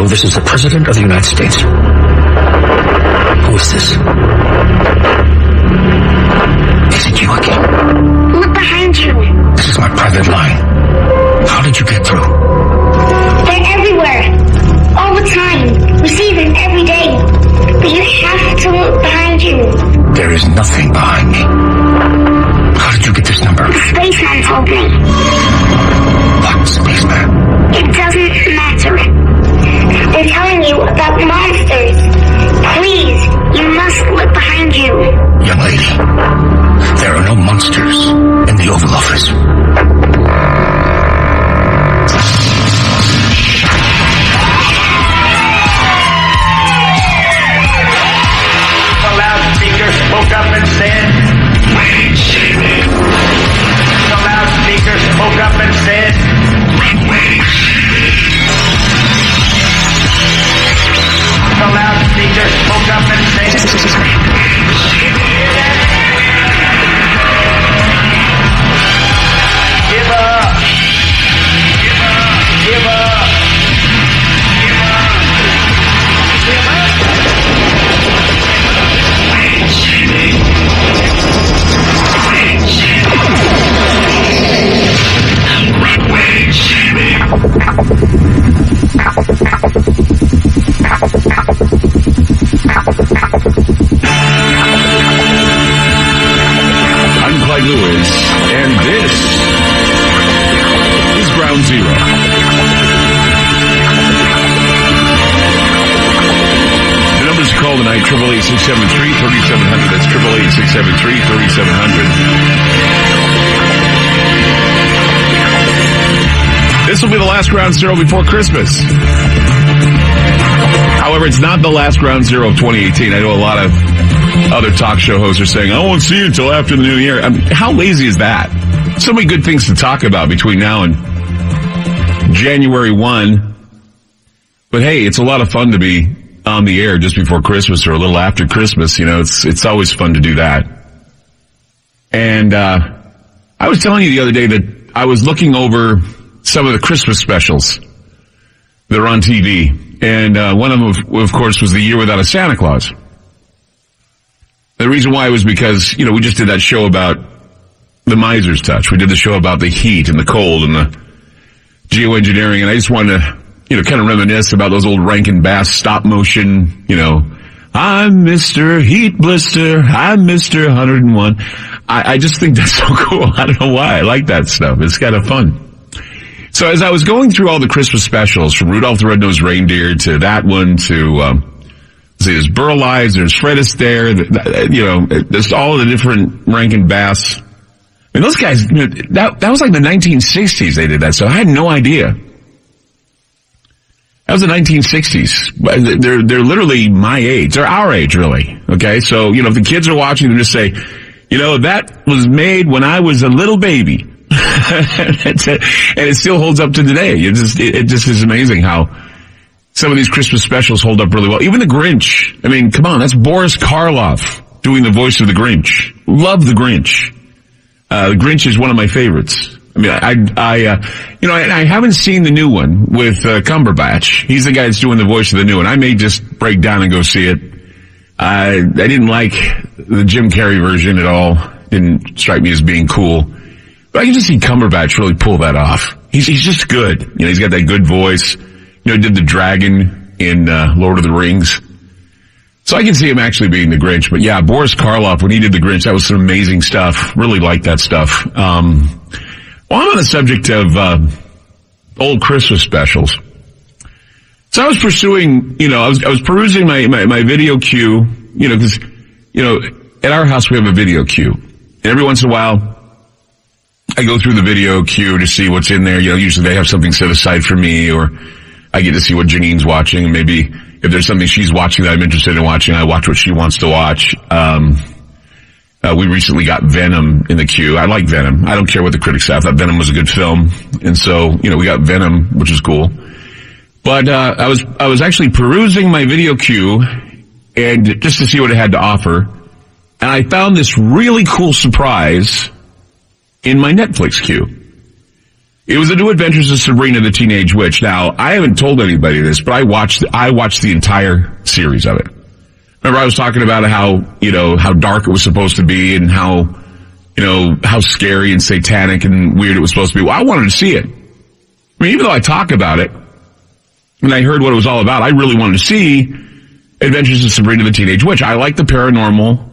this is the President of the United States. Who is this? Is it you again? Look behind you. This is my private line. How did you get through? They're everywhere. All the time. We see them every day. But you have to look behind you. There is nothing behind me. How did you get this number? The spaceman told me. What spaceman? It doesn't matter. They're telling you about monsters. Please, you must look behind you. Young lady, there are no monsters in the Oval Office. The loudspeaker spoke up and said, the loudspeaker spoke up and said, the loudspeaker spoke up and said, give up, give up, give up, give up, give I'm Clyde Lewis, and this is Ground Zero. The numbers to call tonight, 888-673-3700. That's 888-673-3700. This will be the last Ground Zero before Christmas. However, it's not the last Ground Zero of 2018. I know a lot of other talk show hosts are saying, I won't see you until after the new year. I mean, how lazy is that? So many good things to talk about between now and January 1. But hey, it's a lot of fun to be on the air just before Christmas or a little after Christmas. You know, it's always fun to do that. And I was telling you the other day that I was looking over some of the Christmas specials that are on TV. And one of them, of course, was The Year Without a Santa Claus. The reason why was because, you know, we just did that show about the miser's touch. We did the show about the heat and the cold and the geoengineering, and I just wanted to, you know, kind of reminisce about those old Rankin Bass stop motion, you know, I'm Mr. Heat Blister, I'm Mr. 101. I just think that's so cool. I don't know why. I like that stuff. It's kind of fun. So as I was going through all the Christmas specials, from Rudolph the Red-Nosed Reindeer to that one to, there's Burl Ives, there's Fred Astaire, you know, there's all of the different Rankin Bass. I mean, those guys, you know, that was like the 1960s they did that, so I had no idea. That was the 1960s. They're literally my age. They're our age, really. Okay? So, you know, if the kids are watching, they'll just say, you know, that was made when I was a little baby. And it still holds up to today. It just is amazing how some of these Christmas specials hold up really well. Even the Grinch. I mean, come on, that's Boris Karloff doing the voice of the Grinch. Love the Grinch. The Grinch is one of my favorites. I mean, you know, I haven't seen the new one with Cumberbatch. He's the guy that's doing the voice of the new one. I may just break down and go see it. I didn't like the Jim Carrey version at all. Didn't strike me as being cool. But I can just see Cumberbatch really pull that off. He's just good. You know, he's got that good voice. You know, he did the dragon in Lord of the Rings. So I can see him actually being the Grinch. But yeah, Boris Karloff, when he did the Grinch, that was some amazing stuff. Really liked that stuff. Well, I'm on the subject of old Christmas specials. So I was pursuing, you know, I was perusing my video queue, you know, because, you know, at our house we have a video queue. And every once in a while, I go through the video queue to see what's in there. You know, usually they have something set aside for me, or I get to see what Janine's watching, and maybe if there's something she's watching that I'm interested in watching, I watch what she wants to watch. We recently got Venom in the queue. I like Venom. I don't care what the critics say. I thought Venom was a good film. And so, you know, we got Venom, which is cool. But, I was actually perusing my video queue and just to see what it had to offer. And I found this really cool surprise in my Netflix queue. It was The New Adventures of Sabrina the Teenage Witch. Now, I haven't told anybody this, but I watched the entire series of it. Remember I was talking about how dark it was supposed to be and how scary and satanic and weird it was supposed to be. Well, I wanted to see it. I mean, even though I talk about it, and I heard what it was all about, I really wanted to see Adventures of Sabrina the Teenage Witch. I like the paranormal.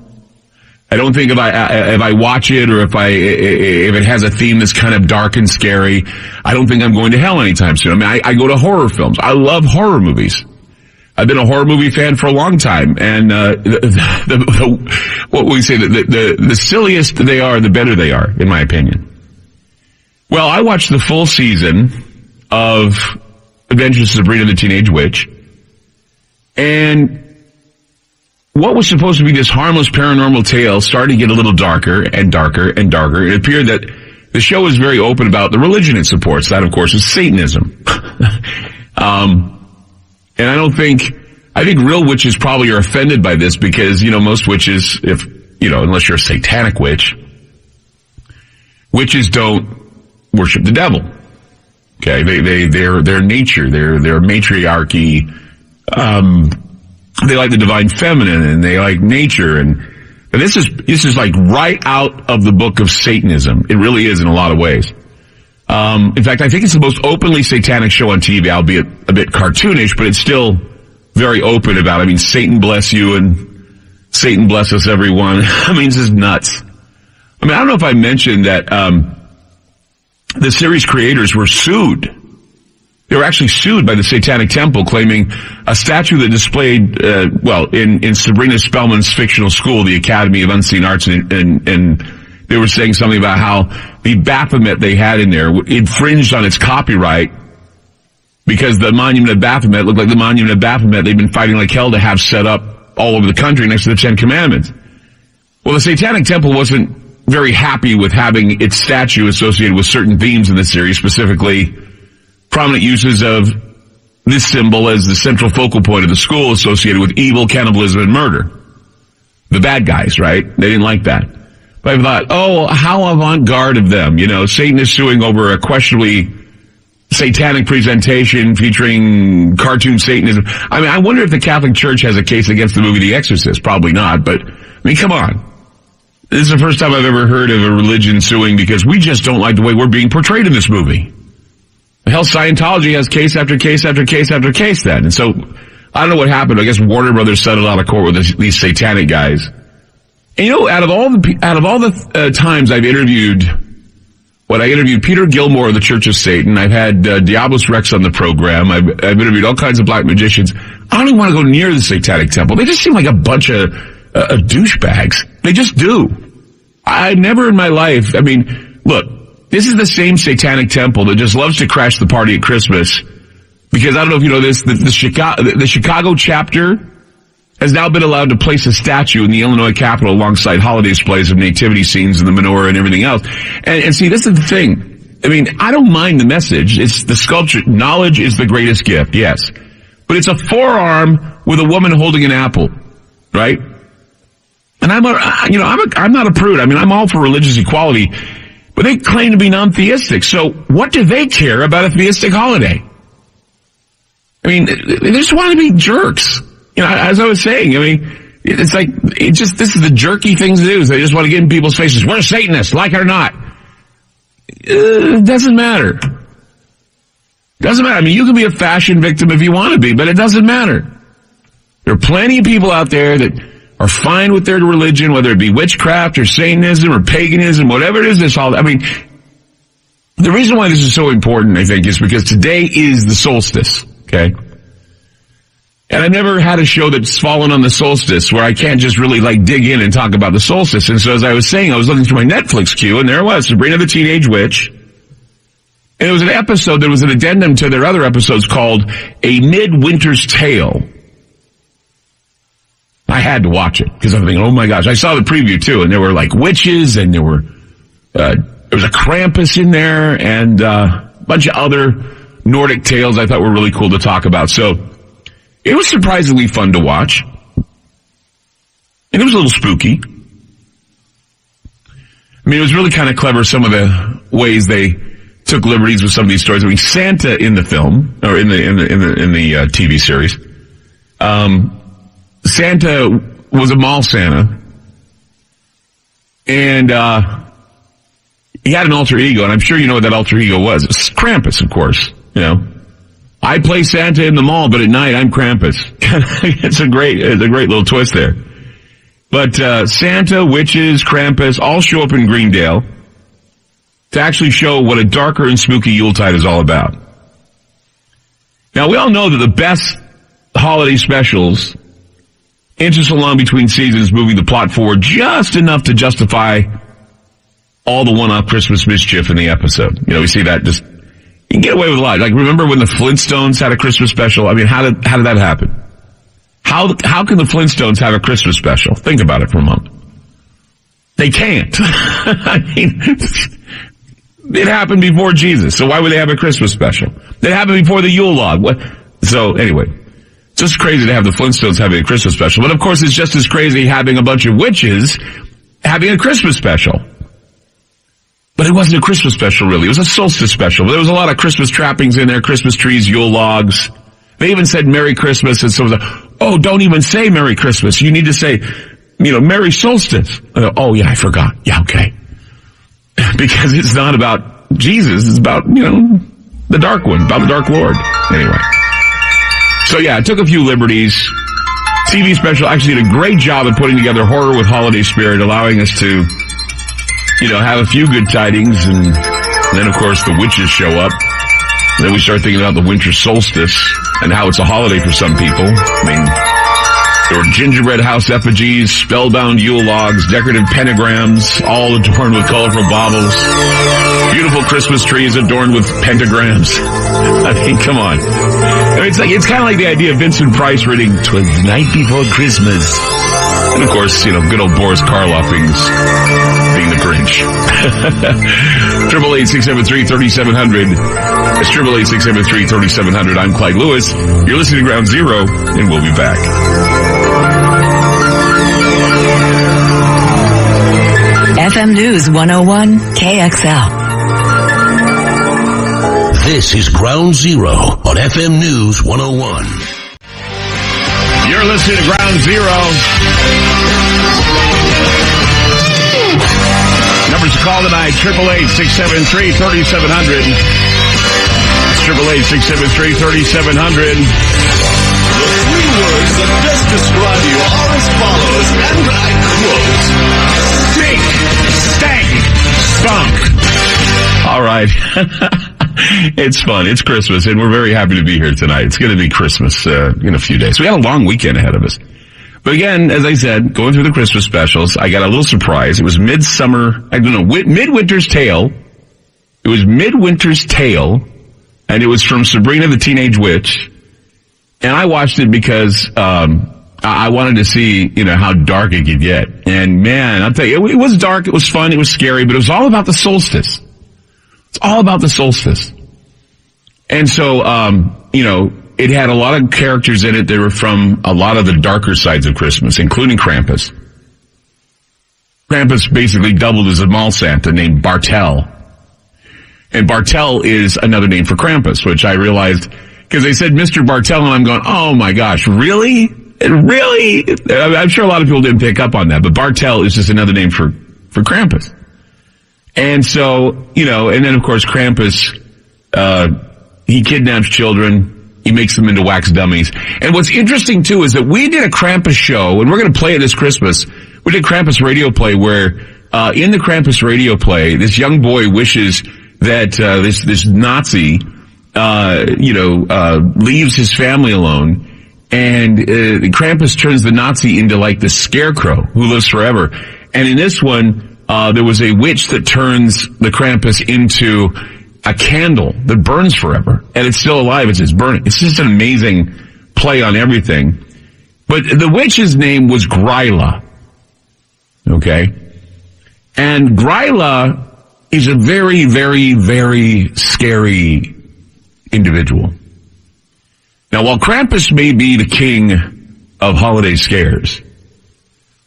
I don't think if I watch it or if it has a theme that's kind of dark and scary, I don't think I'm going to hell anytime soon. I mean, I go to horror films. I love horror movies. I've been a horror movie fan for a long time, and what we say, the silliest they are, the better they are, in my opinion. Well, I watched the full season of Adventures of Sabrina the Teenage Witch, and what was supposed to be this harmless paranormal tale started to get a little darker and darker and darker. It appeared that the show was very open about the religion it supports. That, of course, is Satanism. And I think real witches probably are offended by this because, most witches, unless you're a satanic witch, witches don't worship the devil. Okay, their nature, their matriarchy, they like the divine feminine and they like nature and this is like right out of the book of Satanism. It really is in a lot of ways. In fact, I think it's the most openly satanic show on TV, albeit a bit cartoonish, but it's still very open about, Satan bless you and Satan bless us everyone. This is nuts. I don't know if I mentioned that, the series creators were sued. They were actually sued by the Satanic Temple, claiming a statue that displayed, in Sabrina Spellman's fictional school, the Academy of Unseen Arts, and they were saying something about how the Baphomet they had in there infringed on its copyright because the monument of Baphomet looked like the monument of Baphomet they've been fighting like hell to have set up all over the country next to the Ten Commandments. Well, the Satanic Temple wasn't very happy with having its statue associated with certain themes in the series, specifically prominent uses of this symbol as the central focal point of the school associated with evil, cannibalism, and murder. The bad guys, right? They didn't like that. But I thought, how avant-garde of them. Satan is suing over a questionably satanic presentation featuring cartoon Satanism. I wonder if the Catholic Church has a case against the movie The Exorcist. Probably not, but, come on. This is the first time I've ever heard of a religion suing because we just don't like the way we're being portrayed in this movie. Hell, Scientology has case after case after case after case then. And so, I don't know what happened. I guess Warner Brothers settled out of court with these satanic guys. And out of all the times I've interviewed, I interviewed Peter Gilmore of the Church of Satan. I've had Diablos Rex on the program. I've interviewed all kinds of black magicians. I don't even want to go near the Satanic Temple. They just seem like a bunch of douchebags. They just do. I've never in my life, look, this is the same Satanic Temple that just loves to crash the party at Christmas. Because I don't know if you know this, the Chicago chapter has now been allowed to place a statue in the Illinois Capitol alongside holiday displays of nativity scenes and the menorah and everything else. And see, this is the thing. I don't mind the message. It's the sculpture. Knowledge is the greatest gift, yes. But it's a forearm with a woman holding an apple, right? And I'm not a prude. I'm all for religious equality. But they claim to be non-theistic. So what do they care about a theistic holiday? They just want to be jerks. As I was saying, it's like, this is the jerky thing to do. Is they just want to get in people's faces. We're Satanists, like it or not. It doesn't matter. Doesn't matter. You can be a fashion victim if you want to be, but it doesn't matter. There are plenty of people out there that are fine with their religion, whether it be witchcraft or Satanism or paganism, whatever it is, the reason why this is so important, I think, is because today is the solstice, okay? And I've never had a show that's fallen on the solstice where I can't just really dig in and talk about the solstice. And so as I was saying, I was looking through my Netflix queue and there it was, Sabrina the Teenage Witch. And it was an episode that was an addendum to their other episodes called A Midwinter's Tale. I had to watch it because I'm thinking, oh my gosh, I saw the preview too, and there were witches, and there was a Krampus in there, and a bunch of other Nordic tales I thought were really cool to talk about. So it was surprisingly fun to watch, and it was a little spooky. It was really kind of clever some of the ways they took liberties with some of these stories. I mean, Santa in the film, or in the TV series, Santa was a mall Santa, and he had an alter ego, and I'm sure you know what that alter ego was. It's Krampus, of course. You know, I play Santa in the mall, but at night I'm Krampus. It's a great little twist there. But Santa, witches, Krampus all show up in Greendale to actually show what a darker and spooky Yuletide is all about. Now, we all know that the best holiday specials interest along between seasons, moving the plot forward just enough to justify all the one-off Christmas mischief in the episode. You know, we see that just, you can get away with a lot. Like, remember when the Flintstones had a Christmas special? I mean, how did that happen? How can the Flintstones have a Christmas special? Think about it for a moment. They can't. I mean, it happened before Jesus, so why would they have a Christmas special? It happened before the Yule log. What? So anyway, it's just crazy to have the Flintstones having a Christmas special. But of course, it's just as crazy having a bunch of witches having a Christmas special. But it wasn't a Christmas special, really. It was a solstice special. There was a lot of Christmas trappings in there, Christmas trees, Yule logs. They even said Merry Christmas, and so oh, don't even say Merry Christmas. You need to say, you know, Merry Solstice. Oh, yeah, I forgot. Yeah, okay. Because it's not about Jesus. It's about, you know, the Dark One, about the Dark Lord. Anyway. So, yeah, I took a few liberties. TV special actually did a great job at putting together horror with holiday spirit, allowing us to, you know, have a few good tidings, and then, of course, the witches show up. And then we start thinking about the winter solstice and how it's a holiday for some people. I mean, there were gingerbread house effigies, spellbound Yule logs, decorative pentagrams, all adorned with colorful baubles, beautiful Christmas trees adorned with pentagrams. I mean, come on. I mean, it's kind of like the idea of Vincent Price reading "'Twas the Night Before Christmas." And of course, you know, good old Boris Karloff being the Grinch. 888-673-3700. It's 888-673-3700. I'm Clyde Lewis. You're listening to Ground Zero, and we'll be back. FM News 101 KXL. This is Ground Zero on FM News 101. You're listening to Ground Zero. Numbers to call tonight, 888-673-3700. 888-673-3700. The three words that best describe you are as follows, and I quote, Stink, stank, stunk. All right. It's fun. It's Christmas, and we're very happy to be here tonight. It's going to be Christmas in a few days. We got a long weekend ahead of us. But again, as I said, going through the Christmas specials, I got a little surprise. It was Midwinter's Tale. It was Midwinter's Tale, and it was from Sabrina the Teenage Witch. And I watched it because I wanted to see, you know, how dark it could get. And man, I'll tell you, it was dark, it was fun, it was scary, but it was all about the solstice. It's all about the solstice. And so, you know, it had a lot of characters in it that were from a lot of the darker sides of Christmas, including Krampus. Krampus basically doubled as a mall Santa named Bartel. And Bartel is another name for Krampus, which I realized, because they said Mr. Bartel, and I'm going, oh my gosh, really? Really? I'm sure a lot of people didn't pick up on that, but Bartel is just another name for Krampus. And so, you know, and then of course Krampus, he kidnaps children, he makes them into wax dummies. And what's interesting too is that we did a Krampus show, and we're going to play it this Christmas. We did Krampus radio play where, in the Krampus radio play, this young boy wishes that, this Nazi, leaves his family alone. And, Krampus turns the Nazi into like the scarecrow who lives forever. And in this one, there was a witch that turns the Krampus into a candle that burns forever, and it's still alive as it's burning. It's just an amazing play on everything. But the witch's name was Gryla. Okay? And Gryla is a very, very, very scary individual. Now, while Krampus may be the king of holiday scares,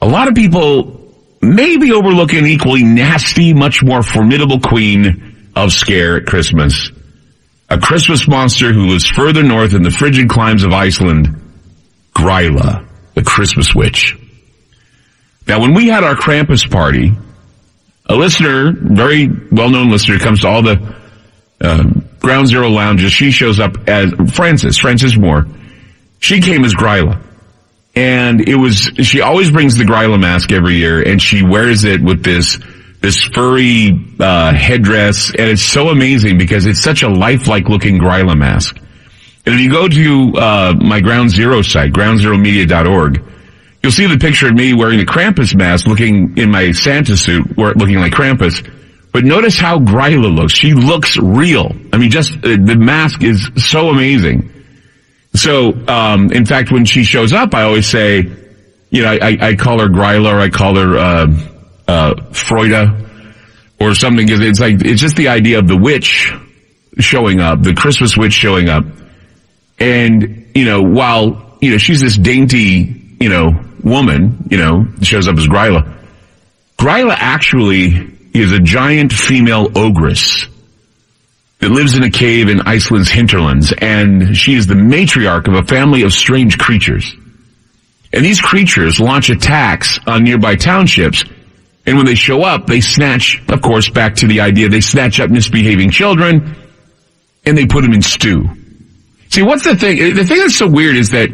a lot of people may be overlooking an equally nasty, much more formidable queen of scare at Christmas. A Christmas monster who lives further north in the frigid climes of Iceland, Gryla, the Christmas witch. Now, when we had our Krampus party, a listener, very well-known listener, comes to all the Ground Zero lounges. She shows up as Frances Moore. She came as Gryla. And she always brings the Gryla mask every year, and she wears it with this furry headdress, and it's so amazing because it's such a lifelike looking Gryla mask. And if you go to my Ground Zero site, groundzeromedia.org, you'll see the picture of me wearing the Krampus mask, looking in my Santa suit, looking like Krampus. But notice how Gryla looks. She looks real. I mean, just the mask is so amazing. So, in fact, when she shows up, I always say, I call her Gryla, or I call her Freuda, or something. It's just the idea of the witch showing up, the Christmas witch showing up. And, while, she's this dainty, woman, shows up as Gryla. Gryla actually is a giant female ogress that lives in a cave in Iceland's hinterlands, and she is the matriarch of a family of strange creatures. And these creatures launch attacks on nearby townships, and when they show up, they snatch, of course, back to the idea, they snatch up misbehaving children, and they put them in stew. See, what's the thing? The thing that's so weird is that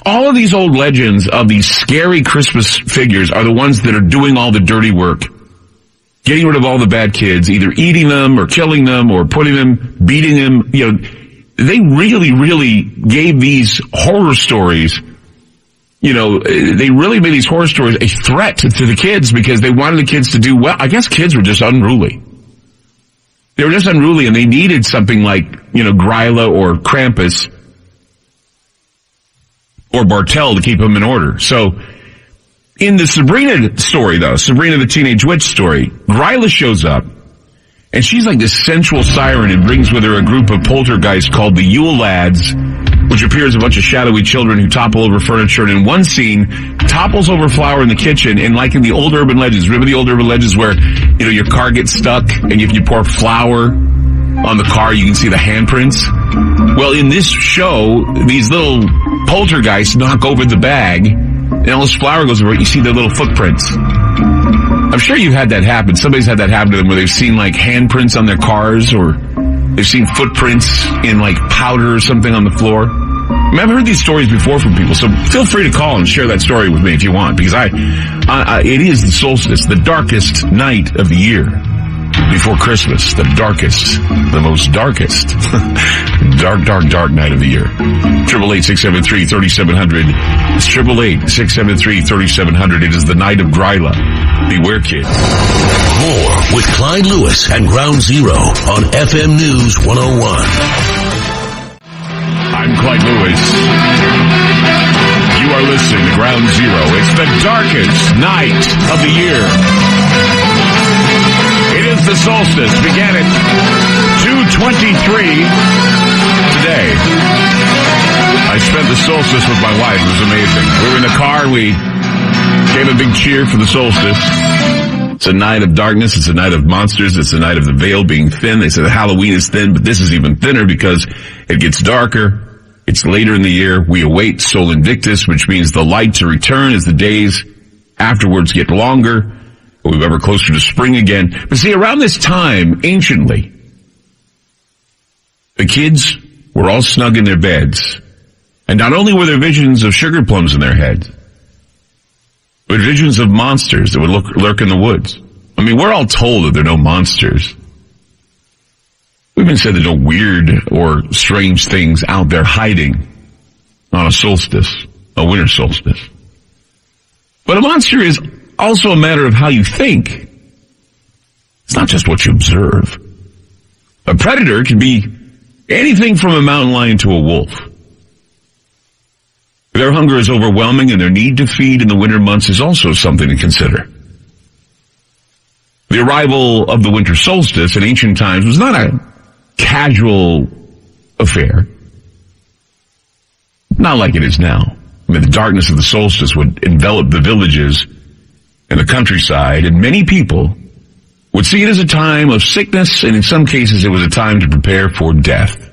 all of these old legends of these scary Christmas figures are the ones that are doing all the dirty work, getting rid of all the bad kids, either eating them or killing them or beating them. They really, really gave these horror stories, they really made these horror stories a threat to the kids because they wanted the kids to do well. I guess kids were just unruly. They were just unruly, and they needed something like, Gryla or Krampus or Bartel to keep them in order. So, in the Sabrina story, though, Sabrina the Teenage Witch story, Gryla shows up, and she's like this sensual siren and brings with her a group of poltergeists called the Yule Lads, which appears a bunch of shadowy children who topple over furniture, and in one scene, topples over flour in the kitchen, and like in the old urban legends, remember the old urban legends where, your car gets stuck, and if you pour flour on the car, you can see the handprints? Well, in this show, these little poltergeists knock over the bag, and all this flour goes over it, you see their little footprints. I'm sure you've had that happen. Somebody's had that happen to them where they've seen like handprints on their cars, or they've seen footprints in like powder or something on the floor. I mean, I've heard these stories before from people, so feel free to call and share that story with me if you want, because it is the solstice, the darkest night of the year before Christmas, the most darkest, dark night of the year. 888-673-3700. It's 888-673-3700. It is the night of Gryla. Beware, kids. More with Clyde Lewis and Ground Zero on FM News 101. I'm Clyde Lewis. You are listening to Ground Zero. It's the darkest night of the year. It is the solstice. Began at 2:23 today. I spent the solstice with my wife. It was amazing. We were in the car. We gave a big cheer for the solstice. It's a night of darkness. It's a night of monsters. It's a night of the veil being thin. They said Halloween is thin, but this is even thinner because it gets darker. It's later in the year. We await Sol Invictus, which means the light to return as the days afterwards get longer. We're ever closer to spring again. But see, around this time, anciently, the kids were all snug in their beds. And not only were there visions of sugar plums in their heads, but visions of monsters that would lurk in the woods. I mean, we're all told that there are no monsters. We've been said there's no weird or strange things out there hiding on a solstice, a winter solstice. But a monster is also a matter of how you think. It's not just what you observe. A predator can be anything from a mountain lion to a wolf. Their hunger is overwhelming, and their need to feed in the winter months is also something to consider. The arrival of the winter solstice in ancient times was not a casual affair. Not like it is now. I mean, the darkness of the solstice would envelop the villages and the countryside, and many people would see it as a time of sickness, and in some cases it was a time to prepare for death.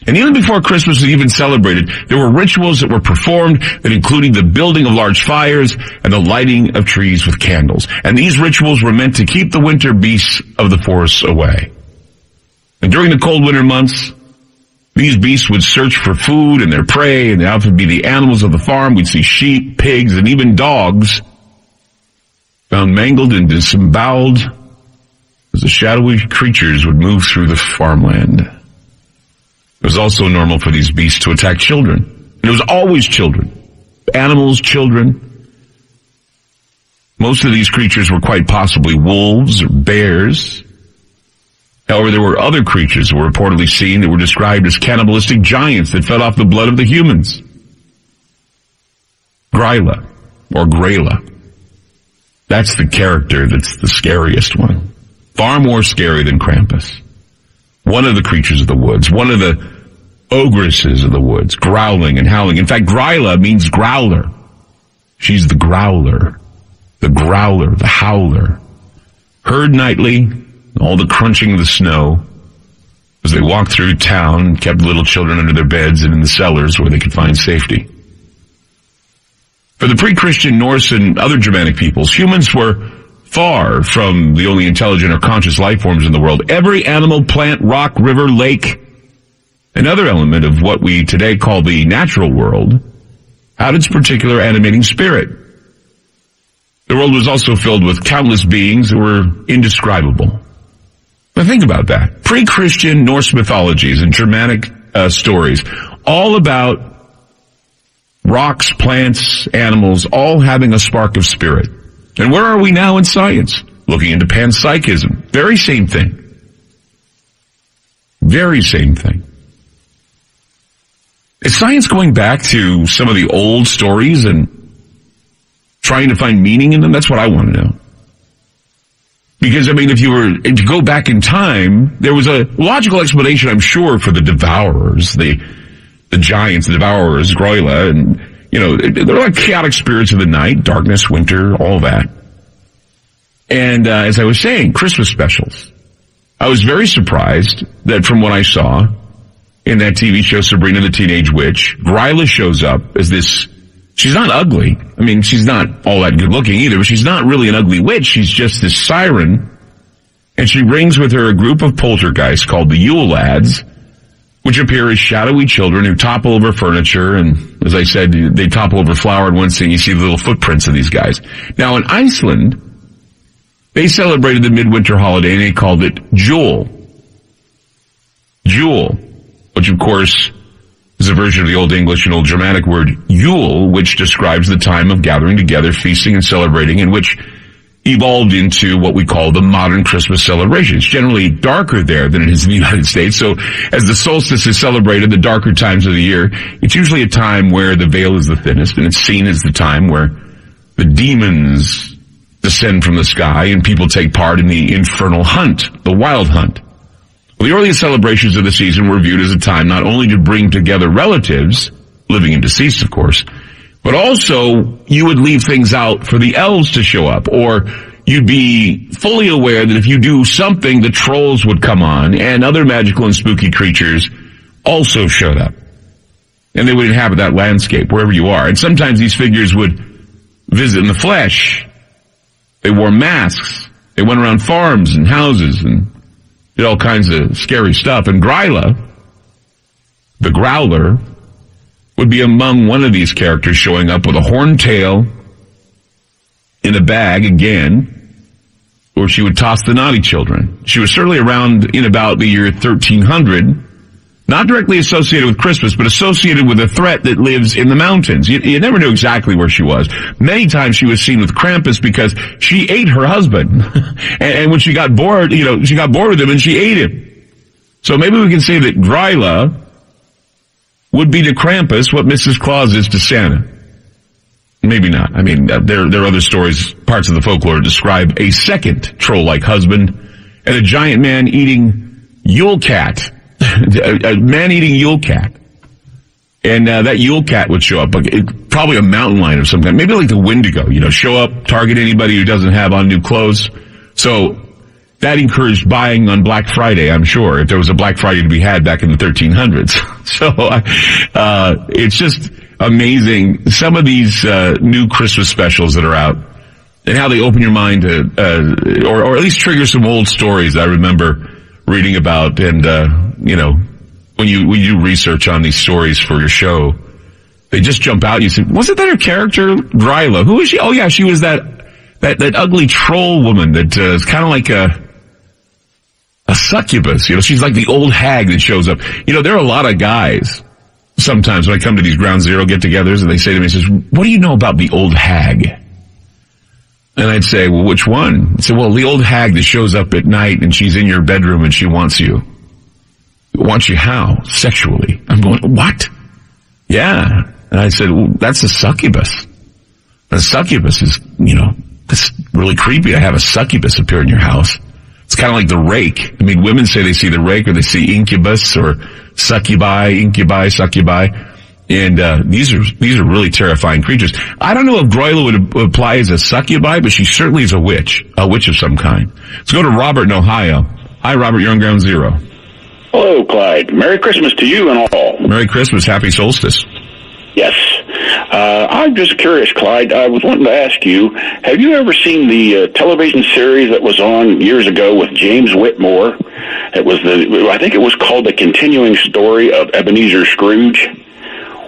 And even before Christmas was even celebrated, there were rituals that were performed that included the building of large fires and the lighting of trees with candles. And these rituals were meant to keep the winter beasts of the forests away. And during the cold winter months, these beasts would search for food and their prey, and that would be the animals of the farm. We'd see sheep, pigs, and even dogs found mangled and disemboweled as the shadowy creatures would move through the farmland. It was also normal for these beasts to attack children. And it was always children. Animals, children. Most of these creatures were quite possibly wolves or bears. However, there were other creatures that were reportedly seen that were described as cannibalistic giants that fed off the blood of the humans. Gryla, or Grayla. That's the character that's the scariest one. Far more scary than Krampus. One of the creatures of the woods, one of the ogresses of the woods, growling and howling. In fact, Gryla means growler. She's the growler, the howler. Heard nightly, all the crunching of the snow as they walked through town and kept little children under their beds and in the cellars where they could find safety. For the pre-Christian Norse and other Germanic peoples, humans were far from the only intelligent or conscious life forms in the world. Every animal, plant, rock, river, lake, another element of what we today call the natural world, had its particular animating spirit. The world was also filled with countless beings that were indescribable. Now think about that. Pre-Christian Norse mythologies and Germanic stories, all about rocks, plants, animals, all having a spark of spirit. And where are we now in science? Looking into panpsychism. Very same thing. Very same thing. Is science going back to some of the old stories and trying to find meaning in them? That's what I want to know. Because, I mean, if you go back in time, there was a logical explanation, I'm sure, for the devourers, the giants, the devourers, Gryla, and, you know, they're like chaotic spirits of the night, darkness, winter, all that. And as I was saying, Christmas specials. I was very surprised that from what I saw in that TV show, Sabrina the Teenage Witch, Gryla shows up as this, she's not ugly. I mean, she's not all that good looking either, but she's not really an ugly witch. She's just this siren. And she brings with her a group of poltergeists called the Yule Lads, which appear as shadowy children who topple over furniture. And as I said, they topple over flour in one scene. You see the little footprints of these guys. Now in Iceland, they celebrated the midwinter holiday and they called it Jule. Jule, which of course is a version of the Old English and Old Germanic word Yule, which describes the time of gathering together, feasting and celebrating, and which evolved into what we call the modern Christmas celebration. It's generally darker there than it is in the United States. So as the solstice is celebrated, the darker times of the year, it's usually a time where the veil is the thinnest, and it's seen as the time where the demons descend from the sky and people take part in the infernal hunt, the wild hunt. Well, the earliest celebrations of the season were viewed as a time not only to bring together relatives, living and deceased of course, but also you would leave things out for the elves to show up, or you'd be fully aware that if you do something, the trolls would come on, and other magical and spooky creatures also showed up. And they would inhabit that landscape wherever you are. And sometimes these figures would visit in the flesh. They wore masks. They went around farms and houses and did all kinds of scary stuff. And Gryla, the growler, would be among one of these characters showing up with a horned tail in a bag again, or she would toss the naughty children. She was certainly around in about the year 1300, not directly associated with Christmas, but associated with a threat that lives in the mountains. You never knew exactly where she was. Many times she was seen with Krampus because she ate her husband. And when she got bored, she got bored with him and she ate him. So maybe we can say that Gryla would be to Krampus what Mrs. Claus is to Santa. Maybe not. I mean, there are other stories, parts of the folklore describe a second troll-like husband and a giant man eating Yule cat. A man eating Yule cat. And that Yule cat would show up, probably a mountain lion of some kind, maybe like the Wendigo, show up, target anybody who doesn't have on new clothes. So that encouraged buying on Black Friday, I'm sure, if there was a Black Friday to be had back in the 1300s. So, it's just amazing. Some of these, new Christmas specials that are out and how they open your mind to, or at least trigger some old stories I remember reading about. And, when you do research on these stories for your show, they just jump out. You say, wasn't that her character, Gryla? Who is she? Oh yeah, she was that ugly troll woman that is kind of like a succubus. She's like the old hag that shows up. There are a lot of guys sometimes when I come to these Ground Zero get-togethers and they say to me, what do you know about the old hag? And I'd say, well, which one? I'd say, well, the old hag that shows up at night and she's in your bedroom and she wants you. Wants you how? Sexually. I'm going, what? Yeah. And I said, well, that's a succubus. A succubus is, that's really creepy to have a succubus appear in your house. It's kind of like the rake. I mean, women say they see the rake or they see incubus or incubi, succubi. And, these are really terrifying creatures. I don't know if Gryla would apply as a succubi, but she certainly is a witch of some kind. Let's go to Robert in Ohio. Hi, Robert. You're on Ground Zero. Hello, Clyde. Merry Christmas to you and all. Merry Christmas. Happy solstice. Yes. I'm just curious, Clyde. I was wanting to ask you, have you ever seen the television series that was on years ago with James Whitmore? I think it was called The Continuing Story of Ebenezer Scrooge,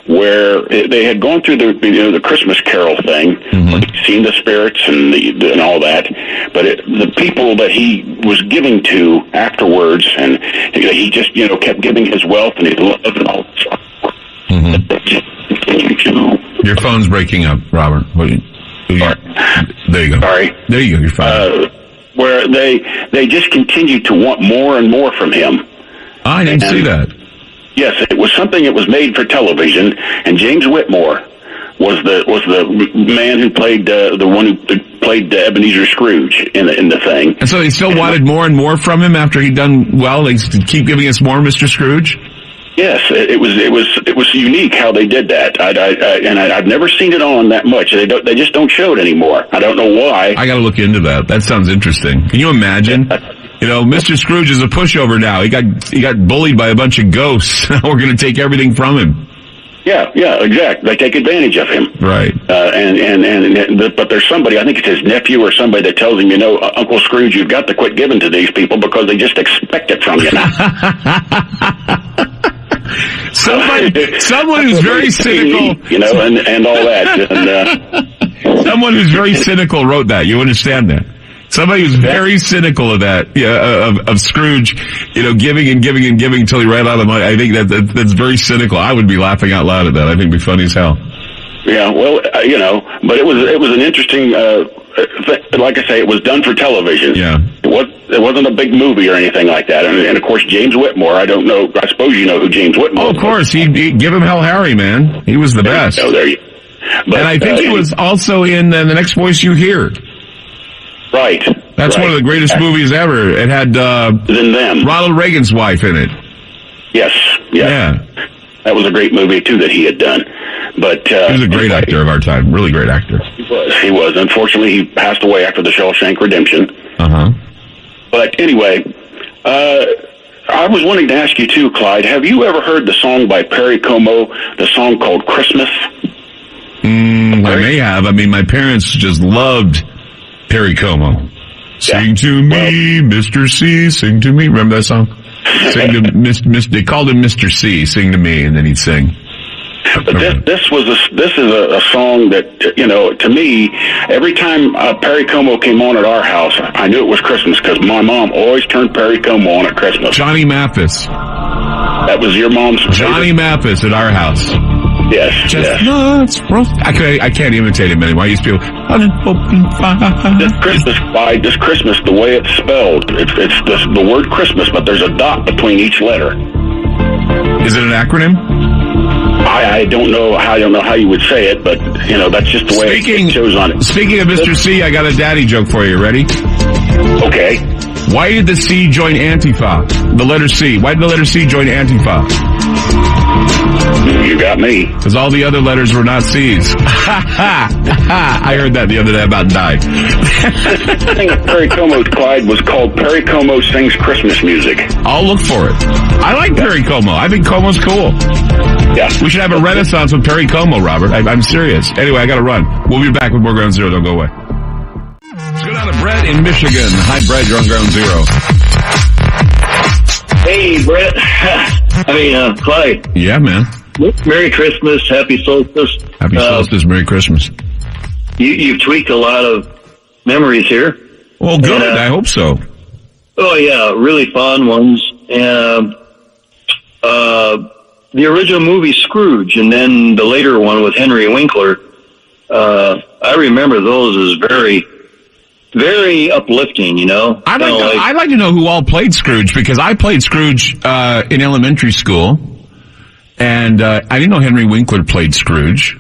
where they had gone through the Christmas Carol thing, seen the spirits and all that, but the people that he was giving to afterwards, and he just kept giving his wealth and his love and all that stuff. Your phone's breaking up, Robert. There you go. Sorry. There you go. You're fine. Where they just continued to want more and more from him. I didn't see that. Yes, it was something that was made for television, and James Whitmore was the man who played the one who played Ebenezer Scrooge in the thing. And so they still wanted more and more from him after he'd done well. They keep giving us more, Mr. Scrooge. Yes, it was unique how they did that. I've never seen it on that much. They just don't show it anymore. I don't know why. I got to look into that. That sounds interesting. Can you imagine? Mr. Scrooge is a pushover now. He got bullied by a bunch of ghosts. Now we're going to take everything from him. Yeah, exactly. They take advantage of him. Right. But there's somebody, I think it's his nephew or somebody that tells him, Uncle Scrooge, you've got to quit giving to these people because they just expect it from you now. Someone who's very cynical, and all that. Someone who's very cynical wrote that. You understand that? Somebody who's very cynical of that, of Scrooge, giving and giving and giving until he ran out of money. I think that's very cynical. I would be laughing out loud at that. I think it'd be funny as hell. Yeah, well, but it was an interesting. Like I say, it was done for television. Yeah, it wasn't a big movie or anything like that. And of course, James Whitmore. I don't know. I suppose you know who James Whitmore. Oh, of course, he'd give him Hell Harry, man. He was the best. There you. But, and I think he was also in The Next Voice You Hear. Right. That's one of the greatest movies ever. It had Ronald Reagan's wife in it. Yes. Yeah. That was a great movie too that he had done. But he was a great actor of our time. Really great actor. He was. Unfortunately, he passed away after the Shawshank Redemption. But anyway, I was wanting to ask you too, Clyde. Have you ever heard the song by Perry Como? The song called Christmas. I may have. I mean, my parents just loved Perry Como. Sing to me, Mr. C, sing to me. Remember that song? Sing to they called him Mr. C, sing to me, and then he'd sing. But this is a song that, to me, every time Perry Como came on at our house, I knew it was Christmas because my mom always turned Perry Como on at Christmas. Johnny Mathis. That was your mom's favorite? Johnny Mathis at our house. Yes. Chestnuts roast. I can't imitate him anymore. I used to be This Christmas, the way it's spelled, it's the word Christmas, but there's a dot between each letter. Is it an acronym? I don't know how you would say it, but that's just the way it shows on it. Speaking of Mr. C, I got a daddy joke for you. Ready? Okay. Why did the C join Antifa? The letter C. Why did the letter C join Antifa? You got me. Because all the other letters were not C's. I heard that the other day, about died. The thing of Perry Como's, Clyde, was called Perry Como Sings Christmas Music. I'll look for it. I like Perry Como. I think Como's cool. Yeah. We should have a renaissance with Perry Como, Robert. I'm serious. Anyway, I got to run. We'll be back with more Ground Zero. Don't go away. Let's go down to Brett in Michigan. Hi, Brett. You're on Ground Zero. Hey, Brett. Clyde. Yeah, man. Merry Christmas. Happy solstice. Happy solstice. Merry Christmas. You've tweaked a lot of memories here. Well, good. I hope so. Oh, yeah. Really fun ones. And the original movie Scrooge, and then the later one with Henry Winkler, I remember those as very, very uplifting, you know? I'd like to know who all played Scrooge, because I played Scrooge in elementary school, and I didn't know Henry Winkler played Scrooge.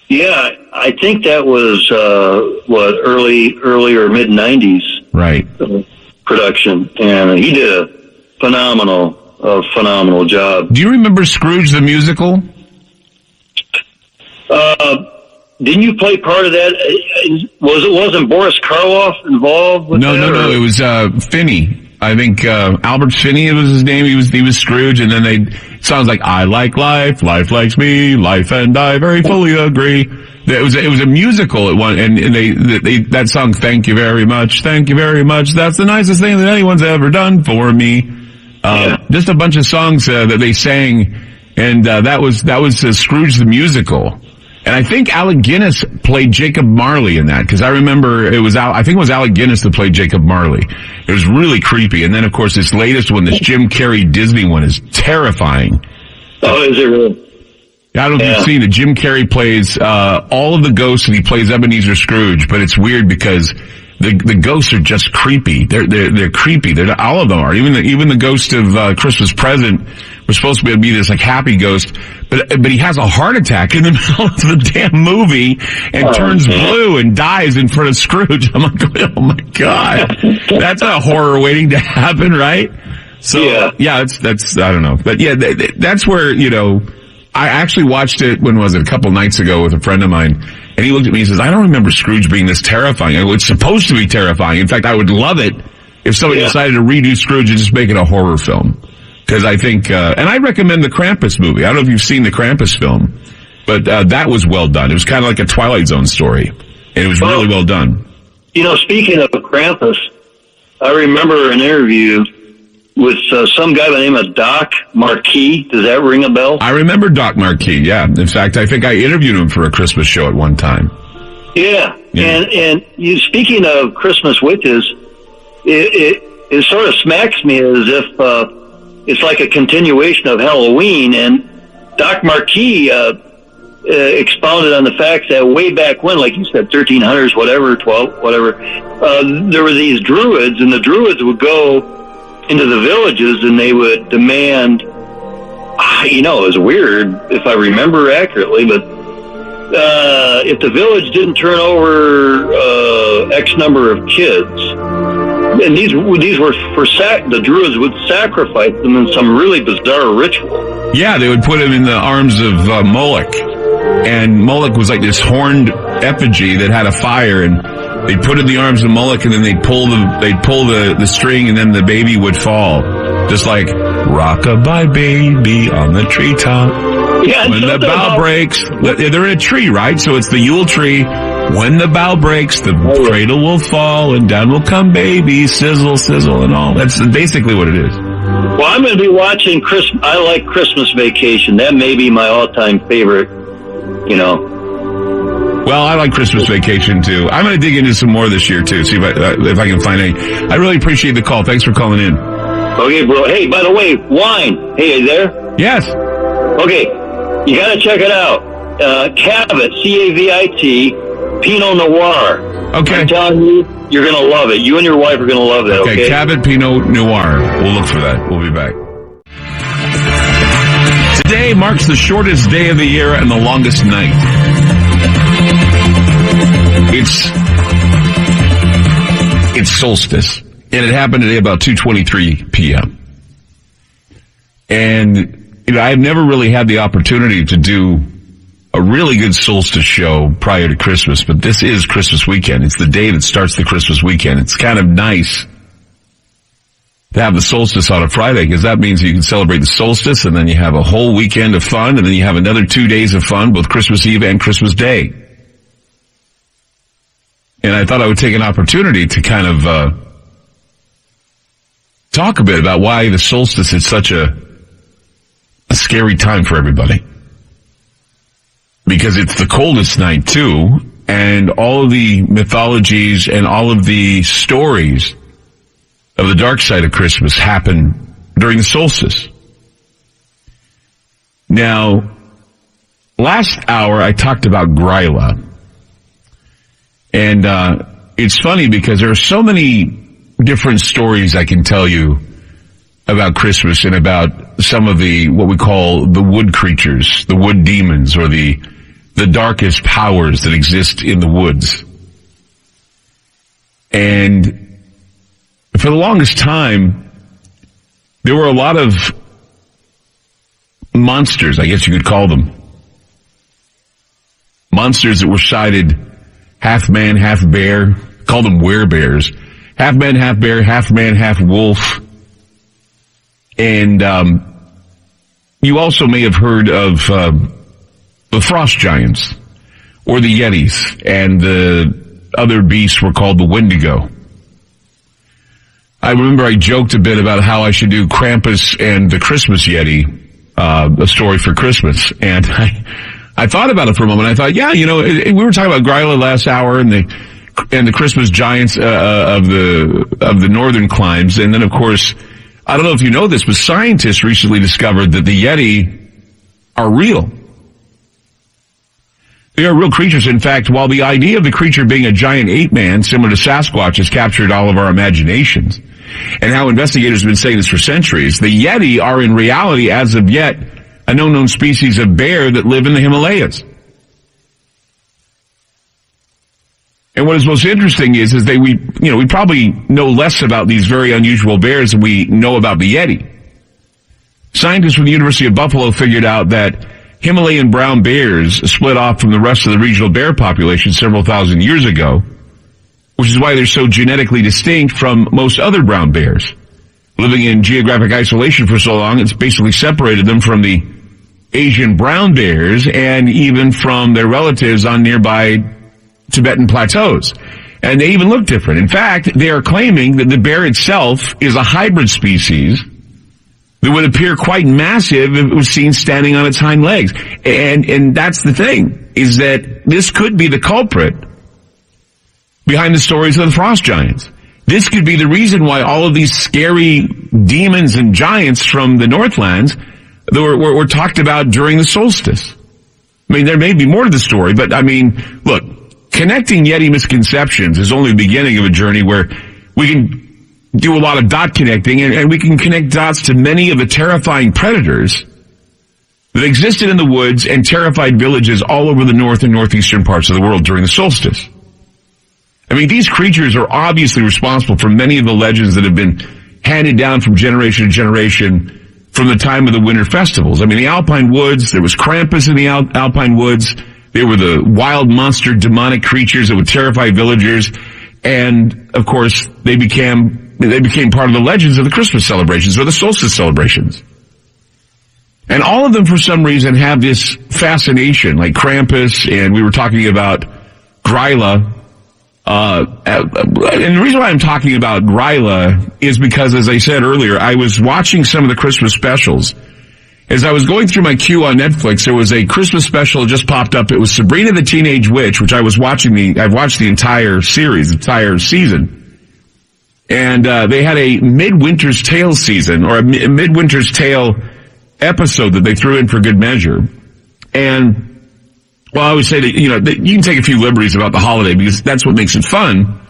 Yeah, I think that was early or mid '90s, right? Production, and he did a phenomenal job. Do you remember Scrooge the musical? Didn't you play part of that? Wasn't Boris Karloff involved with that? No. It was Finney. I think Albert Finney was his name. He was Scrooge, and then sounds like I like life likes me, life and I very fully agree. It was a musical at one, and they that song, thank you very much, that's the nicest thing that anyone's ever done for me. Just a bunch of songs that they sang, and that was Scrooge the musical. And I think Alec Guinness played Jacob Marley in that, because I remember I think it was Alec Guinness that played Jacob Marley. It was really creepy. And then, of course, this latest one, this Jim Carrey Disney one, is terrifying. Oh, is it really? I don't know if you've seen it. Jim Carrey plays all of the ghosts, and he plays Ebenezer Scrooge. But it's weird because the ghosts are just creepy. They're creepy. All of them are. Even the ghost of Christmas Present was supposed to be this like happy ghost, but he has a heart attack in the middle of the damn movie and turns blue and dies in front of Scrooge. I'm like, oh my God, that's a horror waiting to happen, right? So yeah, that's I don't know, but yeah, that's where, you know, I actually watched it. When was it? A couple nights ago with a friend of mine. And he looked at me and says, I don't remember Scrooge being this terrifying. It's supposed to be terrifying. In fact, I would love it if somebody decided to redo Scrooge and just make it a horror film. Because I think, and I recommend the Krampus movie. I don't know if you've seen the Krampus film, but that was well done. It was kind of like a Twilight Zone story. And it was really well done. You know, speaking of Krampus, I remember an interview with some guy by the name of Doc Marquis. Does that ring a bell? I remember Doc Marquis, yeah. In fact, I think I interviewed him for a Christmas show at one time. Yeah. And you, speaking of Christmas witches, it sort of smacks me as if it's like a continuation of Halloween. And Doc Marquis expounded on the fact that way back when, like you said, 1300s, whatever, 12, whatever, there were these druids, and the druids would go into the villages, and they would demand, you know, it was weird if I remember accurately, but if the village didn't turn over X number of kids, and these were the druids would sacrifice them in some really bizarre ritual. Yeah, they would put them in the arms of Moloch, and Moloch was like this horned effigy that had a fire, and they'd put it in the arms of Moloch, and then they'd pull the string, and then the baby would fall. Just like, rock-a-bye baby on the treetop. Yeah, when the bough breaks, they're in a tree, right? So it's the Yule tree. When the bough breaks, the cradle will fall, and down will come baby, sizzle, sizzle, and all. That's basically what it is. Well, I'm going to be watching I like Christmas Vacation. That may be my all-time favorite, you know. Well, I like Christmas Vacation, too. I'm going to dig into some more this year, too, see if I can find any. I really appreciate the call. Thanks for calling in. Okay, bro. Hey, by the way, wine. Hey, are you there? Yes. Okay, you got to check it out. Cavit, C-A-V-I-T, Pinot Noir. Okay. I'm telling you, you're going to love it. You and your wife are going to love it, okay? Cavit Pinot Noir. We'll look for that. We'll be back. Today marks the shortest day of the year and the longest night. It's solstice, and it happened today about 2:23 p.m. And, I have never really had the opportunity to do a really good solstice show prior to Christmas, but this is Christmas weekend. It's the day that starts the Christmas weekend. It's kind of nice to have the solstice on a Friday, because that means you can celebrate the solstice, and then you have a whole weekend of fun, and then you have another 2 days of fun, both Christmas Eve and Christmas Day. And I thought I would take an opportunity to kind of talk a bit about why the solstice is such a scary time for everybody. Because it's the coldest night too, and all of the mythologies and all of the stories of the dark side of Christmas happen during the solstice. Now, last hour I talked about Gryla. And it's funny because there are so many different stories I can tell you about Christmas and about some of the, what we call the wood creatures, the wood demons, or the darkest powers that exist in the woods. And for the longest time, there were a lot of monsters, I guess you could call them. Monsters that were sighted half man, half bear, call them werebears. Half man, half bear, half man, half wolf. And you also may have heard of the frost giants, or the yetis, and the other beasts were called the wendigo. I remember I joked a bit about how I should do Krampus and the Christmas Yeti, a story for Christmas. And I thought about it for a moment. I thought, yeah, we were talking about Gryla last hour and the Christmas giants of the northern climes. And then, of course, I don't know if you know this, but scientists recently discovered that the Yeti are real. They are real creatures. In fact, while the idea of the creature being a giant ape-man, similar to Sasquatch, has captured all of our imaginations, and how investigators have been saying this for centuries, the Yeti are in reality, as of yet, an unknown species of bear that live in the Himalayas. And what is most interesting is we probably know less about these very unusual bears than we know about the Yeti. Scientists from the University of Buffalo figured out that Himalayan brown bears split off from the rest of the regional bear population several thousand years ago, which is why they're so genetically distinct from most other brown bears. Living in geographic isolation for so long, it's basically separated them from the Asian brown bears and even from their relatives on nearby Tibetan plateaus. And they even look different. In fact, they are claiming that the bear itself is a hybrid species that would appear quite massive if it was seen standing on its hind legs. And that's the thing, is that this could be the culprit behind the stories of the frost giants. This could be the reason why all of these scary demons and giants from the Northlands that were talked about during the solstice. I mean, there may be more to the story, but I mean, look, connecting Yeti misconceptions is only the beginning of a journey where we can do a lot of dot connecting, and we can connect dots to many of the terrifying predators that existed in the woods and terrified villages all over the north and northeastern parts of the world during the solstice. I mean, these creatures are obviously responsible for many of the legends that have been handed down from generation to generation from the time of the winter festivals. I mean, the Alpine woods, there was Krampus in the Alpine woods. They were the wild monster demonic creatures that would terrify villagers. And, of course, they became part of the legends of the Christmas celebrations or the solstice celebrations. And all of them, for some reason, have this fascination, like Krampus, and we were talking about Gryla. And the reason why I'm talking about Gryla is because, as I said earlier, I was watching some of the Christmas specials. As I was going through my queue on Netflix, there was a Christmas special that just popped up. It was Sabrina the Teenage Witch, which I've watched the entire series, the entire season. And they had a Midwinter's Tale season, or a Midwinter's Tale episode that they threw in for good measure. And, well, I always say that, that you can take a few liberties about the holiday because that's what makes it fun.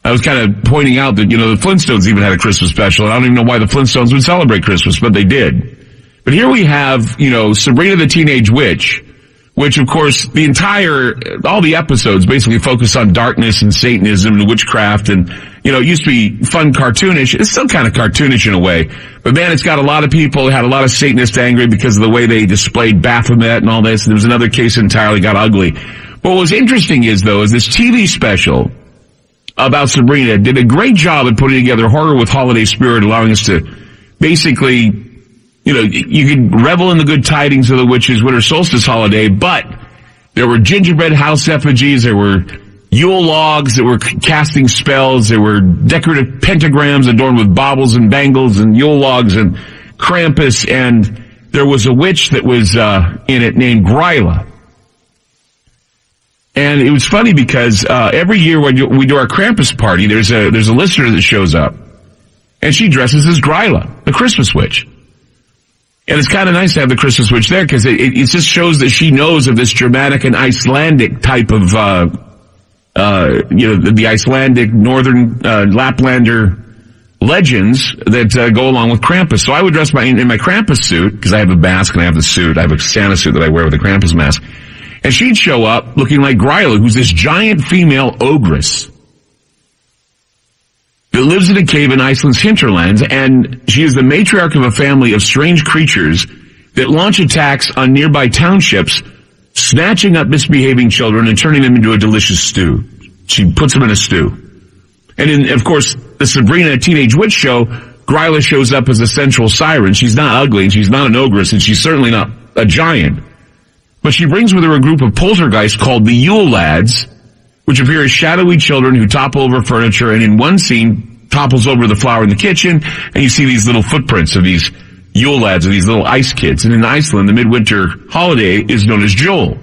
I was kind of pointing out that, the Flintstones even had a Christmas special, and I don't even know why the Flintstones would celebrate Christmas, but they did. But here we have, Sabrina the Teenage Witch, which, of course, all the episodes basically focus on darkness and Satanism and witchcraft. And, it used to be fun, cartoonish. It's still kind of cartoonish in a way. But, man, it's got a lot of people, had a lot of Satanists angry because of the way they displayed Baphomet and all this. And there was another case entirely got ugly. But what was interesting is this TV special about Sabrina did a great job at putting together horror with holiday spirit, allowing us to basically, you could revel in the good tidings of the witches' winter solstice holiday, but there were gingerbread house effigies, there were Yule logs that were casting spells, there were decorative pentagrams adorned with baubles and bangles and Yule logs and Krampus, and there was a witch that was in it named Gryla. And it was funny because every year when we do our Krampus party, there's a listener that shows up, and she dresses as Gryla, the Christmas witch. And it's kind of nice to have the Christmas witch there because it just shows that she knows of this Germanic and Icelandic type of, the Icelandic, northern Laplander legends that go along with Krampus. So I would dress in my Krampus suit because I have a mask and I have the suit. I have a Santa suit that I wear with a Krampus mask. And she'd show up looking like Gryla, who's this giant female ogress that lives in a cave in Iceland's hinterlands, and she is the matriarch of a family of strange creatures that launch attacks on nearby townships, snatching up misbehaving children and turning them into a delicious stew. She puts them in a stew. And in, of course, the Sabrina Teenage Witch show, Gryla shows up as a sensual siren. She's not ugly, and she's not an ogress, and she's certainly not a giant. But she brings with her a group of poltergeists called the Yule Lads, which appear as shadowy children who topple over furniture, and in one scene topples over the flour in the kitchen, and you see these little footprints of these Yule Lads, or these little ice kids. And in Iceland, the midwinter holiday is known as Jul,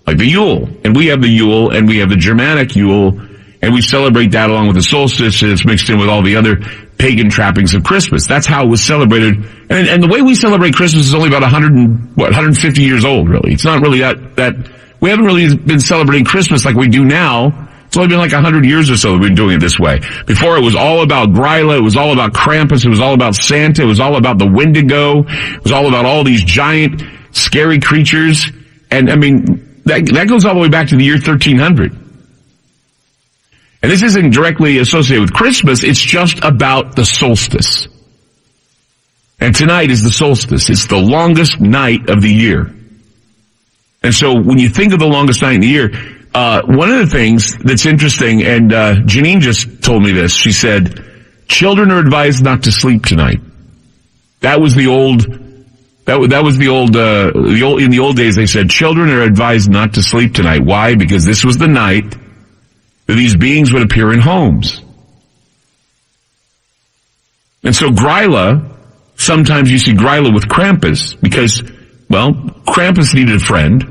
like the Yule. And we have the Yule, and we have the Germanic Yule, and we celebrate that along with the solstice, and it's mixed in with all the other pagan trappings of Christmas. That's how it was celebrated. And the way we celebrate Christmas is only about 150 years old, really. It's not really that we haven't really been celebrating Christmas like we do now. It's only been like 100 years or so that we've been doing it this way. Before, it was all about Gryla, it was all about Krampus, it was all about Santa, it was all about the Wendigo, it was all about all these giant, scary creatures. And, I mean, that goes all the way back to the year 1300. And this isn't directly associated with Christmas, it's just about the solstice. And tonight is the solstice. It's the longest night of the year. And so when you think of the longest night in the year, one of the things that's interesting, and Janine just told me this, she said, children are advised not to sleep tonight. That was the old, in the old days they said, children are advised not to sleep tonight. Why? Because this was the night that these beings would appear in homes. And so Gryla, sometimes you see Gryla with Krampus because, well, Krampus needed a friend,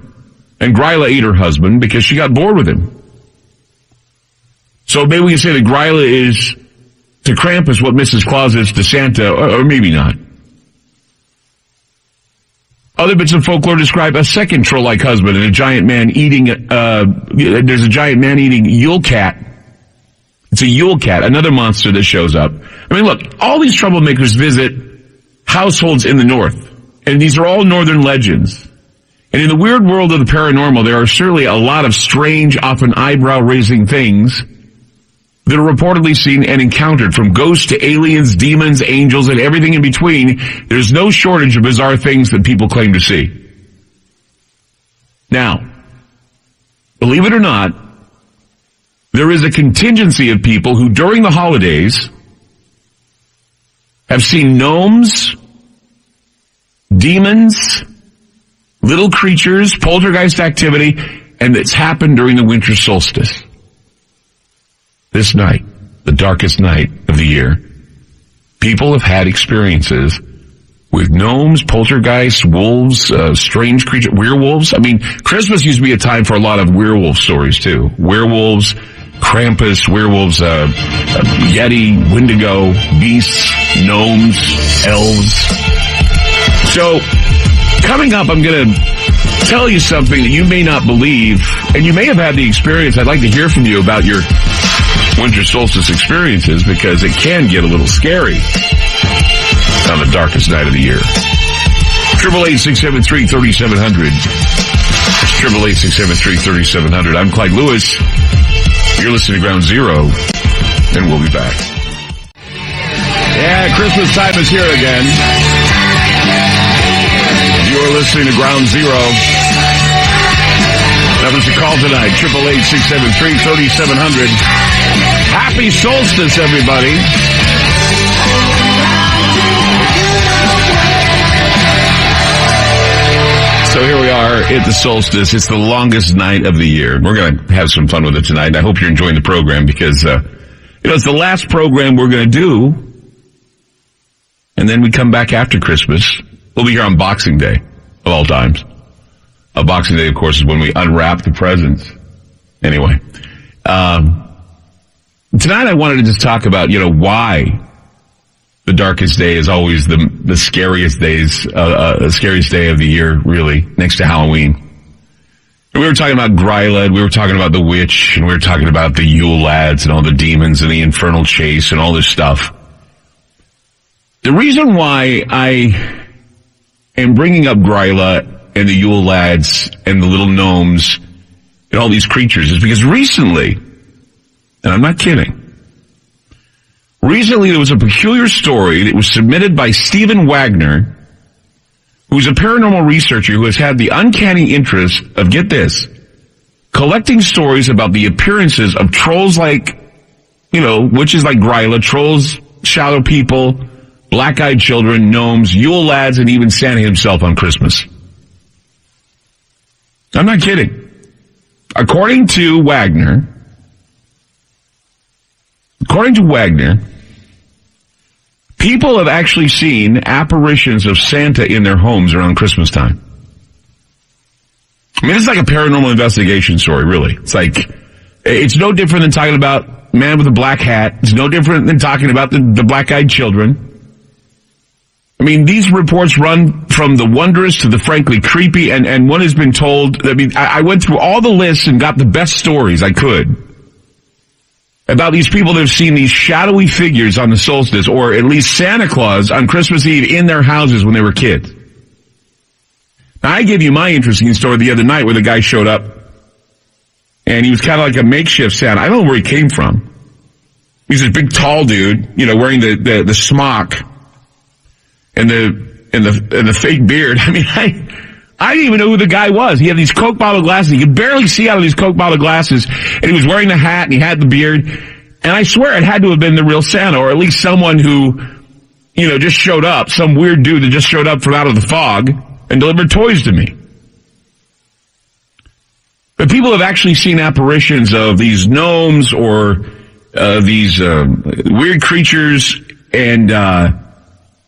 and Gryla ate her husband because she got bored with him. So maybe we can say that Gryla is to Krampus what Mrs. Claus is to Santa, or maybe not. Other bits of folklore describe a second troll-like husband and a giant man eating, there's a giant man eating Yule Cat. It's a Yule Cat, another monster that shows up. I mean, look, all these troublemakers visit households in the north, and these are all northern legends. And in the weird world of the paranormal, there are certainly a lot of strange, often eyebrow-raising things that are reportedly seen and encountered, from ghosts to aliens, demons, angels, and everything in between. There's no shortage of bizarre things that people claim to see. Now, believe it or not, there is a contingency of people who, during the holidays, have seen gnomes, demons, little creatures, poltergeist activity, and it's happened during the winter solstice. This night, the darkest night of the year, people have had experiences with gnomes, poltergeists, wolves, strange creatures, werewolves. I mean, Christmas used to be a time for a lot of werewolf stories too. Werewolves, Krampus, werewolves, Yeti, Wendigo, beasts, gnomes, elves. So, coming up, I'm going to tell you something that you may not believe, and you may have had the experience. I'd like to hear from you about your winter solstice experiences, because it can get a little scary on the darkest night of the year. 888-673-3700. 888-673-3700. I'm Clyde Lewis. You're listening to Ground Zero, and we'll be back. Yeah, Christmas time is here again. You're listening to Ground Zero. Numbers to call tonight, 888-673-3700. Happy solstice, everybody. So here we are at the solstice. It's the longest night of the year. We're going to have some fun with it tonight. I hope you're enjoying the program because, it's the last program we're going to do. And then we come back after Christmas. We'll be here on Boxing Day, of all times. Boxing Day, of course, is when we unwrap the presents. Anyway, tonight I wanted to just talk about, why the darkest day is always the scariest scariest day of the year, really, next to Halloween. And we were talking about Gryla, we were talking about the witch, and we were talking about the Yule lads and all the demons and the infernal chase and all this stuff. The reason why I am bringing up Gryla and the Yule lads and the little gnomes and all these creatures is because recently, and I'm not kidding, recently there was a peculiar story that was submitted by Stephen Wagner, who's a paranormal researcher who has had the uncanny interest of, get this, collecting stories about the appearances of trolls like, witches like Gryla, trolls, shadow people, black-eyed children, gnomes, Yule lads, and even Santa himself on Christmas. I'm not kidding. According to Wagner, people have actually seen apparitions of Santa in their homes around Christmas time. I mean, it's like a paranormal investigation story, really. It's no different than talking about man with a black hat. It's no different than talking about the black-eyed children. I mean, these reports run from the wondrous to the frankly creepy, and one has been told, I went through all the lists and got the best stories I could about these people that have seen these shadowy figures on the solstice, or at least Santa Claus on Christmas Eve in their houses when they were kids. Now, I gave you my interesting story the other night where the guy showed up, and he was kind of like a makeshift Santa. I don't know where he came from. He's this big, tall dude, wearing the smock and the fake beard. I mean, I didn't even know who the guy was. He had these Coke bottle glasses. You could barely see out of these Coke bottle glasses. And he was wearing the hat and he had the beard. And I swear it had to have been the real Santa, or at least someone who, just showed up. Some weird dude that just showed up from out of the fog and delivered toys to me. But people have actually seen apparitions of these gnomes or these weird creatures, and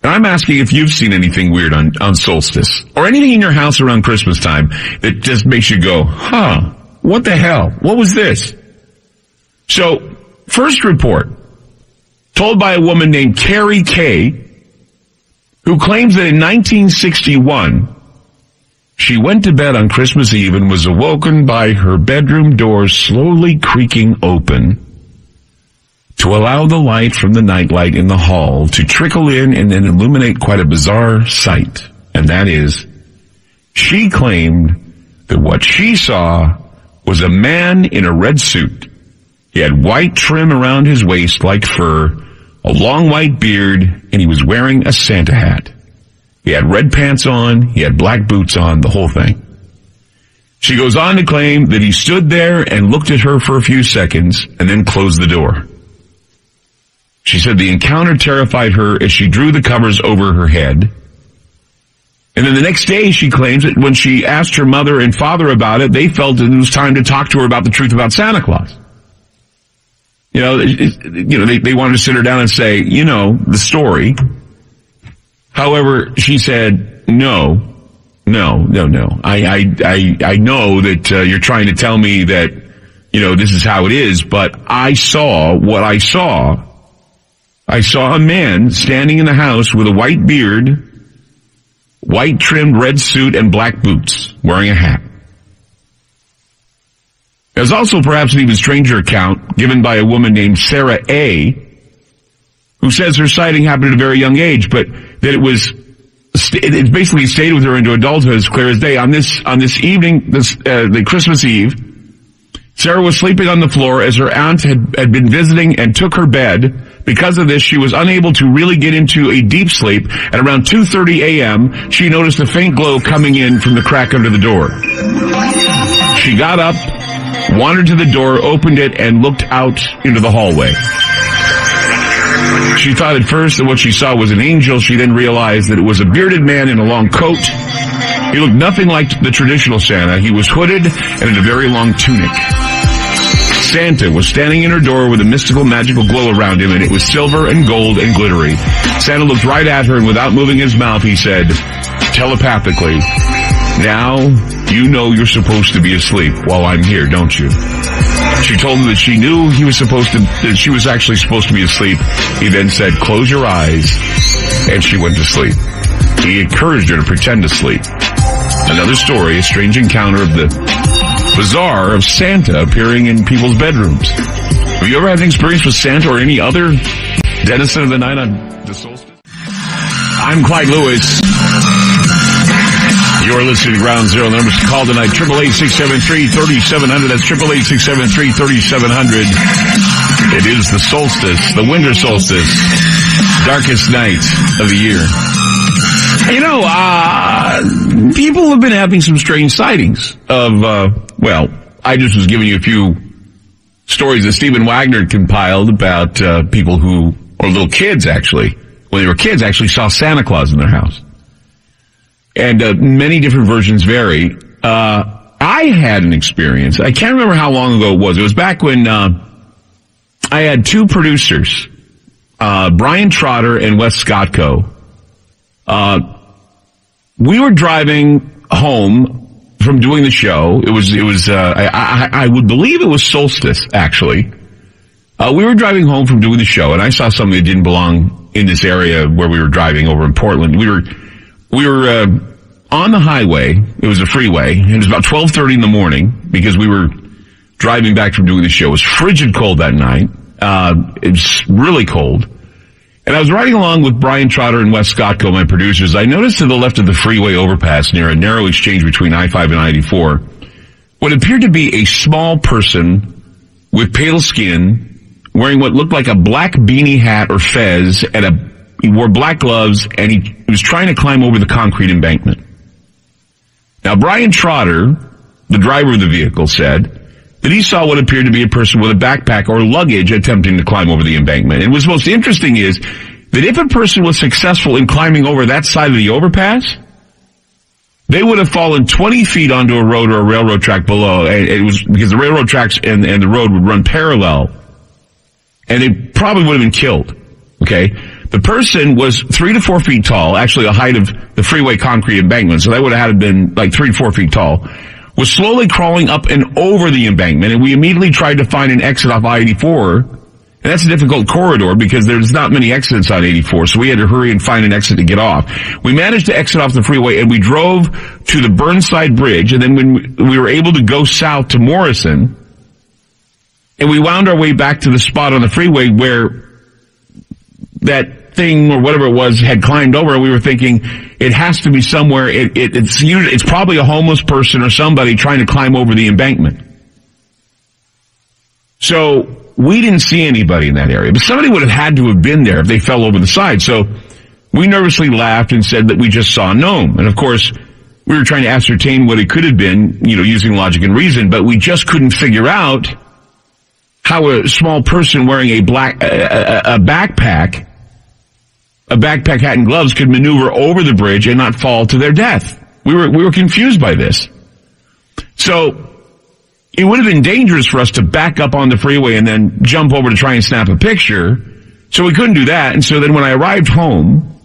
I'm asking if you've seen anything weird on solstice, or anything in your house around Christmas time that just makes you go, what the hell? What was this? So, first report, told by a woman named Carrie Kay, who claims that in 1961, she went to bed on Christmas Eve and was awoken by her bedroom door slowly creaking open to allow the light from the nightlight in the hall to trickle in and then illuminate quite a bizarre sight. And that is, she claimed that what she saw was a man in a red suit. He had white trim around his waist like fur, a long white beard, and he was wearing a Santa hat. He had red pants on, he had black boots on, the whole thing. She goes on to claim that he stood there and looked at her for a few seconds and then closed the door. She said the encounter terrified her as she drew the covers over her head. And then the next day, she claims that when she asked her mother and father about it, they felt it was time to talk to her about the truth about Santa Claus. They wanted to sit her down and say, the story. However, she said, no. I know that you're trying to tell me that, this is how it is, but I saw what I saw. I saw a man standing in the house with a white beard, white trimmed red suit, and black boots, wearing a hat. There's also perhaps an even stranger account given by a woman named Sarah A., who says her sighting happened at a very young age, but that it was it basically stayed with her into adulthood as clear as day. On this evening, the Christmas Eve, Sarah was sleeping on the floor as her aunt had been visiting and took her bed. Because of this, she was unable to really get into a deep sleep. At around 2:30 a.m., she noticed a faint glow coming in from the crack under the door. She got up, wandered to the door, opened it, and looked out into the hallway. She thought at first that what she saw was an angel. She then realized that it was a bearded man in a long coat. He looked nothing like the traditional Santa. He was hooded and in a very long tunic. Santa was standing in her door with a mystical, magical glow around him, and it was silver and gold and glittery. Santa looked right at her, and without moving his mouth, he said, telepathically, "Now you know you're supposed to be asleep while I'm here, don't you?" She told him that she knew that she was actually supposed to be asleep. He then said, "Close your eyes," and she went to sleep. He encouraged her to pretend to sleep. Another story, a strange encounter of the bizarre of Santa appearing in people's bedrooms. Have you ever had an experience with Santa or any other denizen of the night on the solstice? I'm Clyde Lewis. You're listening to Ground Zero. The numbers to call tonight, 888-673-3700. That's 888-673-3700. It is the solstice, the winter solstice, darkest night of the year. You know, people have been having some strange sightings of, I just was giving you a few stories that Stephen Wagner compiled about people who, or little kids actually, when they were kids, actually saw Santa Claus in their house. And many different versions vary. I had an experience. I can't remember how long ago it was. It was back when I had two producers, Brian Trotter and Wes Scottco. We were driving home from doing the show. It was I would believe it was solstice, actually. We were driving home from doing the show, and I saw something that didn't belong in this area where we were driving over in Portland. We were on the highway. It was a freeway. It was about 12:30 in the morning because we were driving back from doing the show. It was frigid cold that night. It was really cold. And I was riding along with Brian Trotter and Wes Scottco, my producers. I noticed to the left of the freeway overpass near a narrow exchange between I-5 and I-84 what appeared to be a small person with pale skin wearing what looked like a black beanie hat or fez, and he wore black gloves, and he was trying to climb over the concrete embankment. Now, Brian Trotter, the driver of the vehicle, said that he saw what appeared to be a person with a backpack or luggage attempting to climb over the embankment. And what's most interesting is that if a person was successful in climbing over that side of the overpass, they would have fallen 20 feet onto a road or a railroad track below. And it was because the railroad tracks and the road would run parallel, and they probably would have been killed. Okay? The person was 3 to 4 feet tall, actually the height of the freeway concrete embankment, so that would have had to been like 3 to 4 feet tall, was slowly crawling up and over the embankment, and we immediately tried to find an exit off I-84, and that's a difficult corridor because there's not many exits on 84, so we had to hurry and find an exit to get off. We managed to exit off the freeway, and we drove to the Burnside Bridge, and then when we were able to go south to Morrison, and we wound our way back to the spot on the freeway where that thing or whatever it was had climbed over, and we were thinking it has to be somewhere. It's probably a homeless person or somebody trying to climb over the embankment. So we didn't see anybody in that area, but somebody would have had to have been there if they fell over the side. So we nervously laughed and said that we just saw a gnome. And of course, we were trying to ascertain what it could have been, using logic and reason, but we just couldn't figure out how a small person wearing a backpack, hat and gloves could maneuver over the bridge and not fall to their death. We were confused by this. So it would have been dangerous for us to back up on the freeway and then jump over to try and snap a picture. So we couldn't do that. And so then when I arrived home,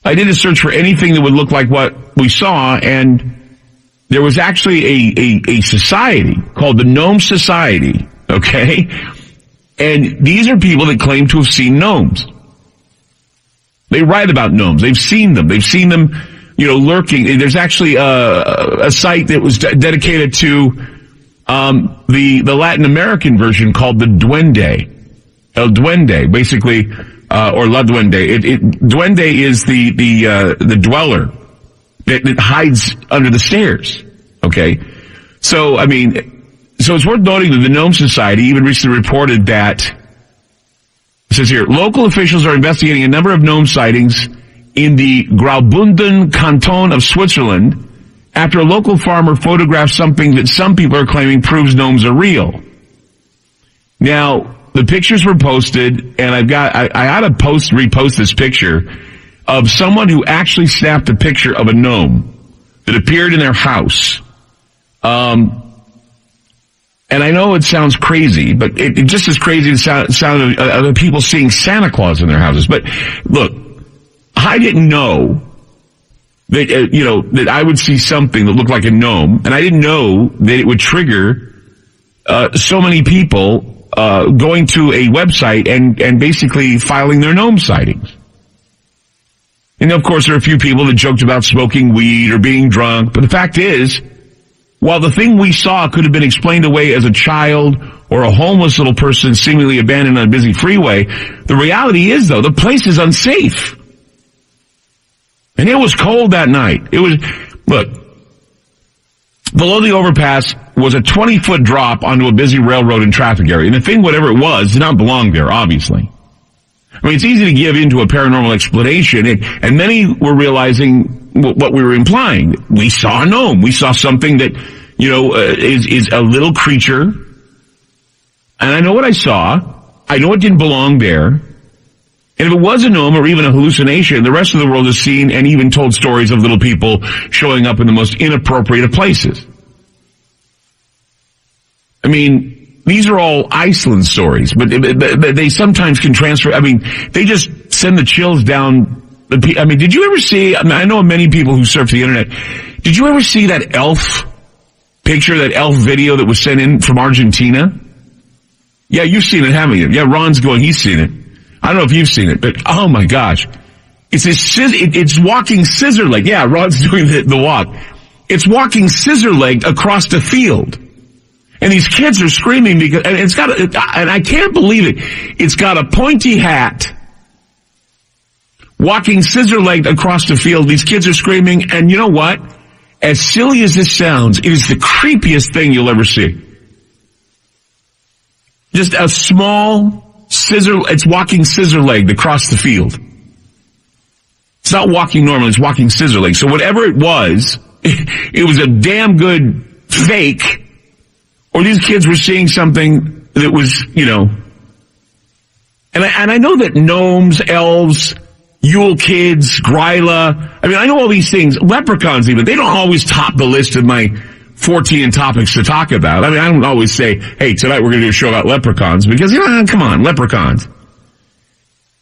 I did a search for anything that would look like what we saw, and there was actually a society called the Gnome Society, okay? And these are people that claim to have seen gnomes. They write about gnomes. They've seen them. They've seen them, lurking. There's actually a site that was dedicated to the Latin American version called the Duende. El Duende. Basically, or La Duende. Duende is the dweller that hides under the stairs. Okay. So, I mean, so it's worth noting that the Gnome Society even recently reported that, it says here, local officials are investigating a number of gnome sightings in the Graubünden canton of Switzerland after a local farmer photographed something that some people are claiming proves gnomes are real. Now, the pictures were posted, and I ought to repost this picture of someone who actually snapped a picture of a gnome that appeared in their house. And I know it sounds crazy, but it just as crazy as the sound of people seeing Santa Claus in their houses. But look, I didn't know that, that I would see something that looked like a gnome, and I didn't know that it would trigger so many people going to a website and basically filing their gnome sightings. And of course, there are a few people that joked about smoking weed or being drunk, but the fact is, while the thing we saw could have been explained away as a child or a homeless little person seemingly abandoned on a busy freeway, the reality is, though, the place is unsafe. And it was cold that night. Look, below the overpass was a 20-foot drop onto a busy railroad and traffic area. And the thing, whatever it was, did not belong there, obviously. I mean, it's easy to give into a paranormal explanation, and many were realizing what we were implying. We saw a gnome. We saw something that, is a little creature. And I know what I saw. I know it didn't belong there. And if it was a gnome or even a hallucination, the rest of the world has seen and even told stories of little people showing up in the most inappropriate of places. I mean, these are all Iceland stories, but they sometimes can transfer. I mean, they just send the chills down. I mean, did you ever see, I know many people who surf the internet, did you ever see that elf picture, that elf video that was sent in from Argentina? Yeah, you've seen it, haven't you? Yeah, Ron's going, he's seen it. I don't know if you've seen it, but oh my gosh. It's walking scissor-legged. Yeah, Ron's doing the walk. It's walking scissor-legged across the field. And these kids are screaming because, and and I can't believe it. It's got a pointy hat, walking scissor-legged across the field. These kids are screaming, and you know what? As silly as this sounds, it is the creepiest thing you'll ever see. Just a small it's walking scissor-legged across the field. It's not walking normally, it's walking scissor-legged. So whatever it was a damn good fake, or these kids were seeing something that was, and I know that gnomes, elves, Yule kids, Gryla, I mean, I know all these things, leprechauns even, they don't always top the list of my 14 topics to talk about. I mean, I don't always say, hey, tonight we're going to do a show about leprechauns, because, come on, leprechauns.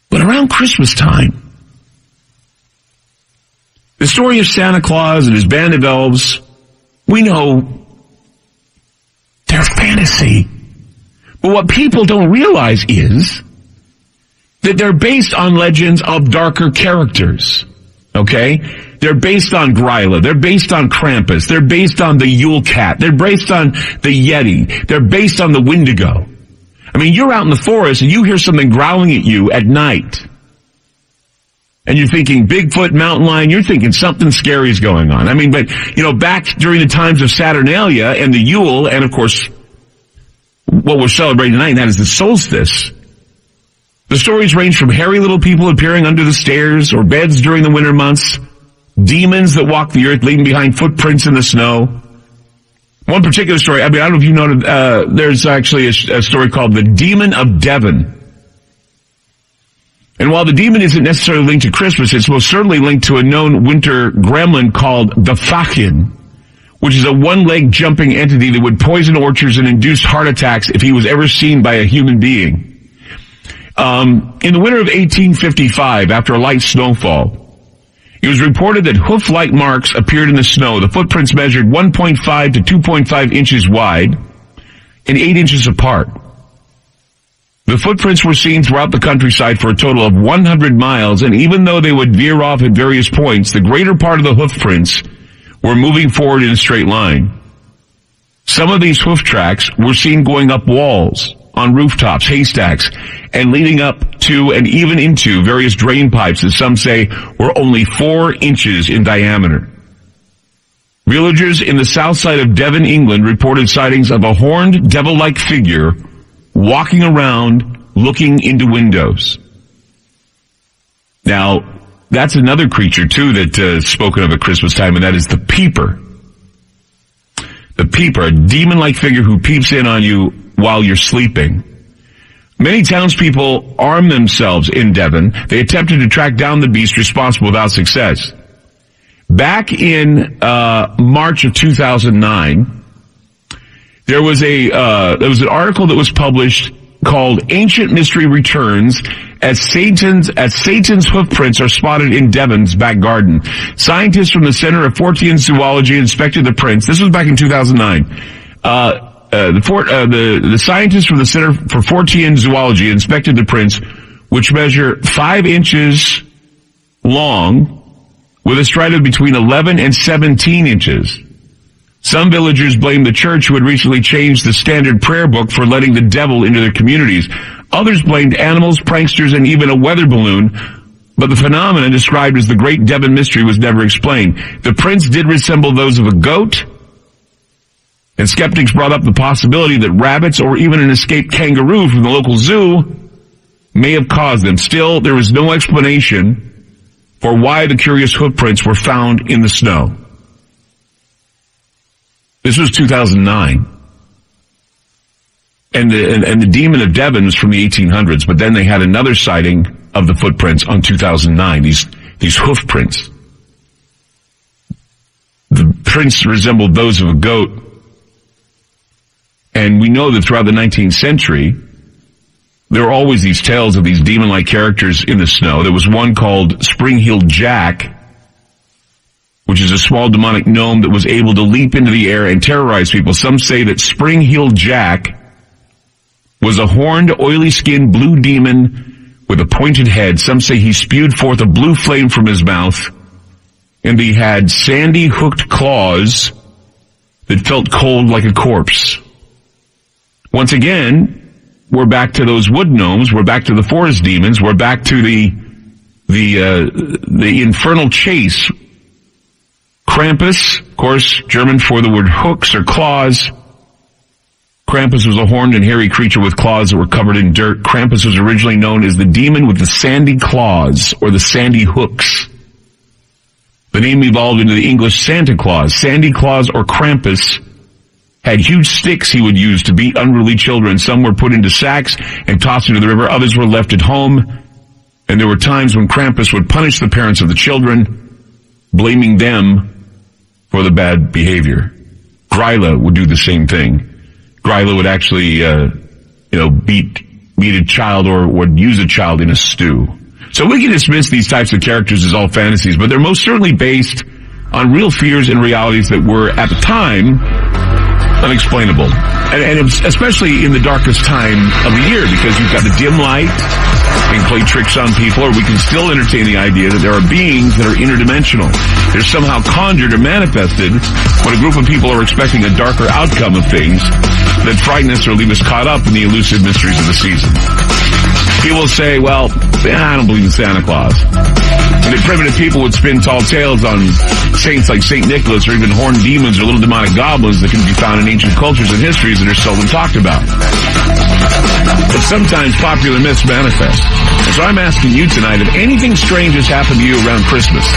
But around Christmas time, the story of Santa Claus and his band of elves, we know they're fantasy. But what people don't realize is that they're based on legends of darker characters. Okay? They're based on Gryla. They're based on Krampus. They're based on the Yule Cat. They're based on the Yeti. They're based on the Wendigo. I mean, you're out in the forest and you hear something growling at you at night. And you're thinking Bigfoot, mountain lion, you're thinking something scary is going on. I mean, but, back during the times of Saturnalia and the Yule, and of course, what we're celebrating tonight, and that is the solstice. The stories range from hairy little people appearing under the stairs or beds during the winter months, demons that walk the earth leaving behind footprints in the snow. One particular story, I mean, I don't know if you noted, there's actually a story called The Demon of Devon. And while the demon isn't necessarily linked to Christmas, it's most certainly linked to a known winter gremlin called the Fachin, which is a one-leg jumping entity that would poison orchards and induce heart attacks if he was ever seen by a human being. In the winter of 1855, after a light snowfall, it was reported that hoof-like marks appeared in the snow. The footprints measured 1.5 to 2.5 inches wide and 8 inches apart. The footprints were seen throughout the countryside for a total of 100 miles, and even though they would veer off at various points, the greater part of the hoof prints were moving forward in a straight line. Some of these hoof tracks were seen going up walls, on rooftops, haystacks, and leading up to and even into various drain pipes that some say were only 4 inches in diameter. Villagers in the south side of Devon, England reported sightings of a horned devil-like figure walking around looking into windows. Now, that's another creature, too, that's spoken of at Christmas time, and that is the peeper. The peeper, a demon-like figure who peeps in on you while you're sleeping. Many townspeople armed themselves in Devon. They attempted to track down the beast responsible without success. Back in March of 2009, there was an article that was published called "Ancient Mystery Returns as Satan's hoofprints are spotted in Devon's back garden." Scientists from the Center of Fortean Zoology inspected the prints. This was back in 2009. The scientists from the Center for Fortean Zoology inspected the prints, which measure 5 inches long with a stride of between 11 and 17 inches. Some villagers blamed the church, who had recently changed the standard prayer book, for letting the devil into their communities. Others blamed animals, pranksters, and even a weather balloon, but the phenomenon described as the Great Devon Mystery was never explained. The prints did resemble those of a goat, and skeptics brought up the possibility that rabbits or even an escaped kangaroo from the local zoo may have caused them. Still, there was no explanation for why the curious footprints were found in the snow. This was 2009. And the demon of Devon was from the 1800s, but then they had another sighting of the footprints on 2009, these hoof prints. The prints resembled those of a goat. And we know that throughout the 19th century, there were always these tales of these demon-like characters in the snow. There was one called Spring-Heeled Jack, which is a small demonic gnome that was able to leap into the air and terrorize people. Some say that Spring-Heeled Jack was a horned, oily-skinned blue demon with a pointed head. Some say he spewed forth a blue flame from his mouth, and he had sandy, hooked claws that felt cold like a corpse. Once again, we're back to those wood gnomes. We're back to the forest demons. We're back to the infernal chase. Krampus, of course, German for the word hooks or claws. Krampus was a horned and hairy creature with claws that were covered in dirt. Krampus was originally known as the demon with the sandy claws, or the sandy hooks. The name evolved into the English Santa Claus. Sandy Claus, or Krampus, had huge sticks he would use to beat unruly children. Some were put into sacks and tossed into the river. Others were left at home. And there were times when Krampus would punish the parents of the children, blaming them for the bad behavior. Gryla would do the same thing. Gryla would actually, beat a child or would use a child in a stew. So we can dismiss these types of characters as all fantasies, but they're most certainly based on real fears and realities that were, at the time, unexplainable. And especially in the darkest time of the year, because you've got the dim light and play tricks on people, or we can still entertain the idea that there are beings that are interdimensional. They're somehow conjured or manifested when a group of people are expecting a darker outcome of things that frighten us or leave us caught up in the elusive mysteries of the season. People say, well, I don't believe in Santa Claus. And the primitive people would spin tall tales on saints like St. Nicholas, or even horned demons or little demonic goblins that can be found in ancient cultures and histories that are seldom talked about. But sometimes popular myths manifest. And so I'm asking you tonight, if anything strange has happened to you around Christmas,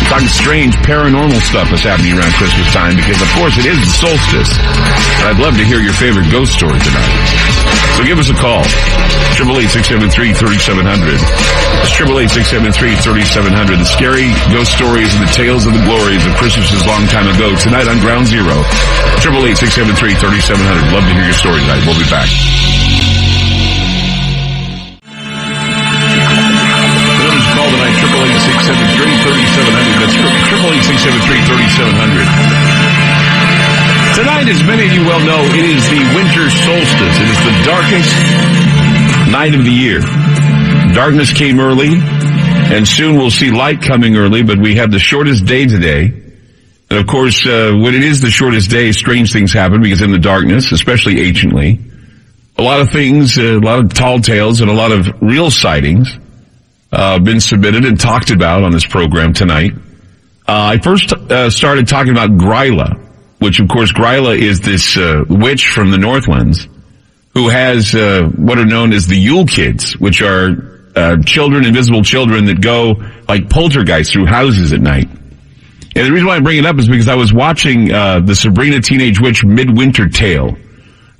I'm talking strange paranormal stuff that's happening around Christmas time, because of course it is the solstice. And I'd love to hear your favorite ghost story tonight. So give us a call. 888-673-3700. It's 888-673-3700. The scary ghost stories and the tales of the glories of Christmases long time ago. Tonight on Ground Zero. 888-673-3700. Love to hear your story tonight. We'll be back. The number's call tonight, 888-673-3700. That's 888-673-3700. Tonight, as many of you well know, it is the winter solstice. It is the darkest night of the year. Darkness came early, and soon we'll see light coming early, but we have the shortest day today. And of course, when it is the shortest day, strange things happen, because in the darkness, especially anciently, a lot of things, a lot of tall tales and a lot of real sightings been submitted and talked about on this program tonight. I first started talking about Gryla, which of course Gryla is this witch from the Northlands who has what are known as the Yule Kids, which are children, invisible children that go like poltergeists through houses at night. And the reason why I bring it up is because I was watching the Sabrina Teenage Witch Midwinter Tale.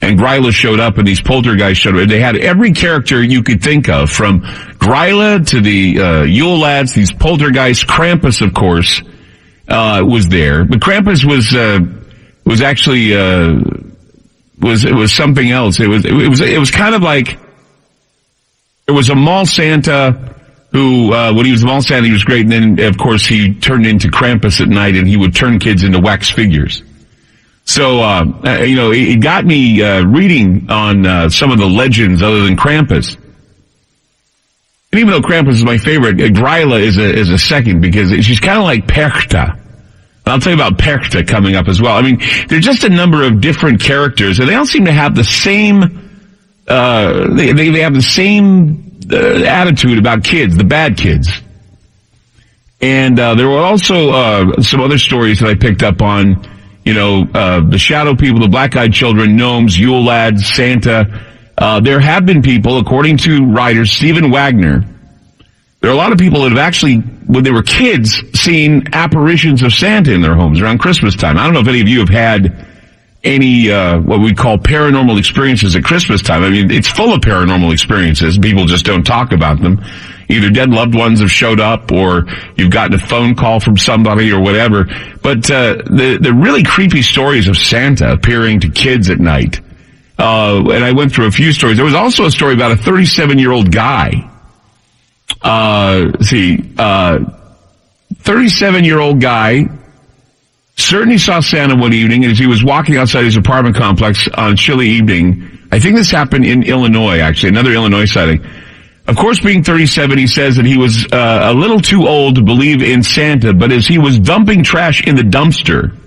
And Gryla showed up and these poltergeists showed up. They had every character you could think of, from Gryla to the Yule Lads, these poltergeists. Krampus, of course, was there. But Krampus was actually was something else. It was kind of like there was a mall Santa who when he was a mall Santa he was great, and then of course he turned into Krampus at night and he would turn kids into wax figures. So, it got me reading on some of the legends other than Krampus. And even though Krampus is my favorite, Gryla is a second because she's kind of like Perchta. I'll tell you about Perchta coming up as well. I mean, there's just a number of different characters, and they all seem to have the same, they have the same attitude about kids, the bad kids. And there were also some other stories that I picked up on. The shadow people, the black-eyed children, gnomes, Yule Lads, Santa. There have been people, according to writer Stephen Wagner, there are a lot of people that have actually, when they were kids, seen apparitions of Santa in their homes around Christmas time. I don't know if any of you have had any, what we call paranormal experiences at Christmas time. I mean, it's full of paranormal experiences. People just don't talk about them. Either dead loved ones have showed up, or you've gotten a phone call from somebody or whatever. But the really creepy stories of Santa appearing to kids at night. And I went through a few stories. There was also a story about a 37-year-old guy. 37-year-old guy certainly saw Santa one evening as he was walking outside his apartment complex on a chilly evening. I think this happened in Illinois, actually, another Illinois sighting. Of course, being 37, he says that he was a little too old to believe in Santa, but as he was dumping trash in the dumpster,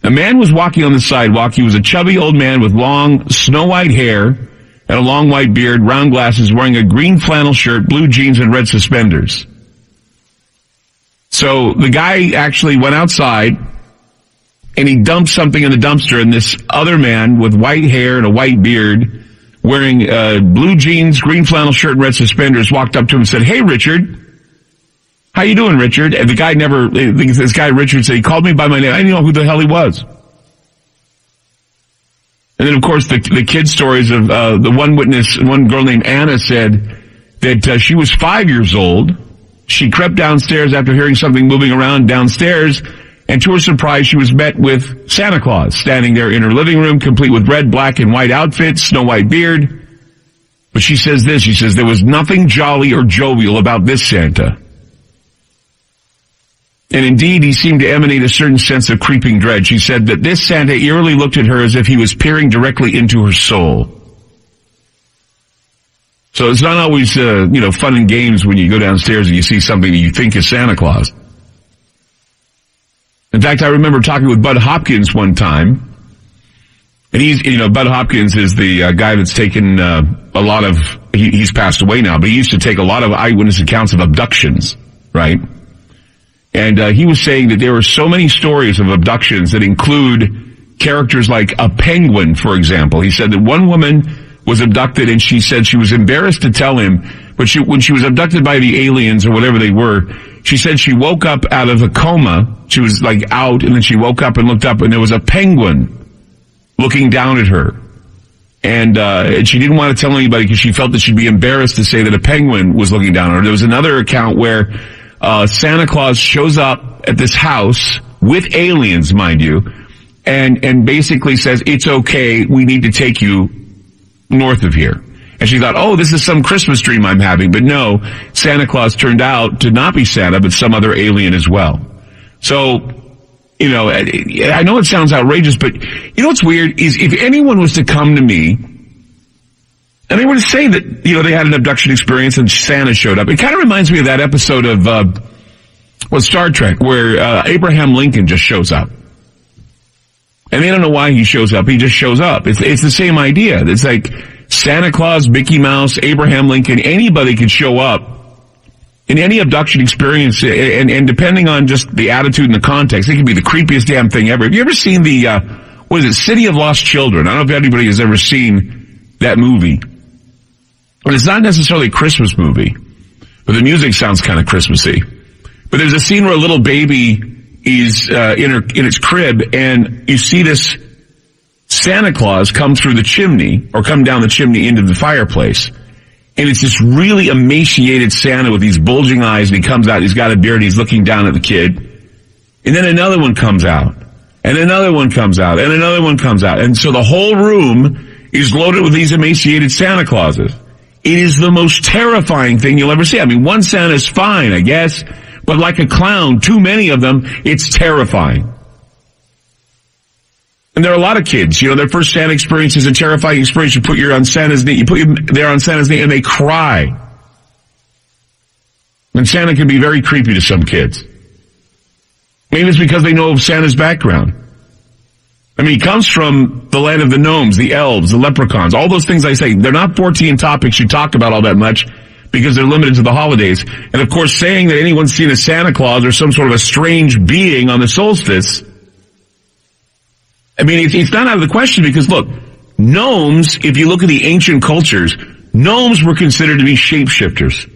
a man was walking on the sidewalk. He was a chubby old man with long, snow-white hair and a long white beard, round glasses, wearing a green flannel shirt, blue jeans, and red suspenders. So the guy actually went outside, and he dumped something in the dumpster, and this other man with white hair and a white beard, wearing blue jeans, green flannel shirt, and red suspenders, walked up to him and said, "Hey, Richard. How you doing, Richard?" And the guy this guy Richard said, he called me by my name. I didn't know who the hell he was. And then, of course, the kid stories of the one witness, one girl named Anna said that she was 5 years old. She crept downstairs after hearing something moving around downstairs, and to her surprise, she was met with Santa Claus standing there in her living room, complete with red, black, and white outfits, snow white beard. But she says this, she says, there was nothing jolly or jovial about this Santa. And indeed, he seemed to emanate a certain sense of creeping dread. She said that this Santa eerily looked at her as if he was peering directly into her soul. So it's not always, fun and games when you go downstairs and you see something that you think is Santa Claus. In fact, I remember talking with Bud Hopkins one time, and Bud Hopkins is the guy that's taken a lot of, he's passed away now, but he used to take a lot of eyewitness accounts of abductions, right? And he was saying that there were so many stories of abductions that include characters like a penguin, for example. He said that one woman was abducted, and she said she was embarrassed to tell him, but when she was abducted by the aliens or whatever they were, she said she woke up out of a coma. She was like out, and then she woke up and looked up, and there was a penguin looking down at her. And she didn't want to tell anybody because she felt that she'd be embarrassed to say that a penguin was looking down at her. There was another account where Santa Claus shows up at this house with aliens, mind you, and basically says, "It's okay, we need to take you north of here." And she thought, oh, this is some Christmas dream I'm having. But no, Santa Claus turned out to not be Santa, but some other alien as well. So, I know it sounds outrageous, but you know what's weird is if anyone was to come to me and they were to say that, they had an abduction experience and Santa showed up, it kind of reminds me of that episode of, Star Trek, where Abraham Lincoln just shows up. And they don't know why he shows up. He just shows up. It's the same idea. It's like Santa Claus, Mickey Mouse, Abraham Lincoln, anybody could show up in any abduction experience, and depending on just the attitude and the context, it could be the creepiest damn thing ever. Have you ever seen the, City of Lost Children? I don't know if anybody has ever seen that movie. But it's not necessarily a Christmas movie, but the music sounds kind of Christmassy. But there's a scene where a little baby is in its crib, and you see this Santa Claus come through the chimney, or come down the chimney into the fireplace. And it's this really emaciated Santa with these bulging eyes, and he comes out, he's got a beard, and he's looking down at the kid. And then another one comes out, and another one comes out, and another one comes out. And so the whole room is loaded with these emaciated Santa Clauses. It is the most terrifying thing you'll ever see. I mean, one Santa's fine, I guess, but like a clown, too many of them, it's terrifying. And there are a lot of kids, their first Santa experience is a terrifying experience. You put on Santa's knee, there on Santa's knee, and they cry. And Santa can be very creepy to some kids. Maybe it's because they know of Santa's background. I mean, he comes from the land of the gnomes, the elves, the leprechauns, all those things I say. They're not 14 topics you talk about all that much because they're limited to the holidays. And of course, saying that anyone's seen a Santa Claus or some sort of a strange being on the solstice, I mean, it's not out of the question because, look, gnomes, if you look at the ancient cultures, gnomes were considered to be shapeshifters.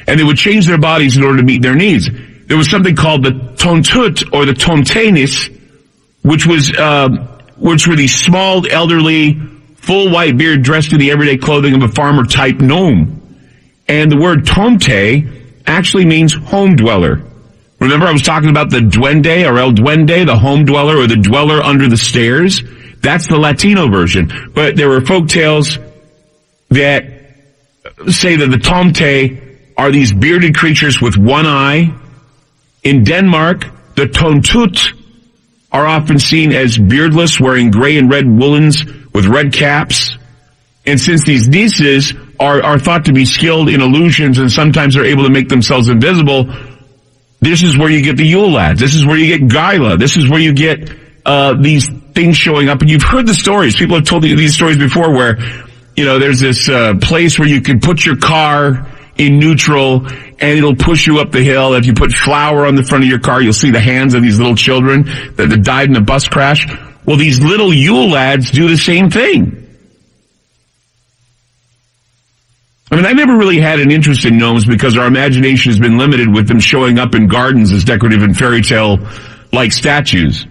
And they would change their bodies in order to meet their needs. There was something called the tontut or the tomtenis, which were these small, elderly, full white beard dressed in the everyday clothing of a farmer-type gnome. And the word tomte actually means home dweller. Remember I was talking about the duende or el duende, the home dweller or the dweller under the stairs? That's the Latino version. But there were folk tales that say that the tomte are these bearded creatures with one eye. In Denmark, the tontut are often seen as beardless, wearing gray and red woolens with red caps. And since these nieces are thought to be skilled in illusions and sometimes are able to make themselves invisible, this is where you get the Yule lads. This is where you get Gyla. This is where you get these things showing up. And you've heard the stories. People have told you these stories before where, there's this place where you can put your car in neutral and it'll push you up the hill. If you put flour on the front of your car, you'll see the hands of these little children that died in a bus crash. Well, these little Yule lads do the same thing. I mean, I never really had an interest in gnomes because our imagination has been limited with them showing up in gardens as decorative and fairy tale-like statues.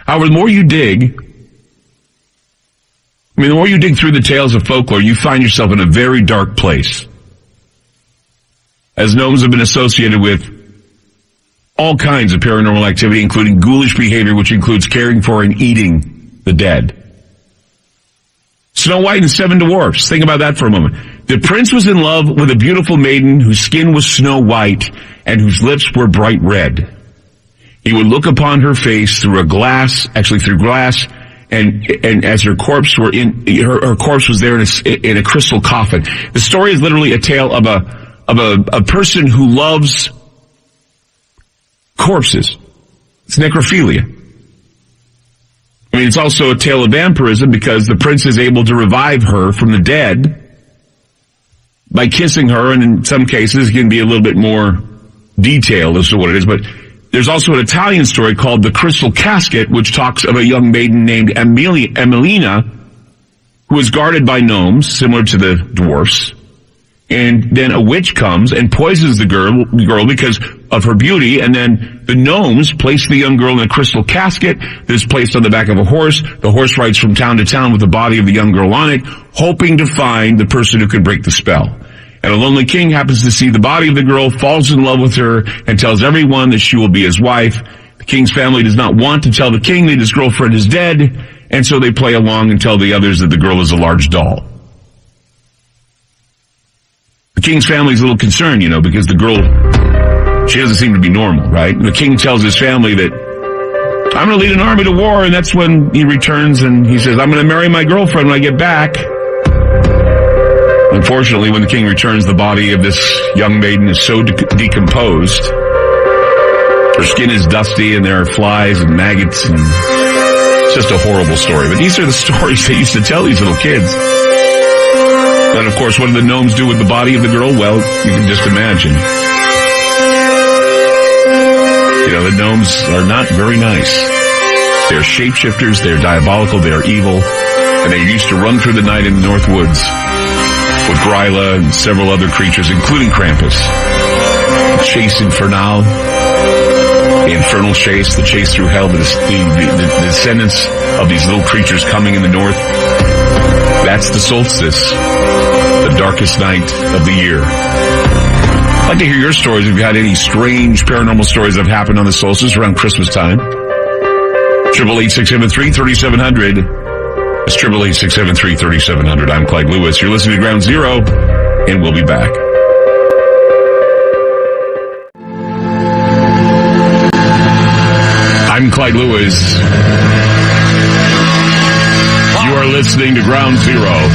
However, the more you dig through the tales of folklore, you find yourself in a very dark place. As gnomes have been associated with all kinds of paranormal activity, including ghoulish behavior, which includes caring for and eating the dead. Snow White and Seven Dwarfs. Think about that for a moment. The prince was in love with a beautiful maiden whose skin was snow white and whose lips were bright red. He would look upon her face through glass, and as her corpse her corpse was there in a crystal coffin. The story is literally a tale of a person who loves corpses. It's necrophilia. I mean, it's also a tale of vampirism because the prince is able to revive her from the dead by kissing her, and in some cases it can be a little bit more detailed as to what it is. But there's also an Italian story called The Crystal Casket, which talks of a young maiden named Emilina, who is guarded by gnomes, similar to the dwarfs. And then a witch comes and poisons the girl because of her beauty, and then the gnomes place the young girl in a crystal casket that is placed on the back of a horse. The horse rides from town to town with the body of the young girl on it, hoping to find the person who can break the spell. And a lonely king happens to see the body of the girl, falls in love with her, and tells everyone that she will be his wife. The king's family does not want to tell the king that his girlfriend is dead, and so they play along and tell the others that the girl is a large doll. The king's family is a little concerned, because the girl, she doesn't seem to be normal, right? And the king tells his family that, I'm going to lead an army to war, and that's when he returns and he says, I'm going to marry my girlfriend when I get back. Unfortunately, when the king returns, the body of this young maiden is so decomposed. Her skin is dusty, and there are flies and maggots and It's just a horrible story. But these are the stories they used to tell these little kids. And, of course, what do the gnomes do with the body of the girl? Well, you can just imagine. You know, the gnomes are not very nice. They're shapeshifters, they're diabolical, they're evil, and they used to run through the night in the North Woods with Gryla and several other creatures, including Krampus. The chase infernal, the infernal chase, the chase through hell, the descendants of these little creatures coming in the north. That's the solstice, the darkest night of the year. I'd like to hear your stories if you've had any strange paranormal stories that have happened on the solstice around Christmas time. 888-673-3700. It's 888-673-3700. I'm Clyde Lewis. You're listening to Ground Zero, and we'll be back. I'm Clyde Lewis. You are listening to Ground Zero.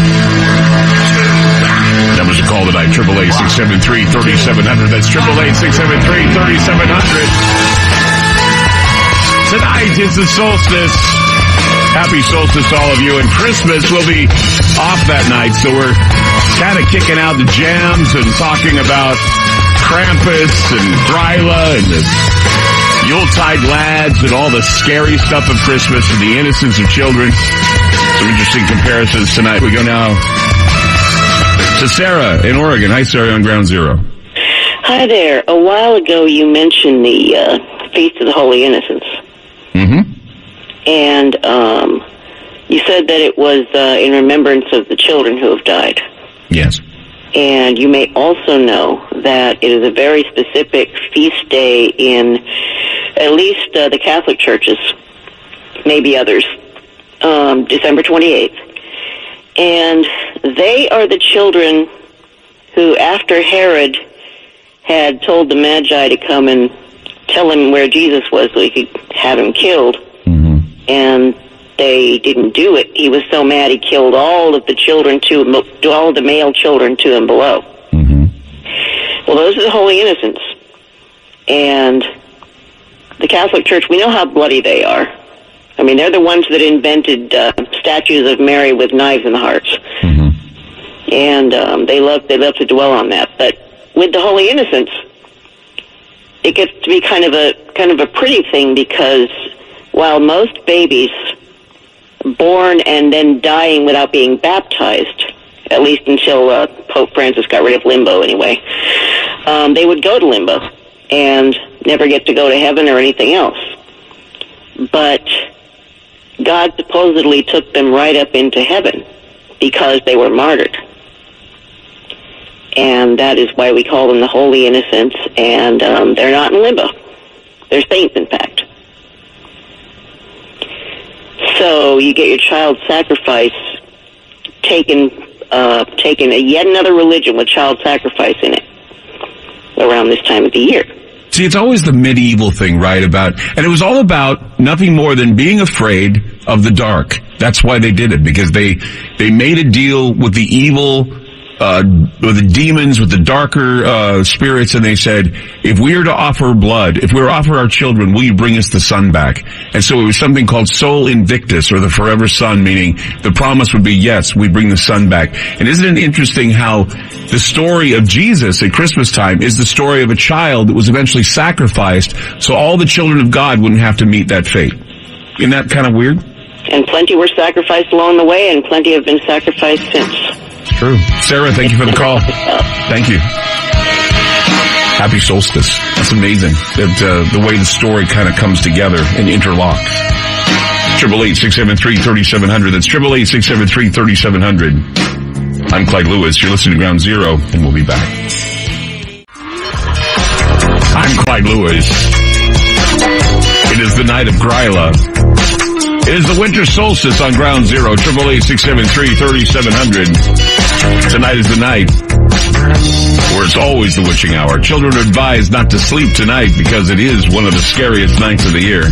Numbers to call tonight, 888-673-3700. That's 888-673-3700. Tonight is the solstice. Happy solstice to all of you. And Christmas will be off that night, so we're kind of kicking out the jams and talking about Krampus and Gryla and the Yuletide lads and all the scary stuff of Christmas and the innocence of children. Some interesting comparisons tonight. We go now to Sarah in Oregon. Hi, Sarah, on Ground Zero. Hi there. A while ago, you mentioned the Feast of the Holy Innocents. Mm-hmm. And you said that it was in remembrance of the children who have died. Yes. And you may also know that it is a very specific feast day in at least the Catholic churches, maybe others, December 28th. And they are the children who, after Herod had told the Magi to come and tell him where Jesus was so he could have him killed, and they didn't do it, he was so mad he killed all of the children, all of the male children to him below. Well, those are the Holy Innocents. And the Catholic Church, we know how bloody they are. I mean, they're the ones that invented statues of Mary with knives in the hearts. And they love to dwell on that. But with the Holy Innocents, it gets to be kind of a pretty thing, because while most babies born and then dying without being baptized, at least until Pope Francis got rid of limbo anyway, they would go to limbo and never get to go to heaven or anything else. But God supposedly took them right up into heaven because they were martyred. And that is why we call them the Holy Innocents, and they're not in limbo. They're saints, in fact. So you get your child sacrifice taken yet another religion with child sacrifice in it around this time of the year. See, it's always the medieval thing, right? And it was all about nothing more than being afraid of the dark. That's why they did it, because they made a deal with the evil, with the demons, with the darker spirits, and they said, if we are to offer blood, if we are to offer our children, will you bring us the sun back? And so it was something called Sol Invictus, or the forever sun, meaning the promise would be, yes, we bring the sun back. And isn't it interesting how the story of Jesus at Christmas time is the story of a child that was eventually sacrificed so all the children of God wouldn't have to meet that fate? Isn't that kind of weird? And plenty were sacrificed along the way, and plenty have been sacrificed since. True. Sarah, thank you for the call. Thank you. Happy solstice. That's amazing. That the way the story kind of comes together and interlocks. 888-673-3700. That's 888-673-3700. I'm Clyde Lewis. You're listening to Ground Zero, and we'll be back. I'm Clyde Lewis. It is the night of Gryla. It is the winter solstice on Ground Zero. 888-673-3700. Tonight is the night where it's always the witching hour. Children are advised not to sleep tonight because it is one of the scariest nights of the year.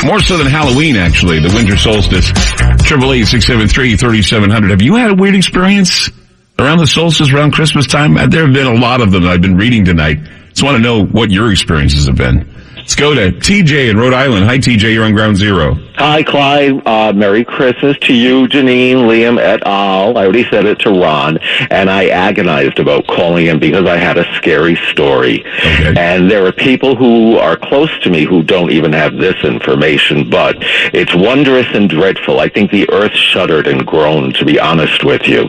More so than Halloween, actually, the winter solstice. 888-673-3700. Have you had a weird experience around the solstice, around Christmas time? There have been a lot of them that I've been reading tonight. Just want to know what your experiences have been. Let's go to TJ in Rhode Island. Hi, TJ. You're on Ground Zero. Hi, Clyde. Merry Christmas to you, Janine, Liam, et al. I already said it to Ron, and I agonized about calling him because I had a scary story. Okay. And there are people who are close to me who don't even have this information, but it's wondrous and dreadful. I think the earth shuddered and groaned, to be honest with you.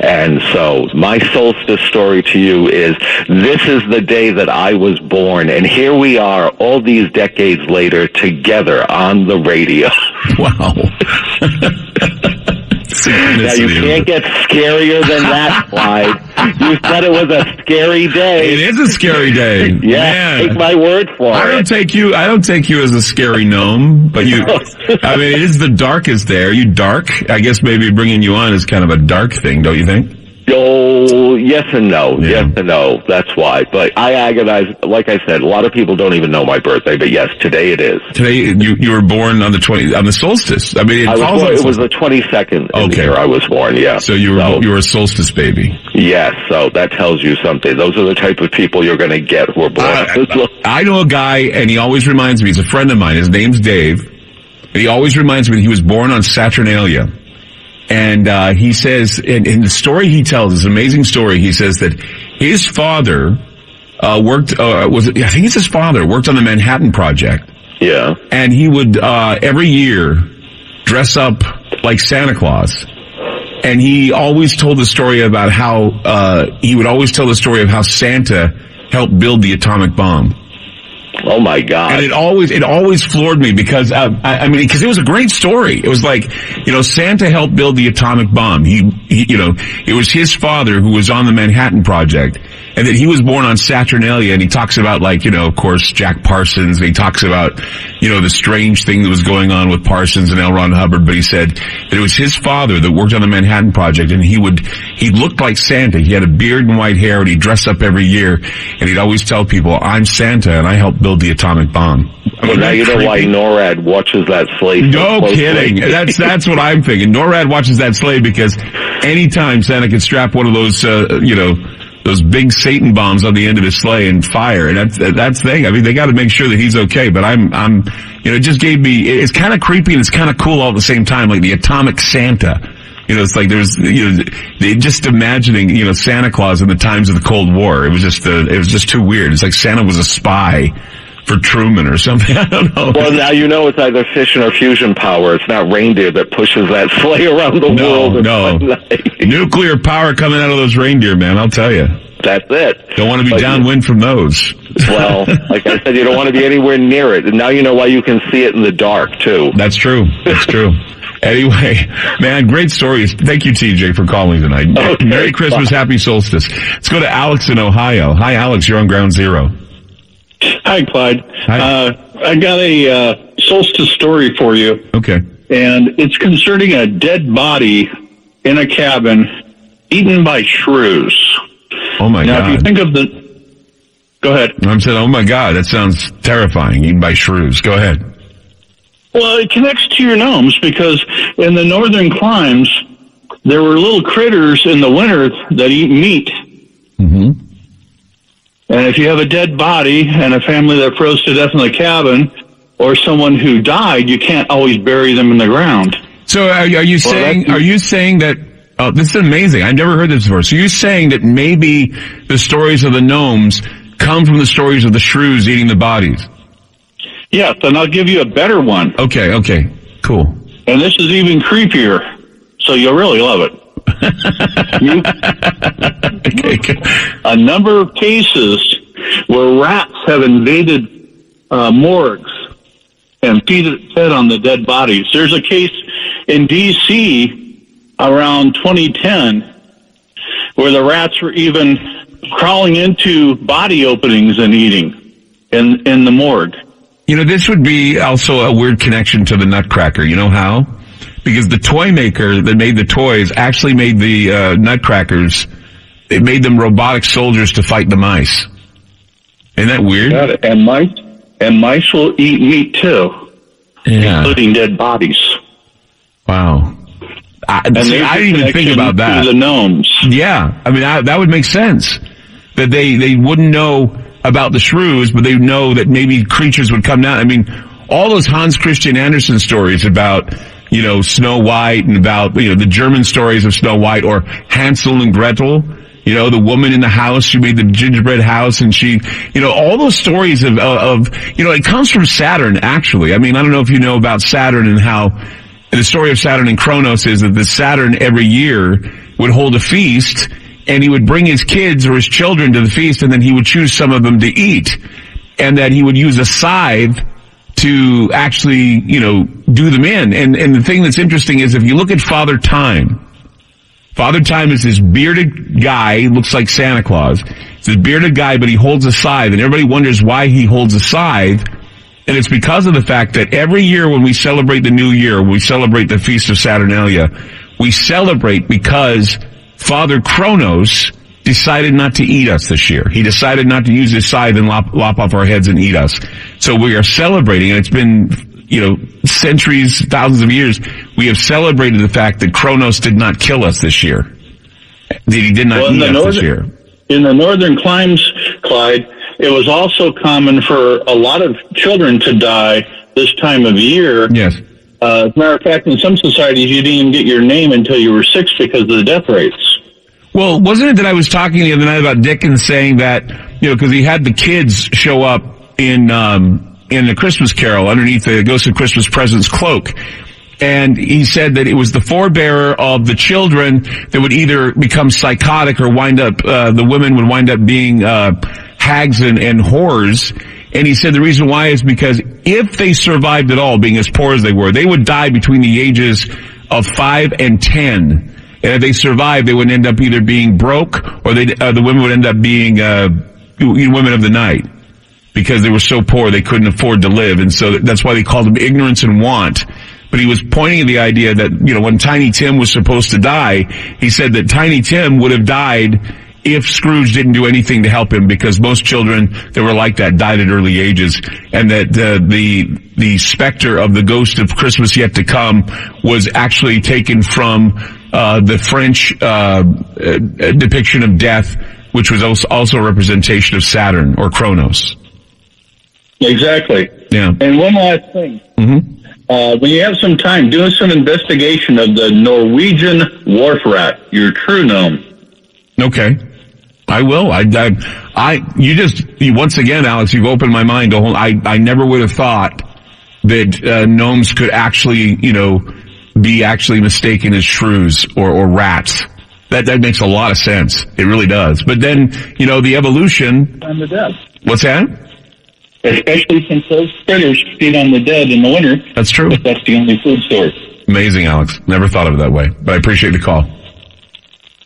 And so my solstice story to you is, this is the day that I was born, and here we are all these decades later together on the radio. Wow. Now, you can't get scarier than that, Clyde. You said it was a scary day. It is a scary day. Yeah, Man. take my word for I don't take you as a scary gnome, but you, I mean, it is the darkest day. Are you dark? I guess maybe bringing you on is kind of a dark thing, don't you think? Oh, yes and no. Yeah. Yes and no. That's why. But I agonize. Like I said, a lot of people don't even know my birthday, but yes, today it is. Today, you were born on the solstice. I mean, it was the 22nd in the year I was born, yeah. So you were a solstice baby. Yes, so that tells you something. Those are the type of people you're going to get who are born. I know a guy, and he always reminds me, he's a friend of mine, his name's Dave, and he always reminds me that he was born on Saturnalia. And he says, in the story he tells, this amazing story, he says that his father worked on the Manhattan Project. Yeah. And he would every year dress up like Santa Claus. And he always told the story about how Santa helped build the atomic bomb. Oh my God! And it always floored me because because it was a great story. It was like, Santa helped build the atomic bomb. It was his father who was on the Manhattan Project, and that he was born on Saturnalia. And he talks about, of course, Jack Parsons. And he talks about, the strange thing that was going on with Parsons and L. Ron Hubbard. But he said that it was his father that worked on the Manhattan Project, and he looked like Santa. He had a beard and white hair, and he'd dress up every year, and he'd always tell people, "I'm Santa, and I helped build the atomic bomb." Well, now you know why NORAD watches that sleigh. No kidding. That's what I'm thinking. NORAD watches that sleigh because anytime Santa can strap one of those, those big Satan bombs on the end of his sleigh and fire, and that's the thing. I mean, they got to make sure that he's okay. But it just gave me. It's kind of creepy and it's kind of cool all at the same time, like the atomic Santa. It's like there's, just imagining, Santa Claus in the times of the Cold War. It was just too weird. It's like Santa was a spy for Truman or something. I don't know. Well, now you know it's either fission or fusion power. It's not reindeer that pushes that sleigh around the world. No. Nuclear power coming out of those reindeer, man, I'll tell you. That's it. Don't want to be downwind from those. Well, like I said, you don't want to be anywhere near it. And now you know why you can see it in the dark, too. That's true. Anyway, man, great stories. Thank you, TJ, for calling tonight. Okay, Merry Christmas, Happy Solstice. Let's go to Alex in Ohio. Hi, Alex. You're on Ground Zero. Hi, Clyde. Hi. I got a solstice story for you. Okay. And it's concerning a dead body in a cabin eaten by shrews. Oh, my God. Now, if you think of Go ahead. I'm saying, oh, my God, that sounds terrifying, eaten by shrews. Go ahead. Well, it connects to your gnomes because in the northern climes, there were little critters in the winter that eat meat. Mm-hmm. And if you have a dead body and a family that froze to death in the cabin, or someone who died, you can't always bury them in the ground. So are you saying that, oh, this is amazing. I've never heard this before. So you're saying that maybe the stories of the gnomes come from the stories of the shrews eating the bodies? Yes, and I'll give you a better one. Okay, cool. And this is even creepier, so you'll really love it. A number of cases where rats have invaded morgues and fed on the dead bodies. There's a case in D.C. around 2010 where the rats were even crawling into body openings and eating in the morgue. This would be also a weird connection to the Nutcracker. You know how? Because the toy maker that made the toys actually made the Nutcrackers. It made them robotic soldiers to fight the mice. Isn't that weird? Got it. And mice will eat meat too, including dead bodies. Wow. I didn't even think about that. To the gnomes. Yeah, I mean that would make sense that they wouldn't know. about the shrews, but they know that maybe creatures would come down. I mean, all those Hans Christian Andersen stories about, Snow White and about, the German stories of Snow White or Hansel and Gretel, the woman in the house, she made the gingerbread house and she, all those stories of, it comes from Saturn, actually. I mean, I don't know if you know about Saturn and how the story of Saturn and Kronos is that the Saturn every year would hold a feast and he would bring his kids or his children to the feast and then he would choose some of them to eat and that he would use a scythe to actually, do them in. And the thing that's interesting is if you look at Father Time is this bearded guy, looks like Santa Claus. It's this bearded guy, but he holds a scythe, and everybody wonders why he holds a scythe. And it's because of the fact that every year when we celebrate the new year, when we celebrate the Feast of Saturnalia, we celebrate because Father Kronos decided not to eat us this year. He decided not to use his scythe and lop off our heads and eat us. So we are celebrating, and it's been, centuries, thousands of years, we have celebrated the fact that Kronos did not kill us this year. That he did not eat us this year. In the northern climes, Clyde, it was also common for a lot of children to die this time of year. Yes. As a matter of fact, in some societies, you didn't even get your name until you were 6 because of the death rates. Well, wasn't it that I was talking the other night about Dickens saying that, because he had the kids show up in the Christmas Carol underneath the Ghost of Christmas Present's cloak. And he said that it was the forebearer of the children that would either become psychotic or wind up, the women would wind up being, hags and whores. And he said the reason why is because if they survived at all, being as poor as they were, they would die between the ages of 5 and 10. And if they survived, they would end up either being broke or the women would end up being, women of the night. Because they were so poor, they couldn't afford to live. And so that's why they called them ignorance and want. But he was pointing at the idea that, when Tiny Tim was supposed to die, he said that Tiny Tim would have died if Scrooge didn't do anything to help him, because most children that were like that died at early ages, and that the specter of the Ghost of Christmas Yet to Come was actually taken from the French depiction of death, which was also a representation of Saturn or Kronos. Exactly. Yeah. And one last thing. Mm-hmm. When you have some time, do some investigation of the Norwegian wharf rat, your true gnome. Okay. I will. Once again, Alex, you've opened my mind. I never would have thought that gnomes could actually, be actually mistaken as shrews or rats. That makes a lot of sense. It really does. But then, the evolution. On the dead. What's that? Especially since those critters feed on the dead in the winter. That's true. But that's the only food source. Amazing, Alex. Never thought of it that way. But I appreciate the call.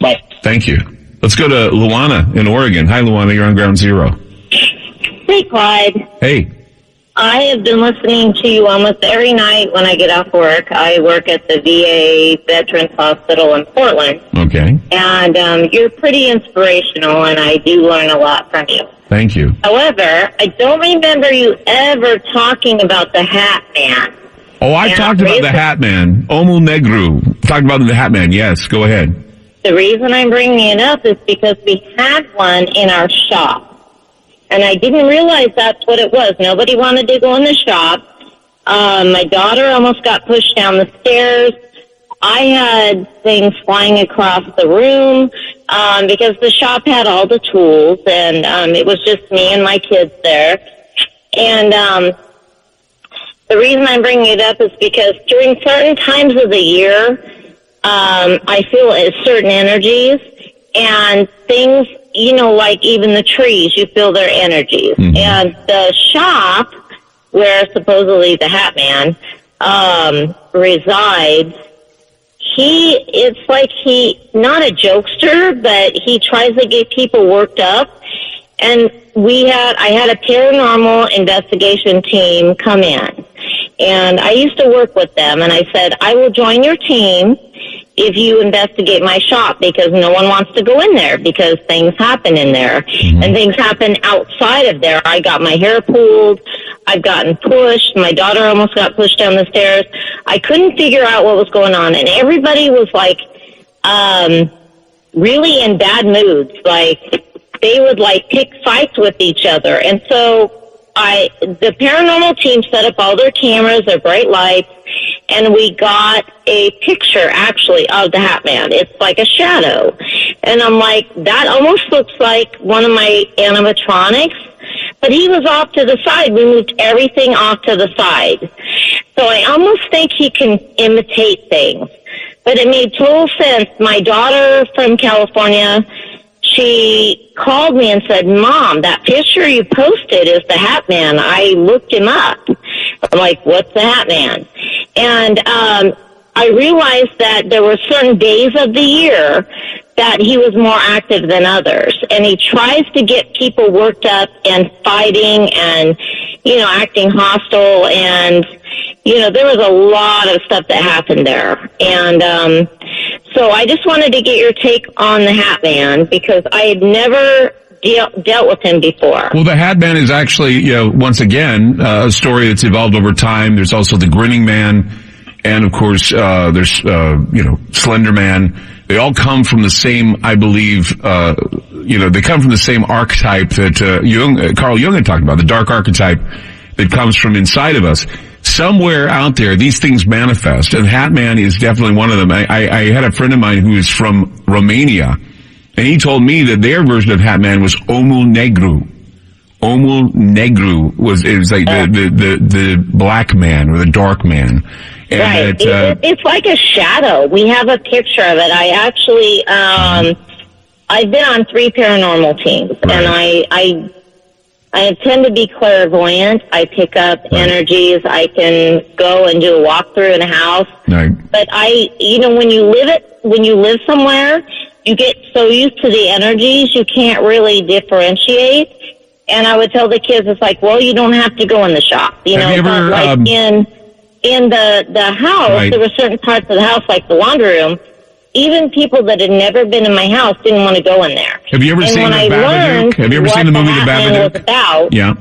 Bye. Thank you. Let's go to Luana in Oregon. Hi, Luana. You're on Ground Zero. Hey, Clyde. Hey. I have been listening to you almost every night when I get off work. I work at the VA Veterans Hospital in Portland. Okay. And you're pretty inspirational, and I do learn a lot from you. Thank you. However, I don't remember you ever talking about the Hat Man. Oh, I talked about the Hat Man. Omu Negru. Talked about the Hat Man. Yes, go ahead. The reason I'm bringing it up is because we had one in our shop. And I didn't realize that's what it was. Nobody wanted to go in the shop. My daughter almost got pushed down the stairs. I had things flying across the room because the shop had all the tools, and it was just me and my kids there. And the reason I'm bringing it up is because during certain times of the year, I feel certain energies and things, like even the trees, you feel their energies. Mm-hmm. And the shop where supposedly the Hat Man resides, it's like not a jokester, but he tries to get people worked up. And I had a paranormal investigation team come in, and I used to work with them, and I said, I will join your team if you investigate my shop, because no one wants to go in there because things happen in there. Mm-hmm. And things happen outside of there. I got my hair pulled. I've gotten pushed. My daughter almost got pushed down the stairs. I couldn't figure out what was going on. And everybody was like, really in bad moods. Like, they would like pick fights with each other. And so the paranormal team set up all their cameras, their bright lights, and we got a picture actually of the Hat Man. It's like a shadow. And I'm like, that almost looks like one of my animatronics, but he was off to the side. We moved everything off to the side. So I almost think he can imitate things. But it made total sense. My daughter from California, she called me and said, Mom, that picture you posted is the Hat Man. I looked him up. I'm like, what's the Hat Man? And I realized that there were certain days of the year that he was more active than others. And he tries to get people worked up and fighting and, acting hostile. And, there was a lot of stuff that happened there. And so I just wanted to get your take on the Hat Man because I had never dealt with him before. Well, the Hat Man is actually, once again, a story that's evolved over time. There's also the Grinning Man, and of course, there's, Slender Man. They all come from the same, I believe, they come from the same archetype that Carl Jung had talked about, the dark archetype that comes from inside of us. Somewhere out there, these things manifest, and Hat Man is definitely one of them. I had a friend of mine who is from Romania, and he told me that their version of Hat Man was Omul Negru. Omul Negru was like the black man or the dark man. And right. It's like a shadow. We have a picture of it. I actually, I've been on 3 paranormal teams, right. And I tend to be clairvoyant. I pick up energies. I can go and do a walkthrough in a house. Right. But when you live somewhere, you get so used to the energies, you can't really differentiate. And I would tell the kids, it's like, well, you don't have to go in the shop. Have you ever, in the house, right. There were certain parts of the house, like the laundry room. Even people that had never been in my house didn't want to go in there. Have you ever seen the Babadook? Have you ever seen the movie The Babadook? Was about, yeah.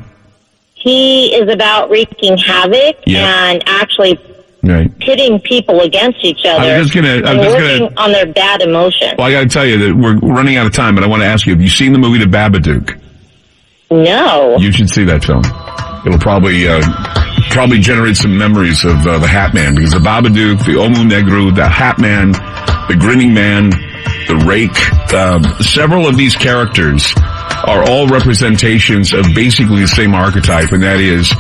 He is about wreaking havoc and actually pitting people against each other. Working on their bad emotions. Well, I got to tell you that we're running out of time, but I want to ask you: have you seen the movie The Babadook? No. You should see that film. It'll probably generate some memories of the Hat Man, because the Babadook, the Omul Negru, the Hat Man, the Grinning Man, the Rake, several of these characters are all representations of basically the same archetype, and that is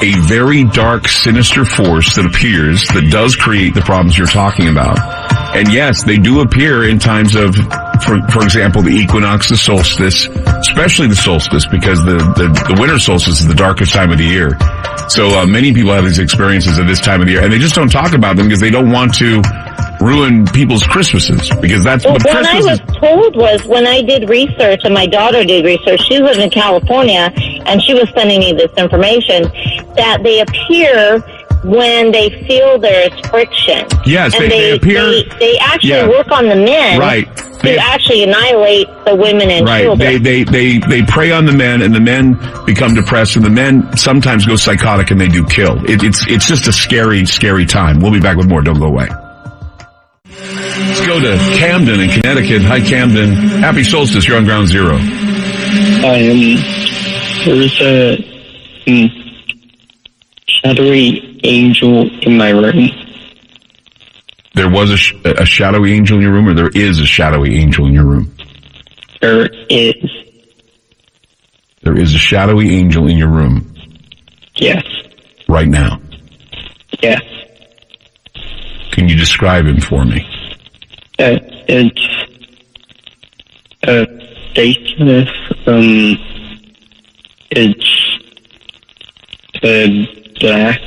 a very dark, sinister force that appears, that does create the problems you're talking about. And yes, they do appear in times of, for example, the equinox, the solstice, especially the solstice, because the winter solstice is the darkest time of the year. So many people have these experiences at this time of the year, and they just don't talk about them because they don't want to ruin people's Christmases, because that's what Christmas is. What I was told was, when I did research, and my daughter did research, she lives in California, and she was sending me this information, that they appear when they feel there is friction. Yes, and they appear. They actually work on the men. Right. To actually annihilate the women and children. They prey on the men, and the men become depressed, and the men sometimes go psychotic, and they do kill. It's just a scary, scary time. We'll be back with more. Don't go away. Let's go to Camden in Connecticut. Hi, Camden. Happy solstice. You're on Ground Zero. There's a shadowy angel in my room. There was a shadowy angel in your room, or there is a shadowy angel in your room? There is. There is a shadowy angel in your room? Yes. Right now? Yes. Can you describe him for me? It's faceless. It's black.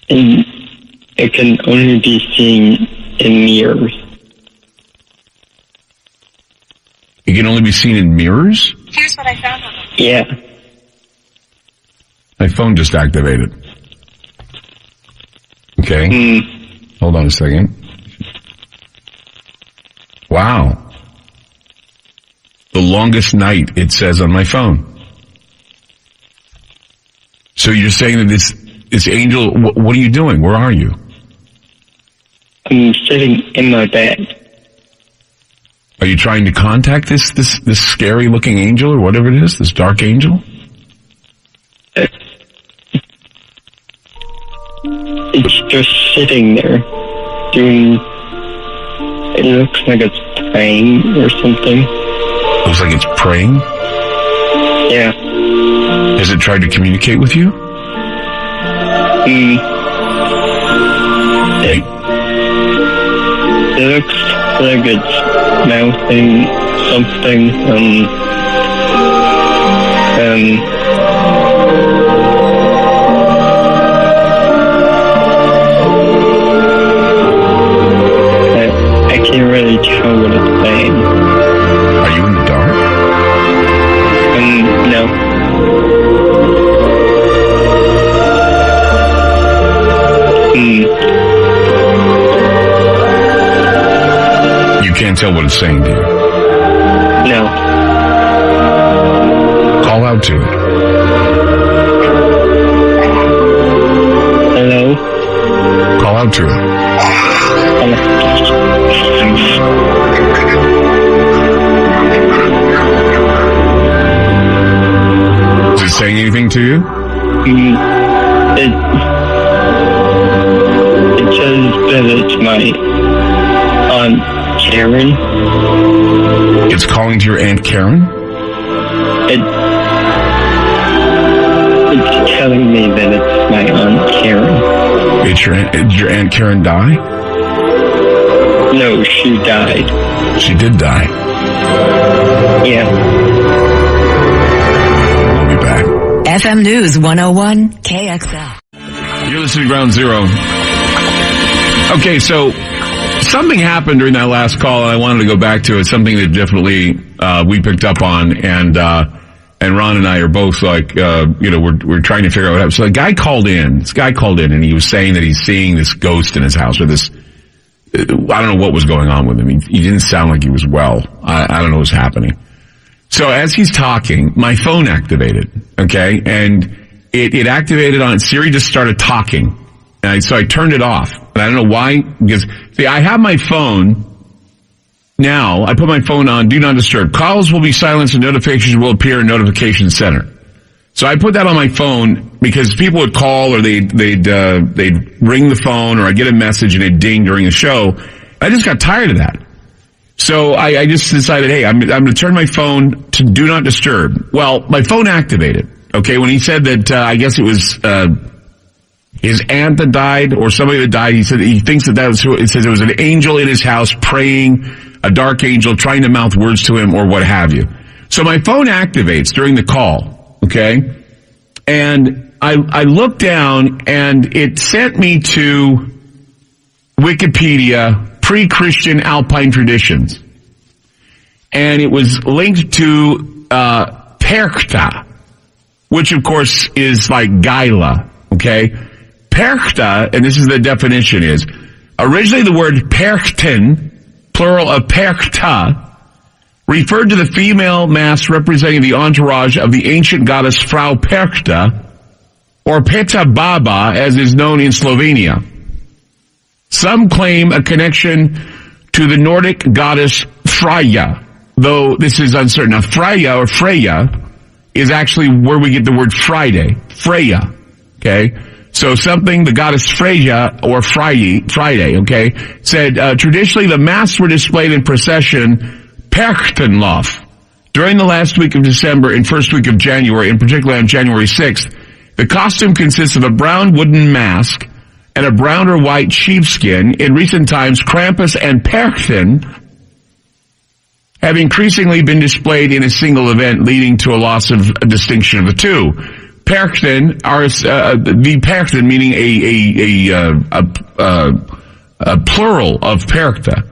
And it can only be seen in mirrors. It can only be seen in mirrors? Here's what I found on them. Yeah. My phone just activated. Okay. Hold on a second. Wow. The longest night, it says on my phone. So you're saying that this angel, what are you doing? Where are you? I'm sitting in my bed. Are you trying to contact this scary looking angel or whatever it is, this dark angel? It's just sitting there doing, it looks like it's praying or something. Looks like it's praying? Yeah. Has it tried to communicate with you? It looks like it's mouthing something, I can't really tell what it's saying. Are you in the dark? No. You can't tell what it's saying, do you? No. Call out to it. Hello? Call out to it. Is it saying anything to you? It says that it's my Aunt Karen. It's calling to your Aunt Karen? It's telling me that it's my Aunt Karen. Did your Aunt Karen die? No, she died. She did die? Yeah. We'll be back. FM News 101 KXL. You're listening to Ground Zero. Okay, so something happened during that last call, and I wanted to go back to it. Something that definitely we picked up on, and Ron and I are both like, we're trying to figure out what happened. So this guy called in, and he was saying that he's seeing this ghost in his house, or this. I don't know what was going on with him. He didn't sound like he was well. I don't know what's happening. So as he's talking, my phone activated, okay? And it activated on Siri, just started talking. And so I turned it off. And I don't know why, because, see, I have my phone now. I put my phone on Do Not Disturb. Calls will be silenced and notifications will appear in Notification Center. So I put that on my phone because people would call or they'd ring the phone, or I'd get a message and it'd ding during the show. I just got tired of that. So I just decided, hey, I'm going to turn my phone to Do Not Disturb. Well, my phone activated. Okay, when he said that, I guess it was his aunt that died or somebody that died, he said he thinks that was who. It says it was an angel in his house praying, a dark angel trying to mouth words to him or what have you. So my phone activates during the call, okay? And I looked down and it sent me to Wikipedia, pre-Christian Alpine traditions. And it was linked to Perchta, which of course is like Gaila, okay? Perchta, and this is the definition, is originally the word Perchten, plural of Perchta, referred to the female mass representing the entourage of the ancient goddess Frau Perchta, or Peta Baba, as is known in Slovenia. Some claim a connection to the Nordic goddess Freya, though this is uncertain. Now, Freya or Freya is actually where we get the word Friday. Freya, okay? So something, the goddess Freya or Friday, okay, said, traditionally the masks were displayed in procession Perchtenlauf during the last week of December and first week of January, in particular on January 6th. The costume consists of a brown wooden mask and a brown or white sheepskin. In recent times, Krampus and Perchten have increasingly been displayed in a single event, leading to a loss of a distinction of the two. Perchten are the Perchten meaning a plural of Perchta.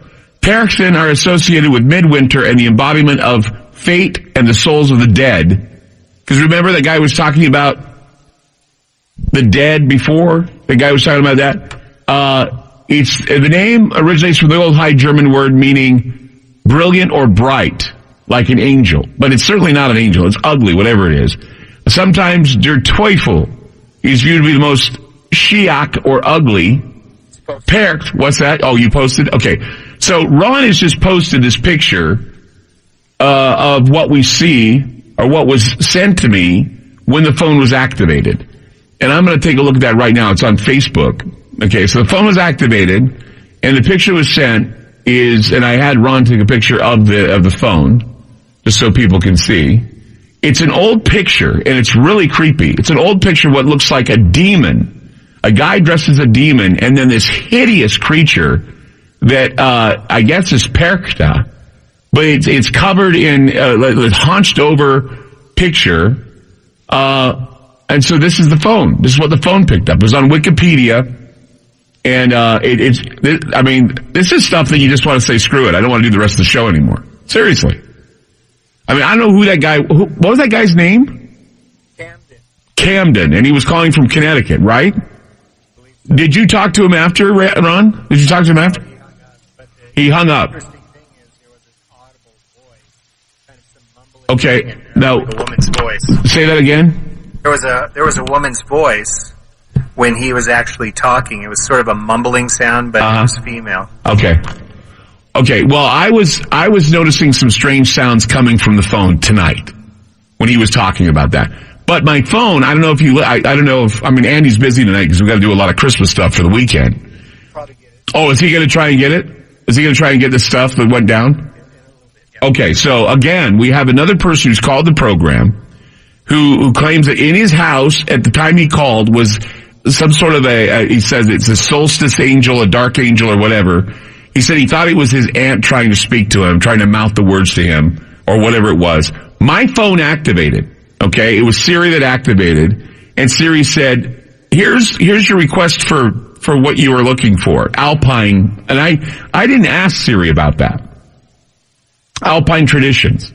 Perchten are associated with midwinter and the embodiment of fate and the souls of the dead. Because remember that guy was talking about the dead before? The guy was talking about that? The name originates from the old High German word meaning brilliant or bright, like an angel. But it's certainly not an angel. It's ugly, whatever it is. Sometimes Der Teufel is viewed to be the most Shiach or ugly. Percht, what's that? Oh, you posted? Okay. So Ron has just posted this picture of what we see, or what was sent to me when the phone was activated. And I'm going to take a look at that right now. It's on Facebook. Okay, so the phone was activated, and the picture was sent and I had Ron take a picture of the phone, just so people can see. It's an old picture, and it's really creepy. It's an old picture of what looks like a demon. A guy dressed as a demon, and then this hideous creature that I guess is Perkta, but it's covered in a hunched over picture. And so this is the phone. This is what the phone picked up. It was on Wikipedia. And this is stuff that you just want to say, screw it. I don't want to do the rest of the show anymore. Seriously. I mean, I don't know who that guy, what was that guy's name? Camden. And he was calling from Connecticut, right? Did you talk to him after, Ron? Did you talk to him after? He hung up. Okay, now, a woman's voice. Say that again? There was a woman's voice when he was actually talking. It was sort of a mumbling sound, but it was female. Okay, well, I was noticing some strange sounds coming from the phone tonight when he was talking about that. But my phone, I don't know if Andy's busy tonight because we've got to do a lot of Christmas stuff for the weekend. Probably get it. Oh, is he going to try and get it? Is he going to try and get the stuff that went down? Okay, so again, we have another person who's called the program who claims that in his house at the time he called was some sort of he says it's a solstice angel, a dark angel or whatever. He said he thought it was his aunt trying to speak to him, trying to mouth the words to him or whatever it was. My phone activated, okay? It was Siri that activated, and Siri said, here's your request for what you were looking for, Alpine. And I didn't ask Siri about that. Alpine traditions.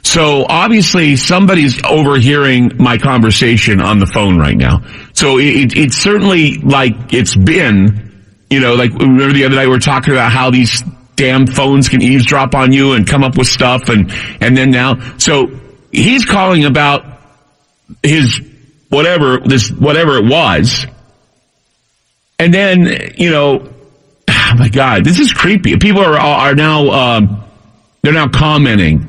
So obviously somebody's overhearing my conversation on the phone right now. So it's certainly like it's been, like remember the other night we were talking about how these damn phones can eavesdrop on you and come up with stuff and then now. So he's calling about his whatever it was. And then, oh my God, this is creepy. People are now, they're now commenting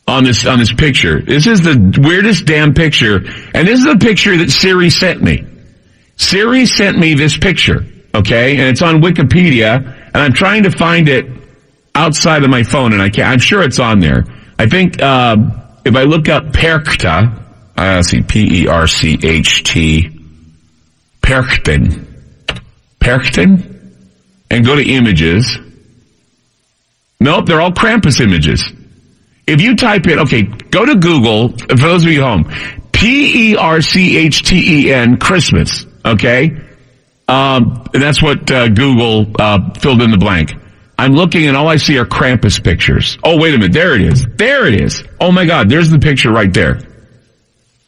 on this picture. This is the weirdest damn picture. And this is the picture that Siri sent me. Siri sent me this picture, okay? And it's on Wikipedia, and I'm trying to find it outside of my phone, and I can't. I'm sure it's on there. I think, if I look up Perkta, see, P-E-R-C-H-T, Perkten, and go to images. Nope, they're all Krampus images. If you type in, okay, go to Google, for those of you at home, Perchten, Christmas, okay? And that's what Google filled in the blank. I'm looking and all I see are Krampus pictures. Oh, wait a minute, there it is. There it is. Oh my God, there's the picture right there.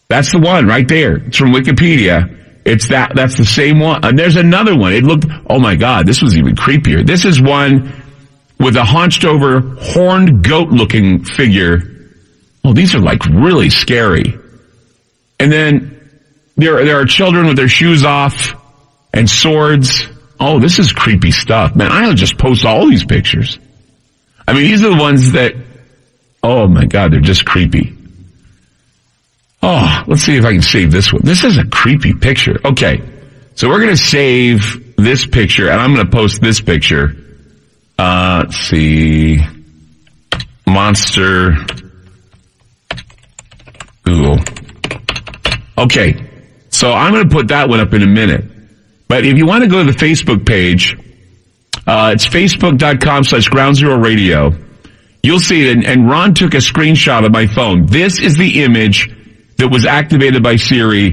That's the one right there. It's from Wikipedia. That's the same one. And there's another one. It looked, oh my God, this was even creepier. This is one with a hunched over, horned goat-looking figure. Oh, these are like really scary. And then there are children with their shoes off and swords. Oh, this is creepy stuff. Man, I'll just post all these pictures. I mean, these are the ones that, oh my God, they're just creepy. Oh, let's see if I can save this one. This is a creepy picture. Okay, so we're going to save this picture, and I'm going to post this picture. Let's see. Monster Google. Okay, so I'm going to put that one up in a minute. But if you want to go to the Facebook page, it's facebook.com/Ground Zero Radio. You'll see it, and Ron took a screenshot of my phone. This is the image that was activated by Siri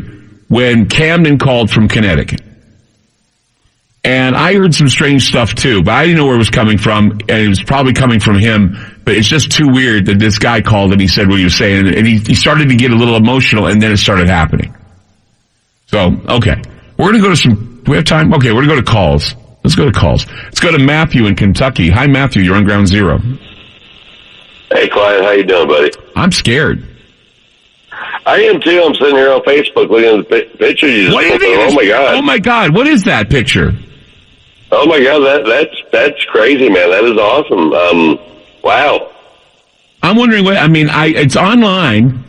when Camden called from Connecticut. And I heard some strange stuff too, but I didn't know where it was coming from, and it was probably coming from him, but it's just too weird that this guy called and he said what he was saying, and he started to get a little emotional, and then it started happening. So, okay. We're going to go to do we have time? Okay, we're going to go to calls. Let's go to calls. Let's go to Matthew in Kentucky. Hi, Matthew. You're on Ground Zero. Hey, Clyde. How you doing, buddy? I'm scared. I am too. I'm sitting here on Facebook looking at the picture you just put there. Oh my God. Oh my God. What is that picture? Oh my God, that's crazy, man. That is awesome. Wow. I'm wondering it's online.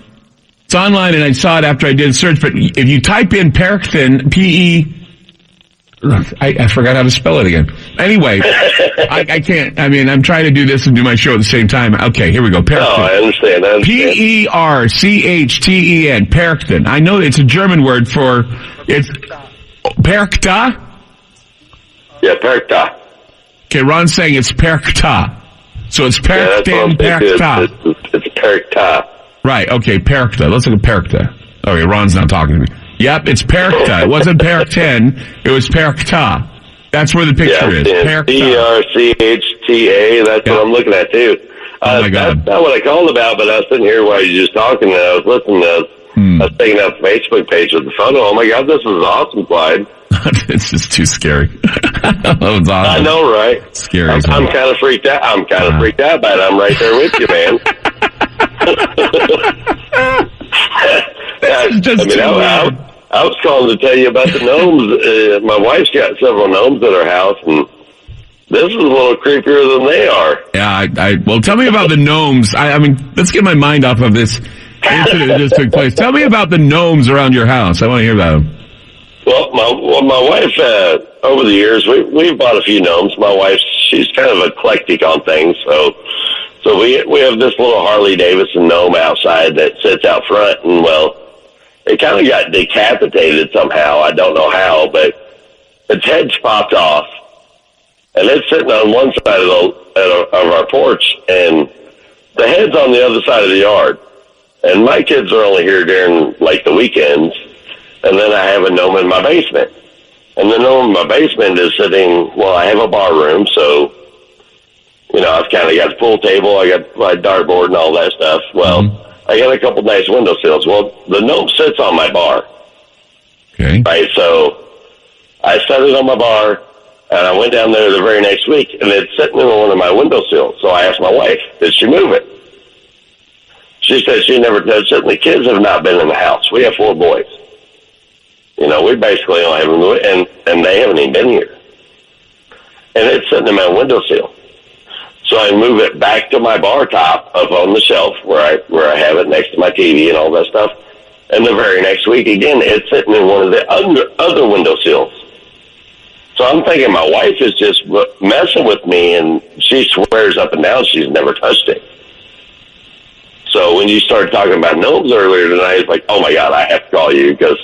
It's online, and I saw it after I did a search, but if you type in Perctin, I forgot how to spell it again. Anyway, I can't. I'm trying to do this and do my show at the same time. Okay, here we go. Perctin. Oh, I understand. Percten. Perctin. I know it's a German word for it's Percta. Yeah, Percta. Okay, Ron's saying it's Percta. So it's Perctin, Percta. It's Percta. Right, okay, Percta. Let's look at Percta. Okay, Ron's not talking to me. Yep, it's Percta. It wasn't Perctin, it was Percta. That's where the picture is. Percta. Perchta. That's what I'm looking at, too. Oh, my God. That's not what I called about, but I was sitting here while you were just talking, and I was listening to I was taking out the Facebook page with the photo. Oh, my God, this is awesome, Clyde. It's just too scary. That was awesome. I know, right? Scary. I'm kind of freaked out. I'm kind of freaked out about it. I'm right there with you, man. I was calling to tell you about the gnomes. My wife's got several gnomes at her house, and this is a little creepier than they are. Yeah, well, tell me about the gnomes. Let's get my mind off of this incident that just took place. Tell me about the gnomes around your house. I want to hear about them. Well, my wife, over the years, we've bought a few gnomes. My wife, she's kind of eclectic on things, so we have this little Harley Davidson gnome outside that sits out front, and well, it kind of got decapitated somehow. I don't know how, but its head's popped off, and it's sitting on one side of our porch, and the head's on the other side of the yard. And my kids are only here during like the weekends. And then I have a gnome in my basement. And the gnome in my basement is sitting, well, I have a bar room, so, I've kind of got the pool table, I got my dartboard and all that stuff. Well, I got a couple nice windowsills. Well, the gnome sits on my bar. Okay. Right, so I set it on my bar, and I went down there the very next week, and it's sitting in one of my windowsills. So I asked my wife, did she move it? She said she never touched it, and the kids have not been in the house. We have 4 boys. We basically only have them, and they haven't even been here. And it's sitting in my windowsill. So I move it back to my bar top up on the shelf where I have it next to my TV and all that stuff. And the very next week, again, it's sitting in one of the other windowsills. So I'm thinking my wife is just messing with me, and she swears up and down she's never touched it. So when you started talking about gnomes earlier tonight, it's like, oh, my God, I have to call you because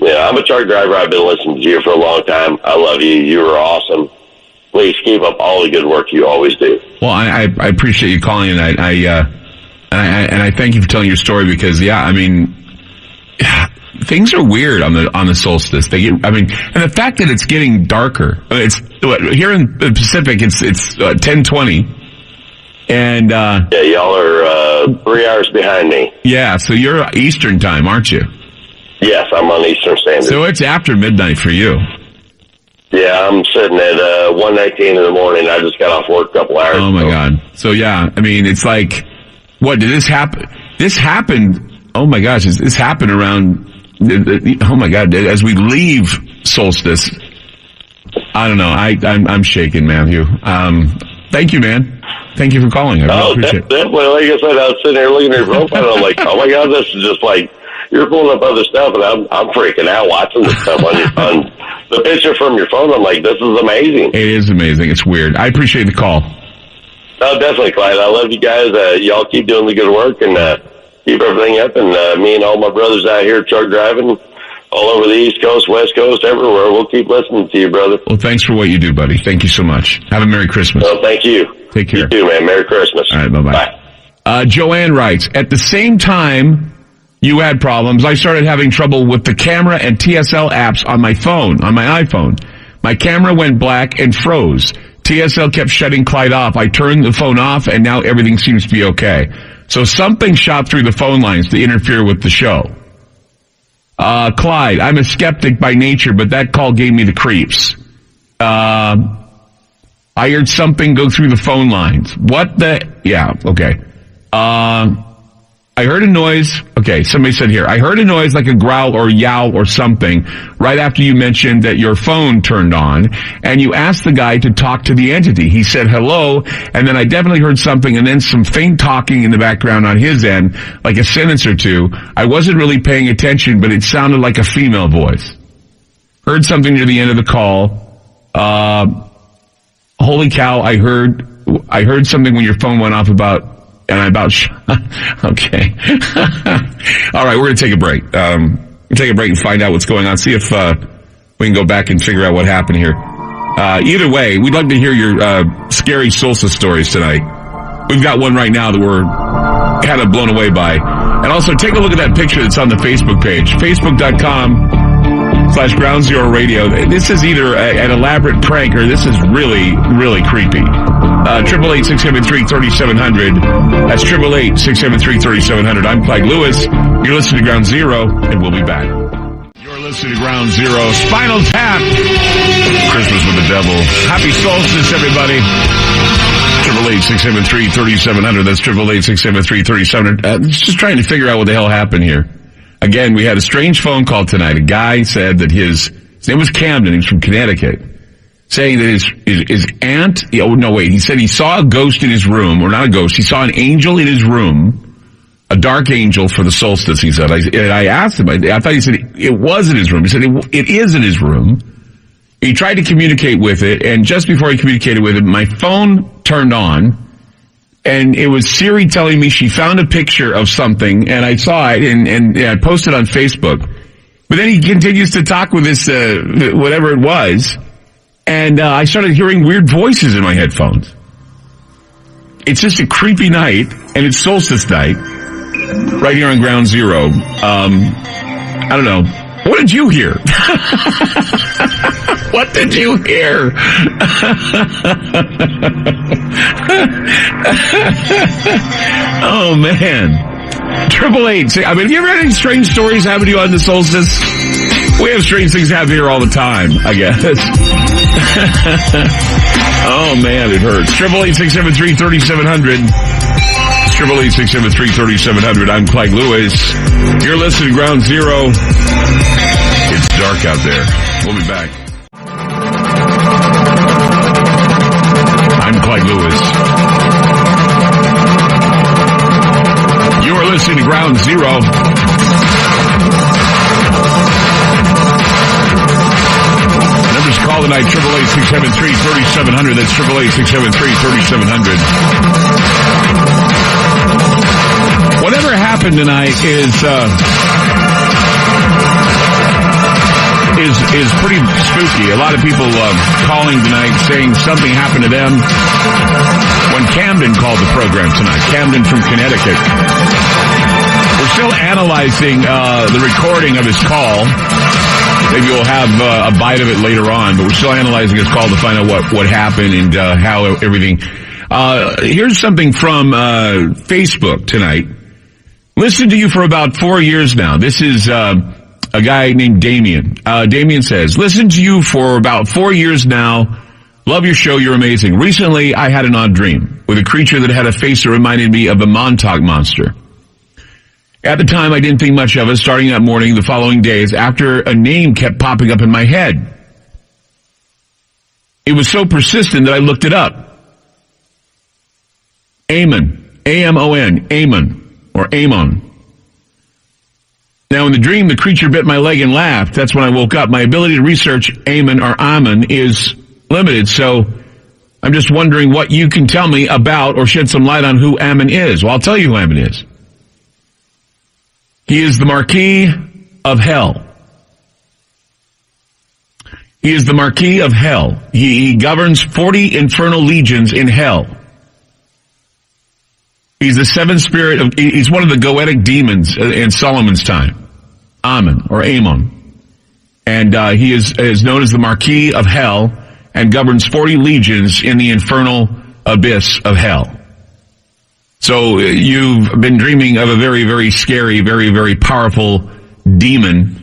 I'm a truck driver. I've been listening to you for a long time. I love you. You are awesome. Please keep up all the good work you always do. Well, I appreciate you calling, and I thank you for telling your story because, things are weird on the solstice. And the fact that it's getting darker. It's here in the Pacific. It's 10:20, and yeah, y'all are 3 hours behind me. Yeah, so you're Eastern time, aren't you? Yes, I'm on Eastern Standard. So it's after midnight for you. Yeah, I'm sitting at 1:19 in the morning. I just got off work a couple hours ago. Oh, my God. So, yeah, it's like, what, did this happen? This happened, oh, my gosh, this happened around, oh, my God, as we leave solstice. I don't know. I'm shaking, Matthew. Thank you, man. Thank you for calling. I really appreciate it. Definitely. Like I said, I was sitting there looking at your profile, and I'm like, oh, my God, this is just like, you're pulling up other stuff, and I'm freaking out watching this stuff on the picture from your phone. I'm like, this is amazing. It is amazing. It's weird. I appreciate the call. No, definitely, Clyde. I love you guys. Y'all keep doing the good work and keep everything up. And me and all my brothers out here truck driving all over the East Coast, West Coast, everywhere. We'll keep listening to you, brother. Well, thanks for what you do, buddy. Thank you so much. Have a Merry Christmas. Well, thank you. Take care. You too, man. Merry Christmas. All right, bye-bye. Bye. Joanne writes, at the same time you had problems, I started having trouble with the camera and TSL apps on my phone, on my iPhone. My camera went black and froze. TSL kept shutting Clyde off. I turned the phone off, and now everything seems to be okay. So something shot through the phone lines to interfere with the show. Clyde, I'm a skeptic by nature, but that call gave me the creeps. I heard something go through the phone lines. What the? Yeah, okay. I heard a noise. Okay, somebody said here, I heard a noise like a growl or yowl or something right after you mentioned that your phone turned on and you asked the guy to talk to the entity. He said hello, and then I definitely heard something and then some faint talking in the background on his end, like a sentence or two. I wasn't really paying attention, but it sounded like a female voice. Heard something near the end of the call. Holy cow, I heard something when your phone went off okay. All right, we're going to take a break. Take a break and find out what's going on. See if we can go back and figure out what happened here. Either way, we'd love to hear your scary solstice stories tonight. We've got one right now that we're kind of blown away by. And also, take a look at that picture that's on the Facebook page. Facebook.com/Ground Zero Radio. This is either an elaborate prank or this is really, really creepy. 888-673-3700. That's 888-673-3700. I'm Clyde Lewis. You're listening to Ground Zero, and we'll be back. You're listening to Ground Zero. Spinal Tap. Christmas with the Devil. Happy solstice, everybody. 888-673-3700. That's 888-673-3700. Just trying to figure out what the hell happened here. Again, we had a strange phone call tonight. A guy said that his name was Camden. He was from Connecticut. Saying that his aunt, he said he saw a ghost in his room, or not a ghost, he saw an angel in his room, a dark angel for the solstice, he said. I asked him, I thought he said it was in his room. He said it is in his room. He tried to communicate with it, and just before he communicated with it, my phone turned on, and it was Siri telling me she found a picture of something, and I saw it, and I posted on Facebook. But then he continues to talk with this, whatever it was, and I started hearing weird voices in my headphones. It's just a creepy night, and it's solstice night, right here on Ground Zero. I don't know. What did you hear? What did you hear? Oh, man. 888. I mean, have you ever had any strange stories happen to you on the solstice? We have strange things happen here all the time, I guess. Oh, man, it hurts. 888-673-3700. 888-673-3700. I'm Clyde Lewis. You're listening to Ground Zero. It's dark out there. We'll be back. I'm Clyde Lewis. You are listening to Ground Zero. Numbers call tonight, 888-673-3700. That's 888-673-3700. Whatever happened tonight is pretty spooky. A lot of people calling tonight saying something happened to them when Camden called the program tonight. Camden from Connecticut. We're still analyzing the recording of his call. Maybe we'll have a bite of it later on, but we're still analyzing his call to find out what happened and how everything. Here's something from Facebook tonight. Listened to you for about 4 years now. This is a guy named Damien. Damien says, listened to you for about 4 years now. Love your show. You're amazing. Recently, I had an odd dream with a creature that had a face that reminded me of a Montauk monster. At the time, I didn't think much of it. Starting that morning, the following days, after a name kept popping up in my head. It was so persistent that I looked it up. Amon. A-M-O-N. Amon. Or Amon. Now, in the dream, the creature bit my leg and laughed. That's when I woke up. My ability to research Amon or Ammon is limited, so I'm just wondering what you can tell me about or shed some light on who Ammon is. Well, I'll tell you who Ammon is. He is the Marquis of Hell. He is the Marquis of Hell. He governs 40 infernal legions in hell. He's the seventh spirit of, he's one of the goetic demons in Solomon's time. Ammon, or Amon. And he is known as the Marquis of Hell and governs 40 legions in the infernal abyss of hell. So you've been dreaming of a very, very scary, very, very powerful demon.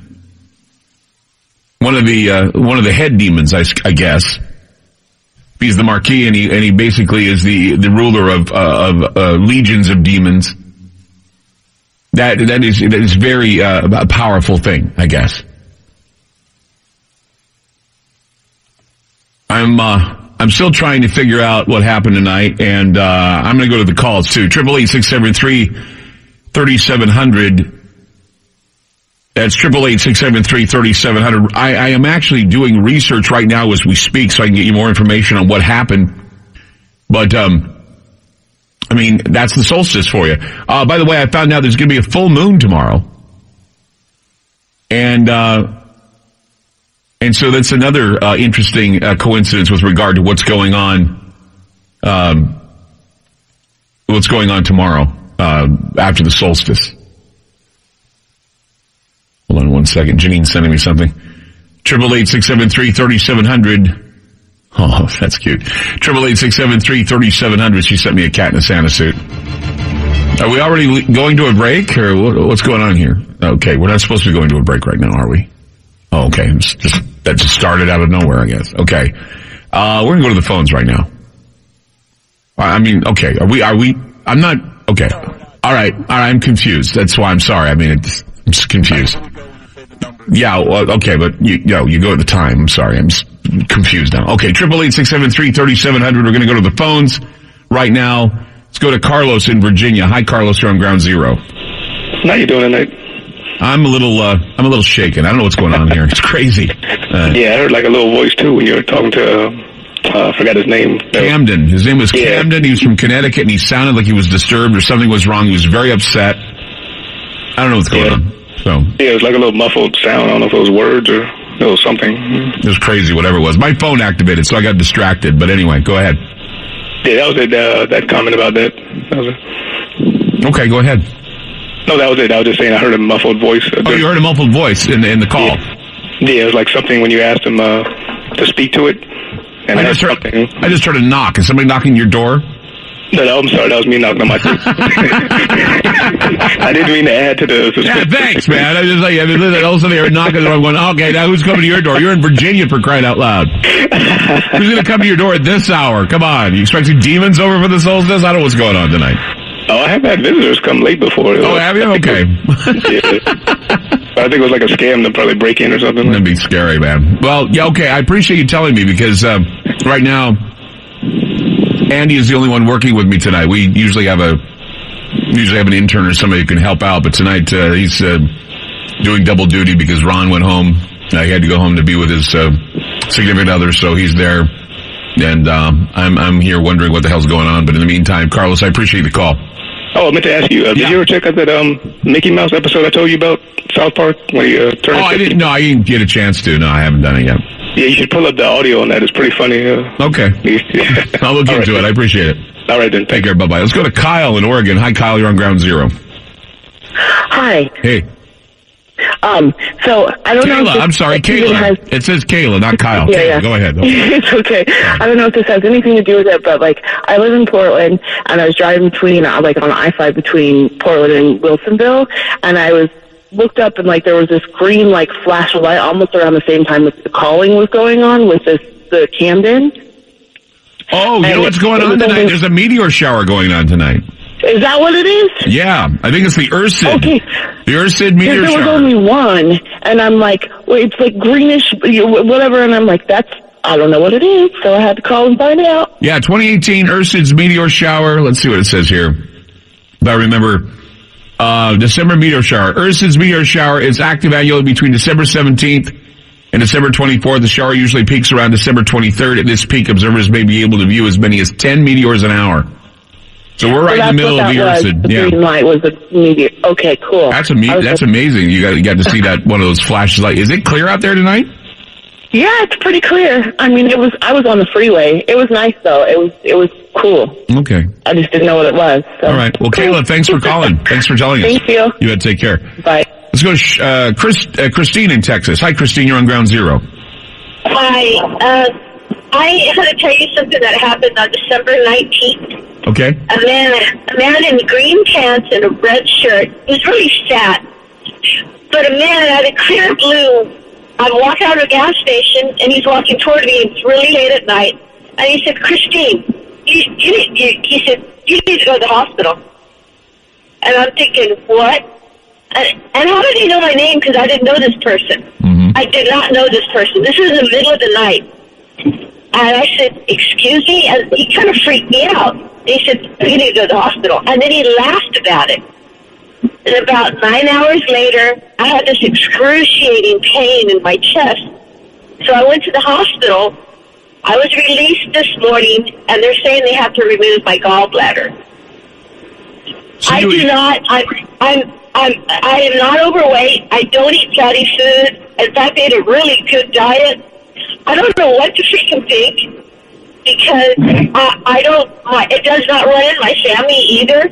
One of the head demons, I guess. He's the Marquis, and he basically is the ruler of legions of demons. That is very a powerful thing, I guess. I'm still trying to figure out what happened tonight, and I'm going to go to the calls too. 888-673-3700. That's 888-673-3700. I am actually doing research right now as we speak, so I can get you more information on what happened. But I mean, that's the solstice for you. By the way, I found out there's going to be a full moon tomorrow. And so that's another interesting coincidence with regard to what's going on tomorrow after the solstice. Hold on one second. Janine's sending me something. 888-673-3700. Oh, that's cute. 888-673-3700. She sent me a cat in a Santa suit. Are we already going to a break, or what's going on here? Okay, we're not supposed to be going to a break right now, are we? Oh, okay. That just started out of nowhere, I guess. Okay. We're going to go to the phones right now. I mean, okay. Are we, I'm not, okay. All right. I'm confused. That's why I'm sorry. I mean, I'm just confused. Yeah, well, okay, but you go at the time. I'm sorry. I'm just confused now. Okay, 888-673-3700. We're going to go to the phones right now. Let's go to Carlos in Virginia. Hi, Carlos. You're on Ground Zero. How you doing tonight? I'm a little shaken. I don't know what's going on here. It's crazy. Yeah, I heard like a little voice too when you were talking to, I forgot his name. Camden. His name was Camden. He was from Connecticut, and he sounded like he was disturbed or something was wrong. He was very upset. I don't know what's going on. So yeah, it was like a little muffled sound. I don't know if it was words or it was something. It was crazy, whatever it was. My phone activated, so I got distracted. But anyway, go ahead. Yeah, that was it. That comment about that. That was it. Okay, go ahead. No, that was it. I was just saying I heard a muffled voice. Oh, you heard a muffled voice in the call? Yeah, it was like something when you asked him to speak to it. And I just heard a knock. Is somebody knocking your door? No, I'm sorry. That was me knocking on my door. I didn't mean to add to the... Yeah, thanks, man. I was just like, all of a sudden they were knocking on the door. I'm going, okay, now who's coming to your door? You're in Virginia, for crying out loud. Who's going to come to your door at this hour? Come on. You expecting demons over for the solstice? I don't know what's going on tonight. Oh, I have had visitors come late before. Oh, have you? Okay. Yeah. I think it was like a scam to probably break in or something. That'd be scary, man. Well, yeah, okay. I appreciate you telling me because right now, Andy is the only one working with me tonight. We usually have an intern or somebody who can help out, but tonight he's doing double duty because Ron went home. He had to go home to be with his significant other, so he's there. And I'm here wondering what the hell's going on. But in the meantime, Carlos, I appreciate the call. Oh, I meant to ask you, did you ever check out that Mickey Mouse episode I told you about, South Park, when he turned 50? I didn't get a chance to. No, I haven't done it yet. Yeah, you should pull up the audio on that. It's pretty funny. Okay. I'll look into it. I appreciate it. All right, then. Take care. Bye-bye. Let's go to Kyle in Oregon. Hi, Kyle. You're on Ground Zero. Hi. Hey. So I don't know. I'm sorry, Kayla. It says Kayla, not Kyle. Yeah. Kayla, go ahead. It's okay. I don't know if this has anything to do with it, but like I live in Portland, and I was driving between like on I-5 between Portland and Wilsonville, and I was looked up and like there was this green like flash of light almost around the same time that the calling was going on with the Camden. Oh, you know what's going on tonight? There's a meteor shower going on tonight. Is that what it is? Yeah, I think it's the Ursid. Okay. The Ursid meteor shower. There was only one, and I'm like, well, it's like greenish, whatever, and I'm like, I don't know what it is, so I had to call and find out. Yeah, 2018 Ursid's meteor shower. Let's see what it says here. If I remember, December meteor shower. Ursid's meteor shower is active annually between December 17th and December 24th. The shower usually peaks around December 23rd. At this peak, observers may be able to view as many as 10 meteors an hour. So we're right in the middle of the Ursid. The green light was the meteor. Okay, cool. That's amazing. You got to see that one of those flashes. Is it clear out there tonight? Yeah, it's pretty clear. I mean, I was on the freeway. It was nice though. It was cool. Okay. I just didn't know what it was. So. All right. Well, Kayla, thanks for calling. Thanks for telling us. Thank you. You had to take care. Bye. Let's go to Christine in Texas. Hi, Christine. You're on Ground Zero. Hi. I had to tell you something that happened on December 19th. Okay. A man in green pants and a red shirt. He was really fat. But a man had a clear blue. I'm walking out of a gas station, and he's walking toward me. It's really late at night. And he said, Christine, he said, you need to go to the hospital. And I'm thinking, what? And how did he know my name? Because I didn't know this person. I did not know this person. This was in the middle of the night. And I said, excuse me? And he kind of freaked me out. He said, you need to go to the hospital. And then he laughed about it. And about 9 hours later, I had this excruciating pain in my chest. So I went to the hospital. I was released this morning, and they're saying they have to remove my gallbladder. So I do not. I am not overweight. I don't eat fatty food. In fact, I ate a really good diet. I don't know what to freaking think because I don't. It does not run in my family either.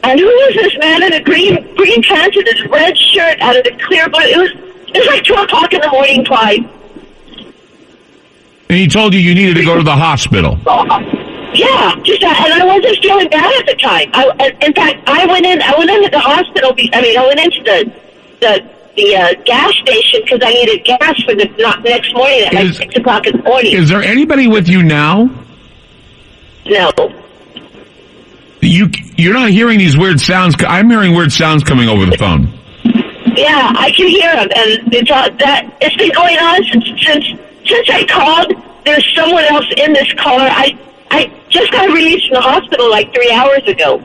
And who was this man in a green pants and his red shirt out of the clear blue? It was like 2:00 in the morning, Clyde. And he told you needed to go to the hospital. Yeah, just and I wasn't feeling bad at the time. In fact, I went into the hospital. I went into the gas station because I needed gas for the next morning at like 6 o'clock in the morning. Is there anybody with you now? No. You're not hearing these weird sounds. I'm hearing weird sounds coming over the phone. Yeah, I can hear them, and it's been going on since I called. There's someone else in this car. I just got released from the hospital like 3 hours ago.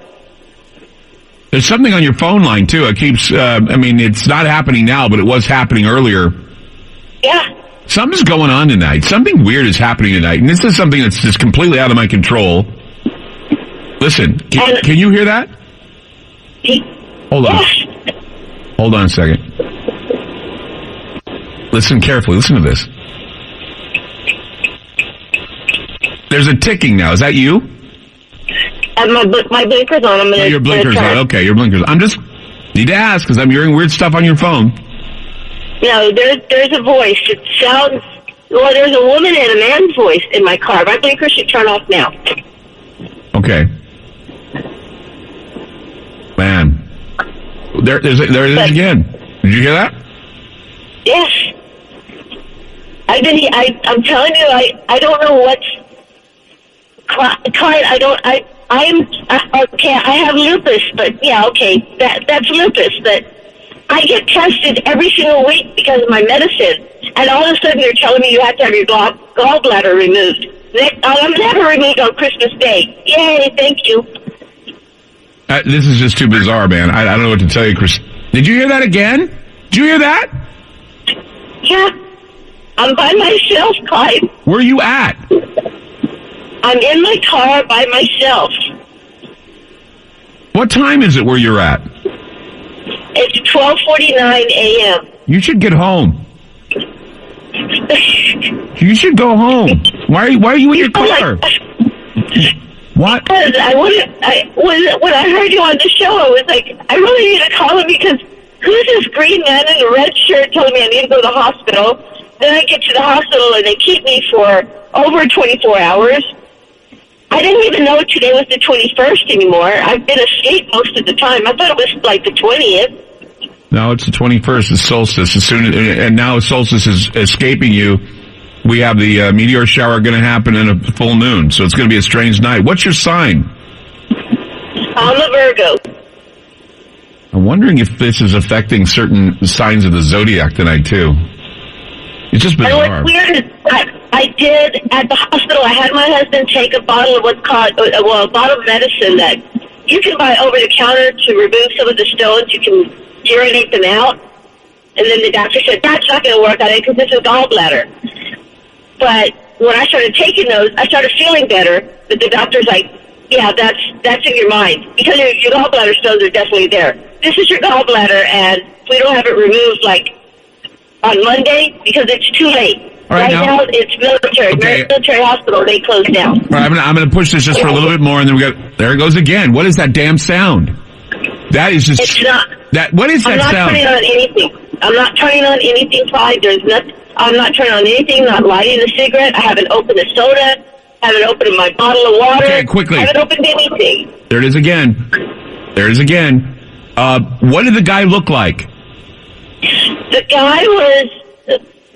There's something on your phone line, too. It keeps, it's not happening now, but it was happening earlier. Yeah. Something's going on tonight. Something weird is happening tonight, and this is something that's just completely out of my control. Listen, can you hear that? Hold on. Hold on a second. Listen carefully. Listen to this. There's a ticking now. Is that you? And my blinker's on. Your blinker's on. Okay, your blinker's on. I'm just need to ask because I'm hearing weird stuff on your phone. No, there's a voice. It sounds... Well, there's a woman and a man's voice in my car. My blinker should turn off now. Okay. Man. There it is again. Did you hear that? Yes. I'm telling you, I don't know what's... Clyde, I have lupus, but yeah, okay, that's lupus, but I get tested every single week because of my medicine, and all of a sudden they're telling me you have to have your gallbladder removed. I'm never removed on Christmas Day. Yay, thank you. This is just too bizarre, man. I don't know what to tell you, Chris. Did you hear that again? Did you hear that? Yeah. I'm by myself, Clyde. Where are you at? I'm in my car by myself. What time is it where you're at? It's 12:49 a.m. You should get home. You should go home. Why are you in your car? What? Because when I heard you on the show, I was like, I really need to call him because who's this green man in a red shirt telling me I need to go to the hospital? Then I get to the hospital and they keep me for over 24 hours. I didn't even know today was the 21st anymore. I've been asleep most of the time. I thought it was like the 20th. No, it's the 21st. It's solstice. And now solstice is escaping you. We have the meteor shower going to happen in a full moon, so it's going to be a strange night. What's your sign? I'm a Virgo. I'm wondering if this is affecting certain signs of the zodiac tonight, too. It's just bizarre. And what's weird is I did, at the hospital, I had my husband take a bottle of what's called, a bottle of medicine that you can buy over the counter to remove some of the stones. You can urinate them out. And then the doctor said, that's not going to work on it because it's a gallbladder. But when I started taking those, I started feeling better. But the doctor's like, yeah, that's in your mind. Because your gallbladder stones are definitely there. This is your gallbladder, and we don't have it removed, like, on Monday because it's too late. Right now it's military. Okay. Military hospital, they closed down. All right, I'm going to push this just for a little bit more, and then there it goes again. What is that damn sound? That is just... It's not... What is that sound? I'm not turning on anything. I'm not turning on anything, Clyde. There's nothing... I'm not turning on anything, not lighting a cigarette. I haven't opened a soda. I haven't opened my bottle of water. Okay, quickly. I haven't opened anything. There it is again. What did the guy look like? The guy was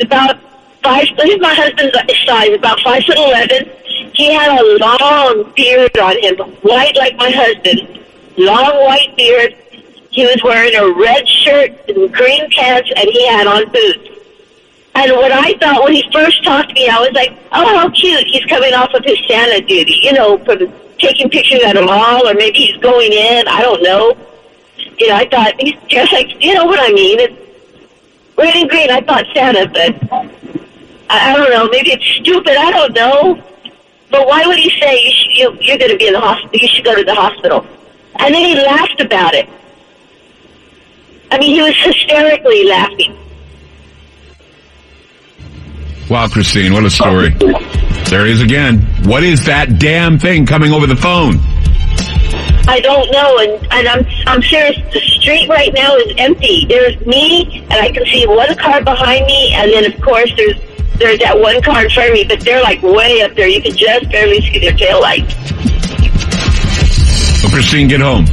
about 5... He's my husband's size, about 5'11". He had a long beard on him, white like my husband. Long white beard. He was wearing a red shirt and green pants, and he had on boots. And what I thought when he first talked to me, I was like, oh, how cute. He's coming off of his Santa duty, for taking pictures at a mall, or maybe he's going in. I don't know. I thought he's just like, what I mean. It's red and green. I thought Santa, but I don't know. Maybe it's stupid. I don't know. But why would he say you're going to be in the hospital? You should go to the hospital. And then he laughed about it. I mean, he was hysterically laughing. Wow, Christine, what a story. There he is again. What is that damn thing coming over the phone? I don't know, and I'm serious. The street right now is empty. There's me, and I can see one car behind me, and then, of course, there's that one car in front of me, but they're, like, way up there. You can just barely see their taillights. Well, Christine, get home.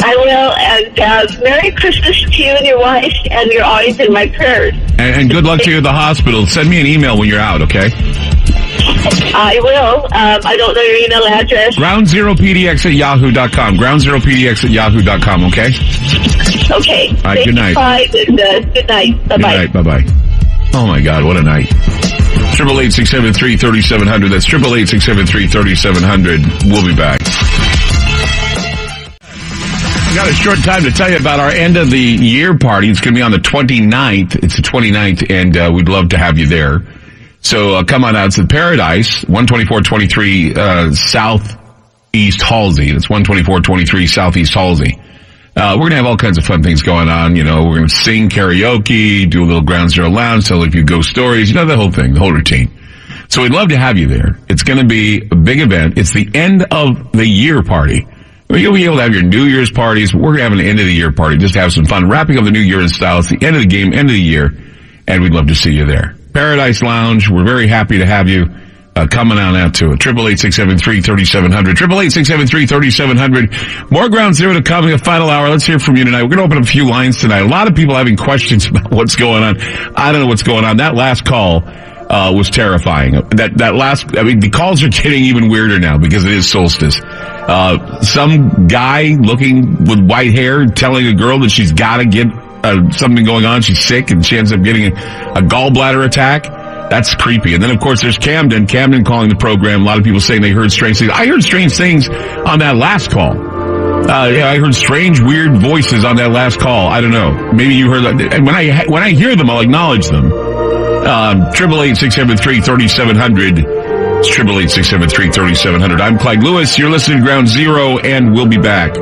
I will, and Merry Christmas to you and your wife, and you're always in my prayers. And good luck to you at the hospital. Send me an email when you're out, okay? I will. I don't know your email address. GroundZeroPDX@yahoo.com. GroundZeroPDX@yahoo.com, okay? Okay. All right, good night. Bye, and, good night. Bye-bye. Good night, bye-bye. Oh, my God, what a night. 888-673-3700. That's 888-673-3700. We'll be back. We got a short time to tell you about our end of the year party. It's going to be on the 29th. It's the 29th, and we'd love to have you there. So come on out. It's at Paradise, 12423 Southeast Halsey. That's 12423 Southeast Halsey. We're going to have all kinds of fun things going on. We're going to sing karaoke, do a little Ground Zero Lounge, tell a few ghost stories, the whole thing, the whole routine. So we'd love to have you there. It's going to be a big event. It's the end of the year party. You'll be able to have your New Year's parties, but we're having an end of the year party just to have some fun, wrapping up the new year in style. It's the end of the game, end of the year, and we'd love to see you there. Paradise Lounge, we're very happy to have you coming on out to it. 888-673-3700. 888-673-3700. More Ground Zero to come in the final hour. Let's hear from you tonight. We're going to open up a few lines tonight. A lot of people having questions about what's going on. I don't know what's going on. That last call was terrifying. The calls are getting even weirder now because it is solstice. Some guy looking with white hair telling a girl that she's got to get something going on. She's sick and she ends up getting a gallbladder attack. That's creepy. And then, of course, there's Camden calling the program. A lot of people saying they heard strange things. I heard strange things on that last call. I heard strange, weird voices on that last call. I don't know. Maybe you heard that. And when I hear them, I'll acknowledge them. 888-673-3700. It's 888-673-3700. I'm Clyde Lewis. You're listening to Ground Zero, and we'll be back.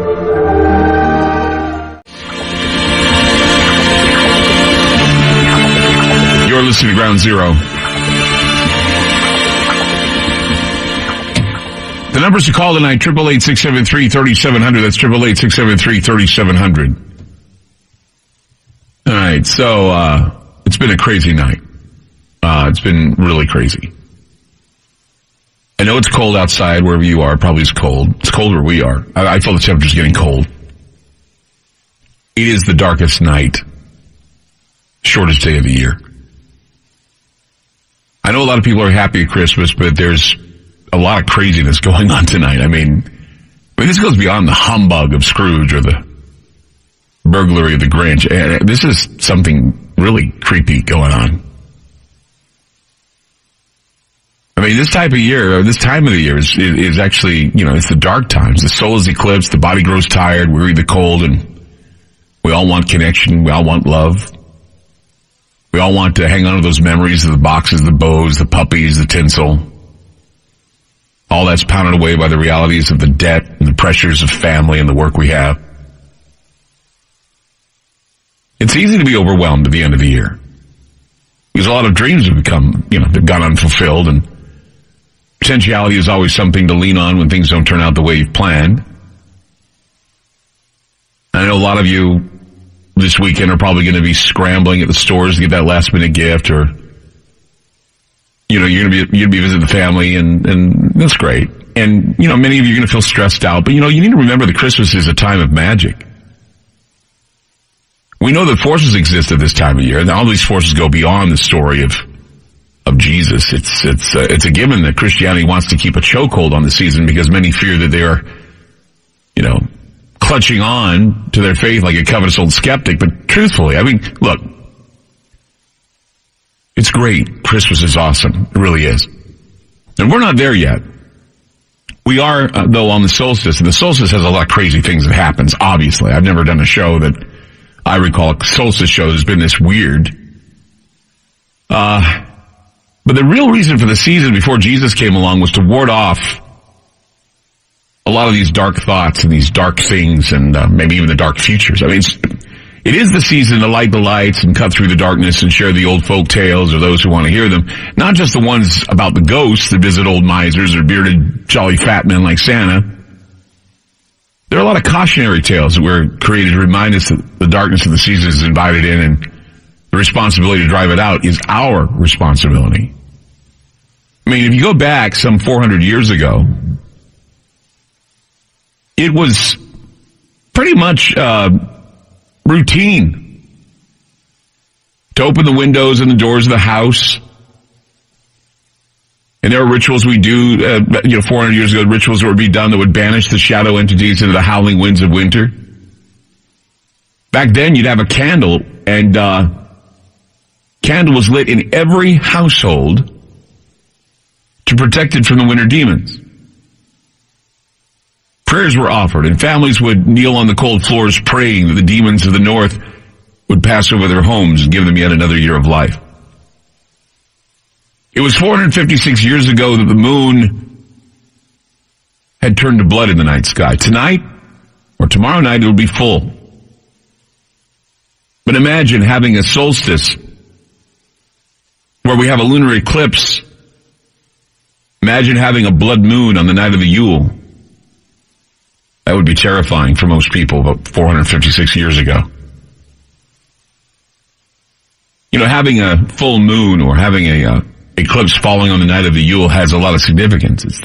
You're listening to Ground Zero. The numbers to call tonight, 888-673-3700. That's 888-673-3700. All right, so it's been a crazy night. It's been really crazy. I know it's cold outside wherever you are. Probably it's cold. It's cold where we are. I feel the temperature's getting cold. It is the darkest night, shortest day of the year. I know a lot of people are happy at Christmas, but there's a lot of craziness going on tonight. I mean, this goes beyond the humbug of Scrooge or the burglary of the Grinch. This is something really creepy going on. I mean, this type of year, or this time of the year is actually, it's the dark times. The soul is eclipsed, the body grows tired, weary the cold, and we all want connection, we all want love. We all want to hang on to those memories of the boxes, the bows, the puppies, the tinsel. All that's pounded away by the realities of the debt and the pressures of family and the work we have. It's easy to be overwhelmed at the end of the year. Because a lot of dreams have become, they've gone unfulfilled, and potentiality is always something to lean on when things don't turn out the way you've planned. I know a lot of you this weekend are probably going to be scrambling at the stores to get that last minute gift, or you're going to be visiting the family, and that's great. And many of you are going to feel stressed out, but you need to remember that Christmas is a time of magic. We know that forces exist at this time of year, and all these forces go beyond the story of Jesus. It's a given that Christianity wants to keep a chokehold on the season because many fear that they are, clutching on to their faith like a covetous old skeptic. But truthfully, I mean, look, it's great. Christmas is awesome. It really is. And we're not there yet. We are, though, on the solstice. And the solstice has a lot of crazy things that happens, obviously. I've never done a show that I recall, a solstice show that's been this weird. But the real reason for the season before Jesus came along was to ward off a lot of these dark thoughts and these dark things and maybe even the dark futures. I mean, it is the season to light the lights and cut through the darkness and share the old folk tales or those who want to hear them. Not just the ones about the ghosts that visit old misers or bearded jolly fat men like Santa. There are a lot of cautionary tales that were created to remind us that the darkness of the season is invited in, and the responsibility to drive it out is our responsibility. I mean, if you go back some 400 years ago, it was pretty much routine to open the windows and the doors of the house. And there are rituals we do, 400 years ago, rituals that would be done that would banish the shadow entities into the howling winds of winter. Back then, you'd have a candle, and candle was lit in every household to protect it from the winter demons. Prayers were offered, and families would kneel on the cold floors praying that the demons of the north would pass over their homes and give them yet another year of life. It was 456 years ago that the moon had turned to blood in the night sky. Tonight, or tomorrow night, it will be full. But imagine having a solstice where we have a lunar eclipse. Imagine having a blood moon on the night of the Yule. That would be terrifying for most people about 456 years ago. Having a full moon or having a eclipse falling on the night of the Yule has a lot of significance. It's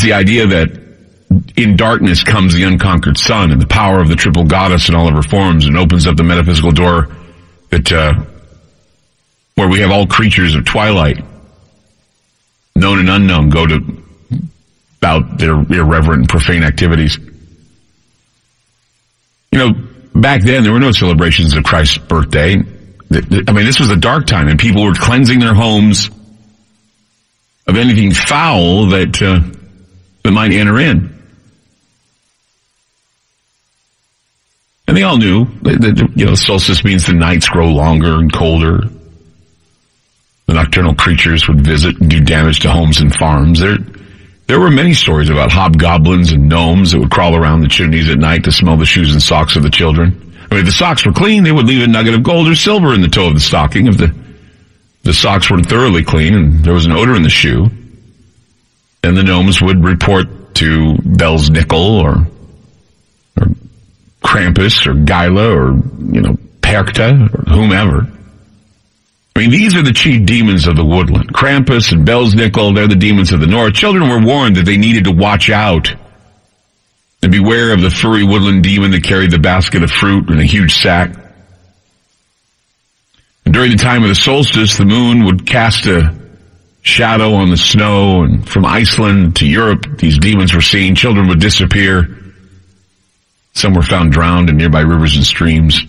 the idea that in darkness comes the unconquered sun and the power of the triple goddess in all of her forms, and opens up the metaphysical door that where we have all creatures of twilight, known and unknown, go to about their irreverent and profane activities. Back then there were no celebrations of Christ's birthday. I mean, this was a dark time, and people were cleansing their homes of anything foul that might enter in. And they all knew that solstice means the nights grow longer and colder. The nocturnal creatures would visit and do damage to homes and farms. There were many stories about hobgoblins and gnomes that would crawl around the chimneys at night to smell the shoes and socks of the children. I mean, if the socks were clean, they would leave a nugget of gold or silver in the toe of the stocking. If the socks were thoroughly clean and there was an odor in the shoe, then the gnomes would report to Belsnickel or Krampus or Gyla or, Perkta or whomever. I mean, these are the chief demons of the woodland. Krampus and Belsnickel, they're the demons of the north. Children were warned that they needed to watch out and beware of the furry woodland demon that carried the basket of fruit in a huge sack. And during the time of the solstice, the moon would cast a shadow on the snow, and from Iceland to Europe, these demons were seen. Children would disappear. Some were found drowned in nearby rivers and streams.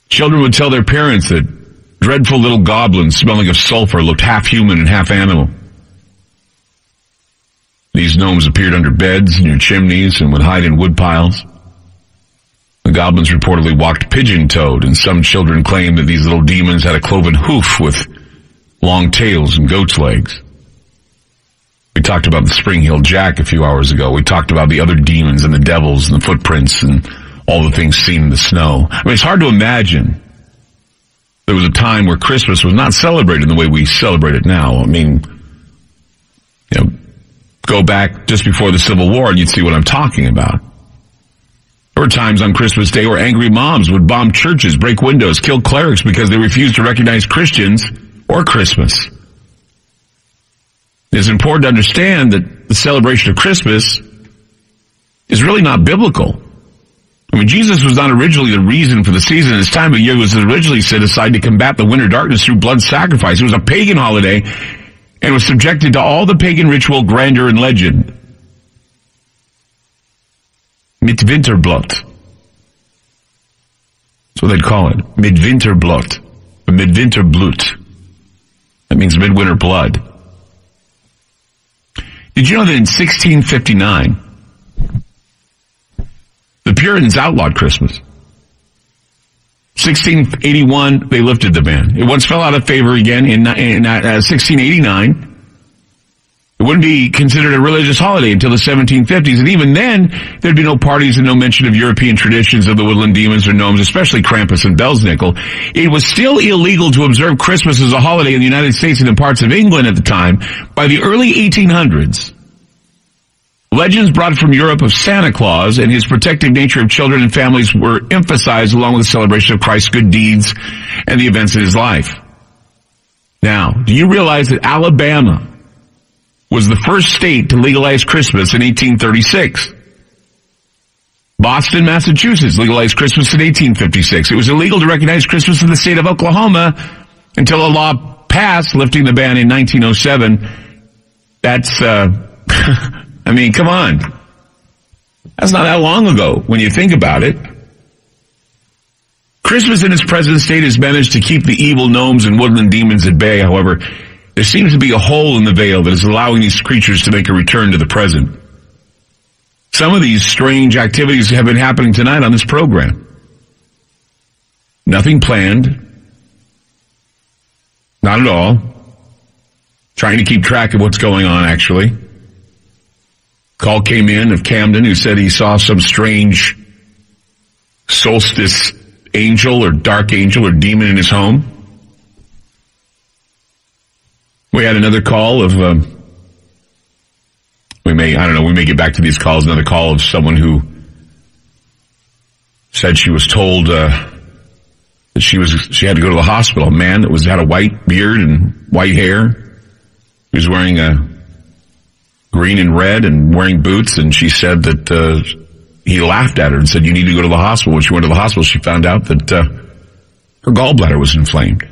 Children would tell their parents that dreadful little goblins smelling of sulfur looked half human and half animal. These gnomes appeared under beds, near chimneys, and would hide in wood piles. The goblins reportedly walked pigeon-toed, and some children claimed that these little demons had a cloven hoof with long tails and goat's legs. We talked about the Spring-Heeled Jack a few hours ago. We talked about the other demons and the devils and the footprints and all the things seen in the snow. I mean, it's hard to imagine there was a time where Christmas was not celebrated the way we celebrate it now. I mean, go back just before the Civil War and you'd see what I'm talking about. There were times on Christmas Day where angry moms would bomb churches, break windows, kill clerics because they refused to recognize Christians or Christmas. It's important to understand that the celebration of Christmas is really not biblical. I mean, Jesus was not originally the reason for the season. This time of year was originally set aside to combat the winter darkness through blood sacrifice. It was a pagan holiday and was subjected to all the pagan ritual, grandeur, and legend. Midwinterblot. That's what they'd call it. Midwinterblot. Or Midwinterblut. That means midwinter blood. Did you know that in 1659, the Puritans outlawed Christmas? 1681, they lifted the ban. It once fell out of favor again in 1689. It wouldn't be considered a religious holiday until the 1750s, and even then, there'd be no parties and no mention of European traditions of the woodland demons or gnomes, especially Krampus and Belsnickel. It was still illegal to observe Christmas as a holiday in the United States and in parts of England at the time. By the early 1800s, legends brought from Europe of Santa Claus and his protective nature of children and families were emphasized along with the celebration of Christ's good deeds and the events in his life. Now, do you realize that Alabama was the first state to legalize Christmas in 1836? Boston, Massachusetts legalized Christmas in 1856. It was illegal to recognize Christmas in the state of Oklahoma until a law passed lifting the ban in 1907. That's, I mean, come on. That's not that long ago when you think about it. Christmas in its present state has managed to keep the evil gnomes and woodland demons at bay. However, there seems to be a hole in the veil that is allowing these creatures to make a return to the present. Some of these strange activities have been happening tonight on this program. Nothing planned. Not at all. Trying to keep track of what's going on, actually. Call came in of Camden who said he saw some strange solstice angel or dark angel or demon in his home. We had another call of, we may get back to these calls, another call of someone who said she was told, that she had to go to the hospital. A man that had a white beard and white hair. He was wearing a green and red and wearing boots, and she said that, he laughed at her and said, "You need to go to the hospital." When she went to the hospital, she found out that, her gallbladder was inflamed.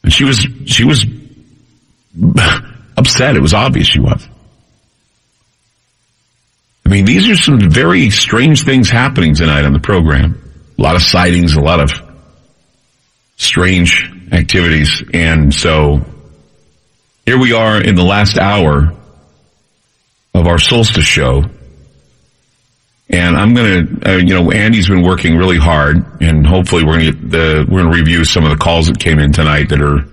And she was upset. It was obvious she was. I mean, these are some very strange things happening tonight on the program. A lot of sightings, a lot of strange activities. And so here we are in the last hour of our solstice show. And I'm going to, Andy's been working really hard, and hopefully we're going to review some of the calls that came in tonight that are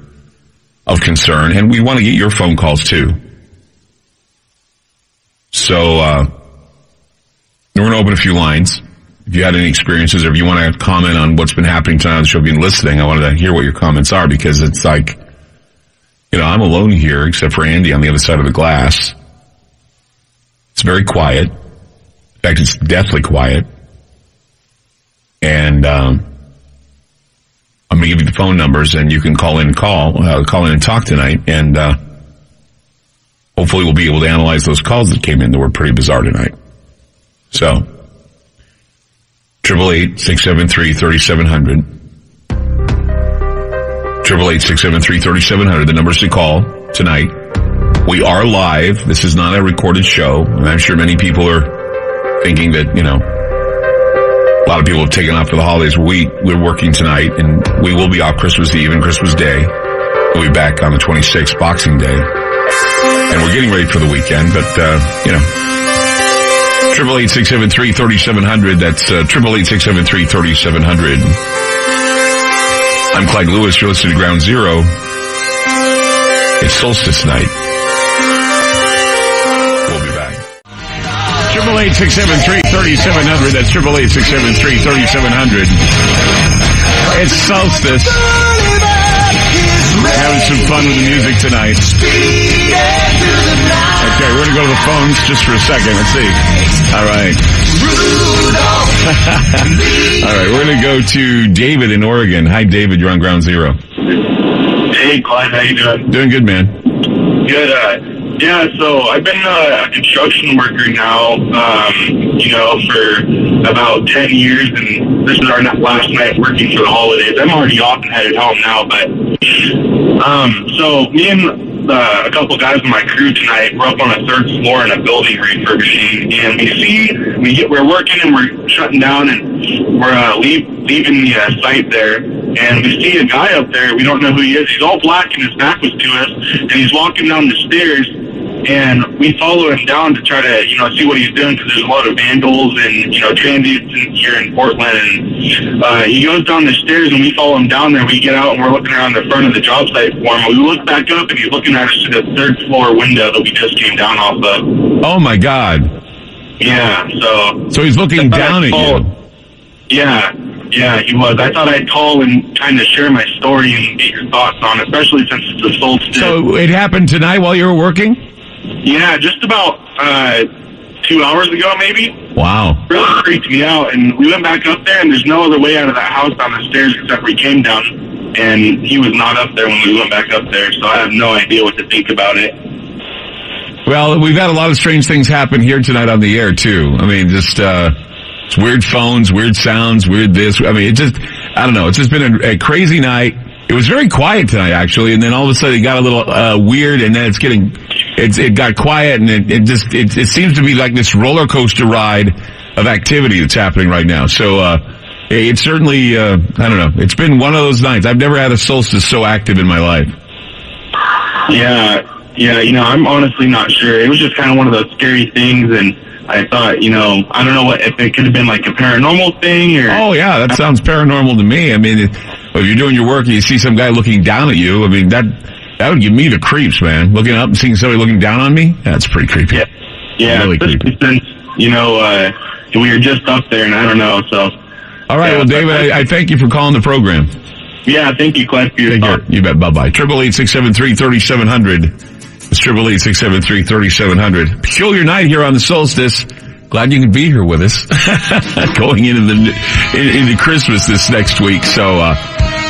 of concern, and we want to get your phone calls too. So, we're going to open a few lines. If you had any experiences, or if you want to comment on what's been happening tonight on the show, been listening, I wanted to hear what your comments are, because it's like, I'm alone here except for Andy on the other side of the glass. It's very quiet. In fact, it's deathly quiet. And I'm going to give you the phone numbers, and you can call in and talk tonight, and hopefully we'll be able to analyze those calls that came in that were pretty bizarre tonight. So, 888-673-3700. 888-673-3700, the numbers to call tonight. We are live. This is not a recorded show, and I'm sure many people are thinking that, a lot of people have taken off for the holidays. We're working tonight, and we will be off Christmas Eve and Christmas Day. We'll be back on the 26th, Boxing Day. And we're getting ready for the weekend, but, 888-673-3700. That's 888-673-3700. I'm Clyde Lewis. You're listening to Ground Zero. It's solstice night. 888-673-3700. That's 888-673-3700. It's solstice. Having some fun with the music tonight. Okay, we're going to go to the phones just for a second. Let's see. All right. All right, we're going to go to David in Oregon. Hi, David. You're on Ground Zero. Hey, Clyde. How you doing? Doing good, man. Good. Yeah, so I've been a construction worker now, for about 10 years, and this is our last night working for the holidays. I'm already off and headed home now, but, so me and a couple guys on my crew tonight. We're up on the 3rd floor in a building refurbishing, and we're working and we're shutting down, and we're leaving the site there, and we see a guy up there. We don't know who he is. He's all black, and his back was to us, and he's walking down the stairs. And we follow him down to try to, see what he's doing, because there's a lot of vandals and, transients here in Portland. And he goes down the stairs, and we follow him down there. We get out, and we're looking around the front of the job site for him. We look back up, and he's looking at us through the 3rd floor window that we just came down off of. Oh, my God. Yeah, So he's looking down at you. Yeah, he was. I thought I'd call and kind of share my story and get your thoughts on it, especially since it's the solstice. So it happened tonight while you were working? Yeah, just about 2 hours ago, maybe. Wow. Really freaked me out, and we went back up there, and there's no other way out of that house down the stairs except we came down, and he was not up there when we went back up there, so I have no idea what to think about it. Well, we've had a lot of strange things happen here tonight on the air, too. I mean, just it's weird phones, weird sounds, weird this. I mean, I don't know. It's just been a crazy night. It was very quiet tonight, actually, and then all of a sudden it got a little weird, and then it got quiet, and it seems to be like this roller coaster ride of activity that's happening right now. So it's certainly I don't know. It's been one of those nights. I've never had a solstice so active in my life. Yeah, I'm honestly not sure. It was just kind of one of those scary things, and I thought, I don't know if it could have been like a paranormal thing or... Oh, yeah, that sounds paranormal to me. I mean, if you're doing your work and you see some guy looking down at you, I mean, that would give me the creeps, man. Looking up and seeing somebody looking down on me, that's pretty creepy. Yeah, really creepy. Since, we were just up there, and I don't know, so... All right, well, David, I thank you for calling the program. Yeah, thank you, Clint, for your thoughts. You bet, bye-bye. 888-673-3700. It's 888-673-3700. Peculiar night here on the solstice. Glad you can be here with us. Going into Christmas this next week. So,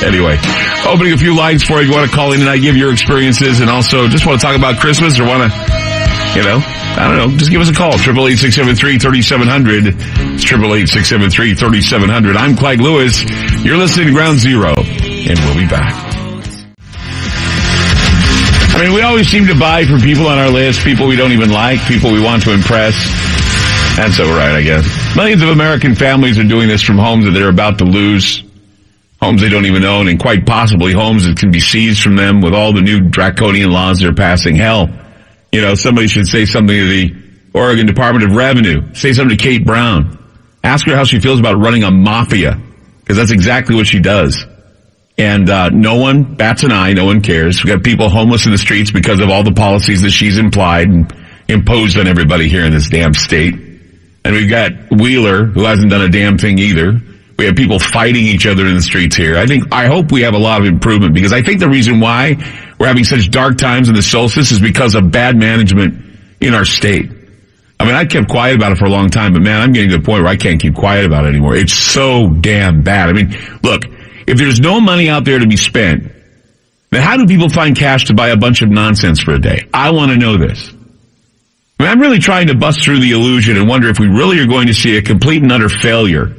anyway, opening a few lines for you. If you want to call in tonight, give your experiences, and also just want to talk about Christmas or want to, I don't know, just give us a call. 888-673-3700. It's 888-673-3700. I'm Clyde Lewis. You're listening to Ground Zero, and we'll be back. I mean, we always seem to buy for people on our list, people we don't even like, people we want to impress. That's all right, I guess. Millions of American families are doing this from homes that they're about to lose, homes they don't even own, and quite possibly homes that can be seized from them with all the new draconian laws they're passing. Hell, somebody should say something to the Oregon Department of Revenue. Say something to Kate Brown. Ask her how she feels about running a mafia, because that's exactly what she does. And no one bats an eye. No one cares. We got people homeless in the streets because of all the policies that she's implied and imposed on everybody here in this damn state. And we've got Wheeler, who hasn't done a damn thing either. We have people fighting each other in the streets here. I hope we have a lot of improvement, because I think the reason why we're having such dark times in the solstice is because of bad management in our state. I mean, I kept quiet about it for a long time, but man, I'm getting to the point where I can't keep quiet about it anymore. It's so damn bad. I mean, look, if there's no money out there to be spent, then how do people find cash to buy a bunch of nonsense for a day? I want to know this. I mean, I'm really trying to bust through the illusion and wonder if we really are going to see a complete and utter failure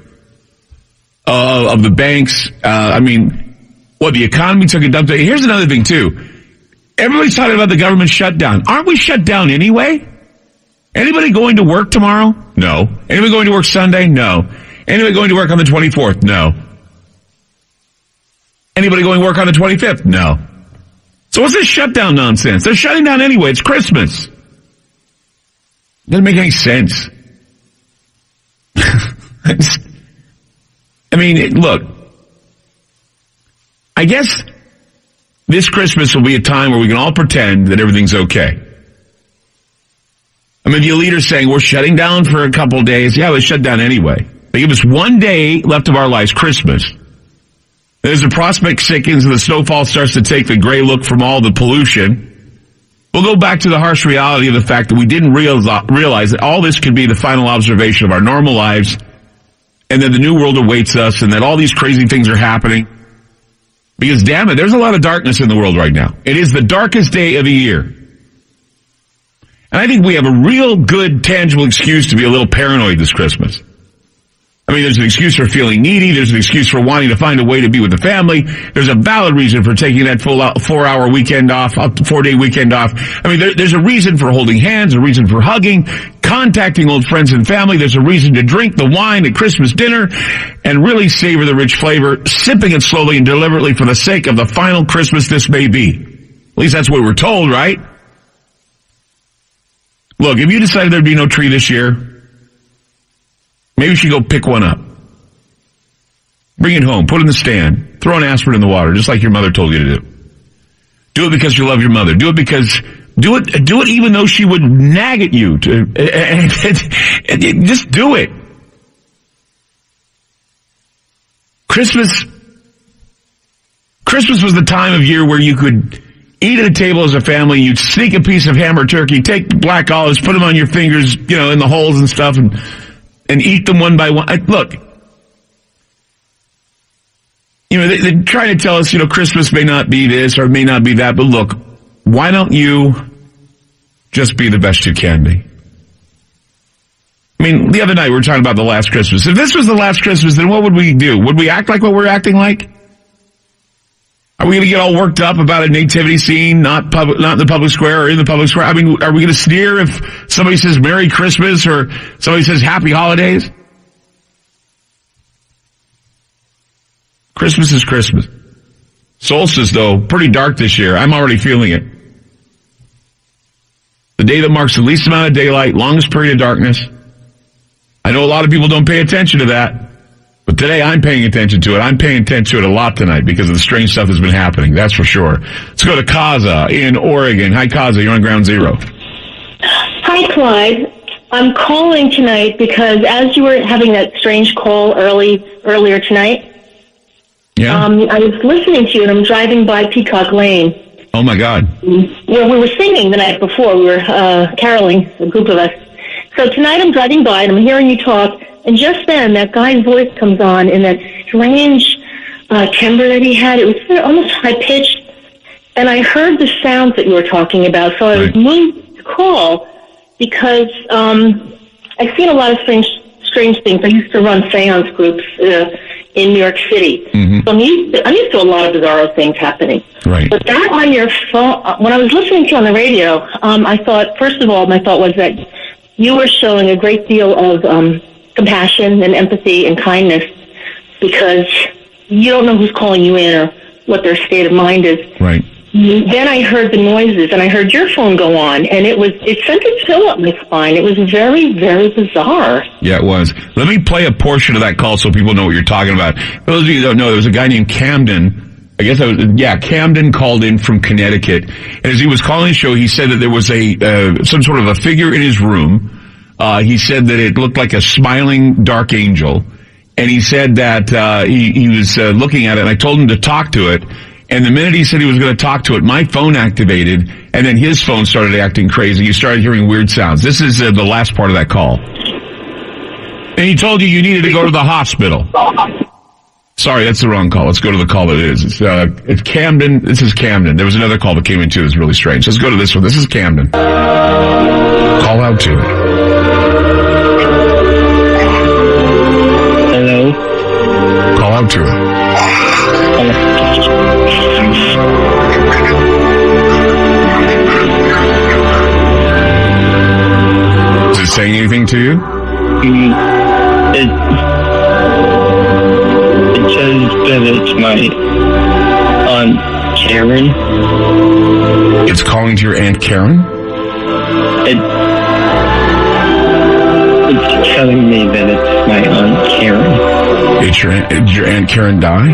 of the banks. The economy took a dump. Here's another thing, too. Everybody's talking about the government shutdown. Aren't we shut down anyway? Anybody going to work tomorrow? No. Anybody going to work Sunday? No. Anybody going to work on the 24th? No. Anybody going to work on the 25th? No. So what's this shutdown nonsense? They're shutting down anyway. It's Christmas. Doesn't make any sense. Look, I guess this Christmas will be a time where we can all pretend that everything's okay. I mean, the elite are saying we're shutting down for a couple of days. Yeah, they shut down anyway. They give us one day left of our lives, Christmas. As the prospect sickens and the snowfall starts to take the gray look from all the pollution, we'll go back to the harsh reality of the fact that we didn't realize that all this could be the final observation of our normal lives, and that the new world awaits us, and that all these crazy things are happening. Because, damn it, there's a lot of darkness in the world right now. It is the darkest day of the year. And I think we have a real good, tangible excuse to be a little paranoid this Christmas. I mean, there's an excuse for feeling needy. There's an excuse for wanting to find a way to be with the family. There's a valid reason for taking that full 4-hour weekend off, 4-day weekend off. I mean, there's a reason for holding hands, a reason for hugging, contacting old friends and family. There's a reason to drink the wine at Christmas dinner and really savor the rich flavor, sipping it slowly and deliberately for the sake of the final Christmas this may be. At least that's what we're told, right? Look, if you decided there'd be no tree this year, maybe you should go pick one up. Bring it home. Put it in the stand. Throw an aspirin in the water, just like your mother told you to do. Do it because you love your mother. Do it because... Do it even though she would nag at you. Just do it. Christmas was the time of year where you could eat at a table as a family. You'd sneak a piece of ham or turkey, take the black olives, put them on your fingers, in the holes and stuff, and eat them one by one. Look, they're trying to tell us, Christmas may not be this or may not be that, but look, why don't you just be the best you can be? I mean, the other night we were talking about the last Christmas. If this was the last Christmas, then what would we do? Would we act like what we're acting like? Are we going to get all worked up about a nativity scene, not in the public square or in the public square? I mean, are we going to sneer if somebody says Merry Christmas or somebody says Happy Holidays? Christmas is Christmas. Solstice, though, pretty dark this year. I'm already feeling it. The day that marks the least amount of daylight, longest period of darkness. I know a lot of people don't pay attention to that, but today I'm paying attention to it. I'm paying attention to it a lot tonight because of the strange stuff that's been happening, that's for sure. Let's go to Kaza in Oregon. Hi, Kaza. You're on Ground Zero. Hi, Clyde. I'm calling tonight because as you were having that strange call earlier tonight, I was listening to you and I'm driving by Peacock Lane. Oh, my God. Well, we were singing the night before. We were caroling, a group of us. So tonight I'm driving by and I'm hearing you talk, and just then that guy's voice comes on in that strange timbre that he had. It was almost high-pitched, and I heard the sounds that you were talking about, so I was moved to call because I've seen a lot of strange things. I used to run seance groups in New York City. Mm-hmm. So I'm used to a lot of bizarro things happening. Right. But that on your phone, when I was listening to you on the radio, I thought, first of all, my thought was that you were showing a great deal of compassion and empathy and kindness because you don't know who's calling you in or what their state of mind is. Right. Then I heard the noises, and I heard your phone go on, and it sent a chill up my spine. It was very, very bizarre. Yeah, it was. Let me play a portion of that call so people know what you're talking about. For those of you who don't know, there was a guy named Camden. Camden called in from Connecticut. And as he was calling the show, he said that there was some sort of a figure in his room. He said that it looked like a smiling dark angel. And he said that he was looking at it, and I told him to talk to it. And the minute he said he was going to talk to it, my phone activated, and then his phone started acting crazy. You started hearing weird sounds. This is the last part of that call. And he told you needed to go to the hospital. Sorry, that's the wrong call. Let's go to the call that it is. It's Camden. This is Camden. There was another call that came in, too. It was really strange. Let's go to this one. This is Camden. Call out to it. Hello? Call out to it. Is it saying anything to you? It says that it's my Aunt Karen. It's calling to your Aunt Karen? It's telling me that it's my Aunt Karen. Did your Aunt Karen die?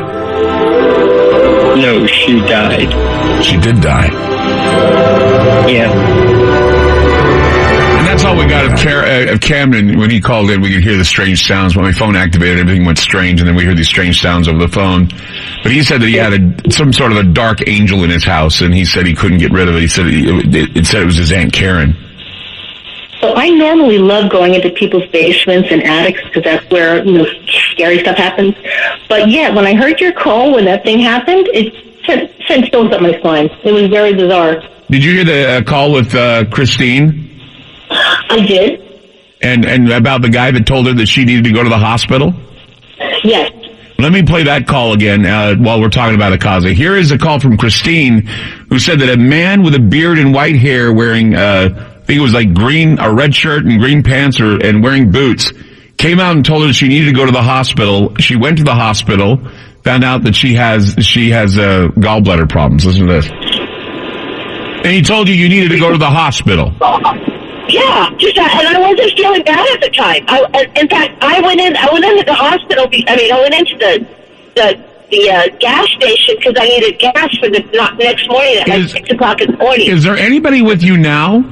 No, she died. She did die? Yeah. And that's all we got of Camden. When he called in, we could hear the strange sounds. When my phone activated, everything went strange, and then we heard these strange sounds over the phone. But he said that he had some sort of a dark angel in his house, and he said he couldn't get rid of it. He said it was his Aunt Karen. So I normally love going into people's basements and attics because that's where, scary stuff happens. But yeah, when I heard your call when that thing happened, it sent chills up my spine. It was very bizarre. Did you hear the call with Christine? I did. And about the guy that told her that she needed to go to the hospital? Yes. Let me play that call again while we're talking about Akaza. Here is a call from Christine, who said that a man with a beard and white hair wearing, I think it was like a red shirt and green pants and wearing boots, came out and told her she needed to go to the hospital. She went to the hospital, found out that she has gallbladder problems. Listen to this. And he told you needed to go to the hospital. Yeah, and I wasn't feeling bad at the time. In fact, I went into the hospital. I went into the gas station because I needed gas for the next morning at like 6 o'clock in the morning. Is there anybody with you now?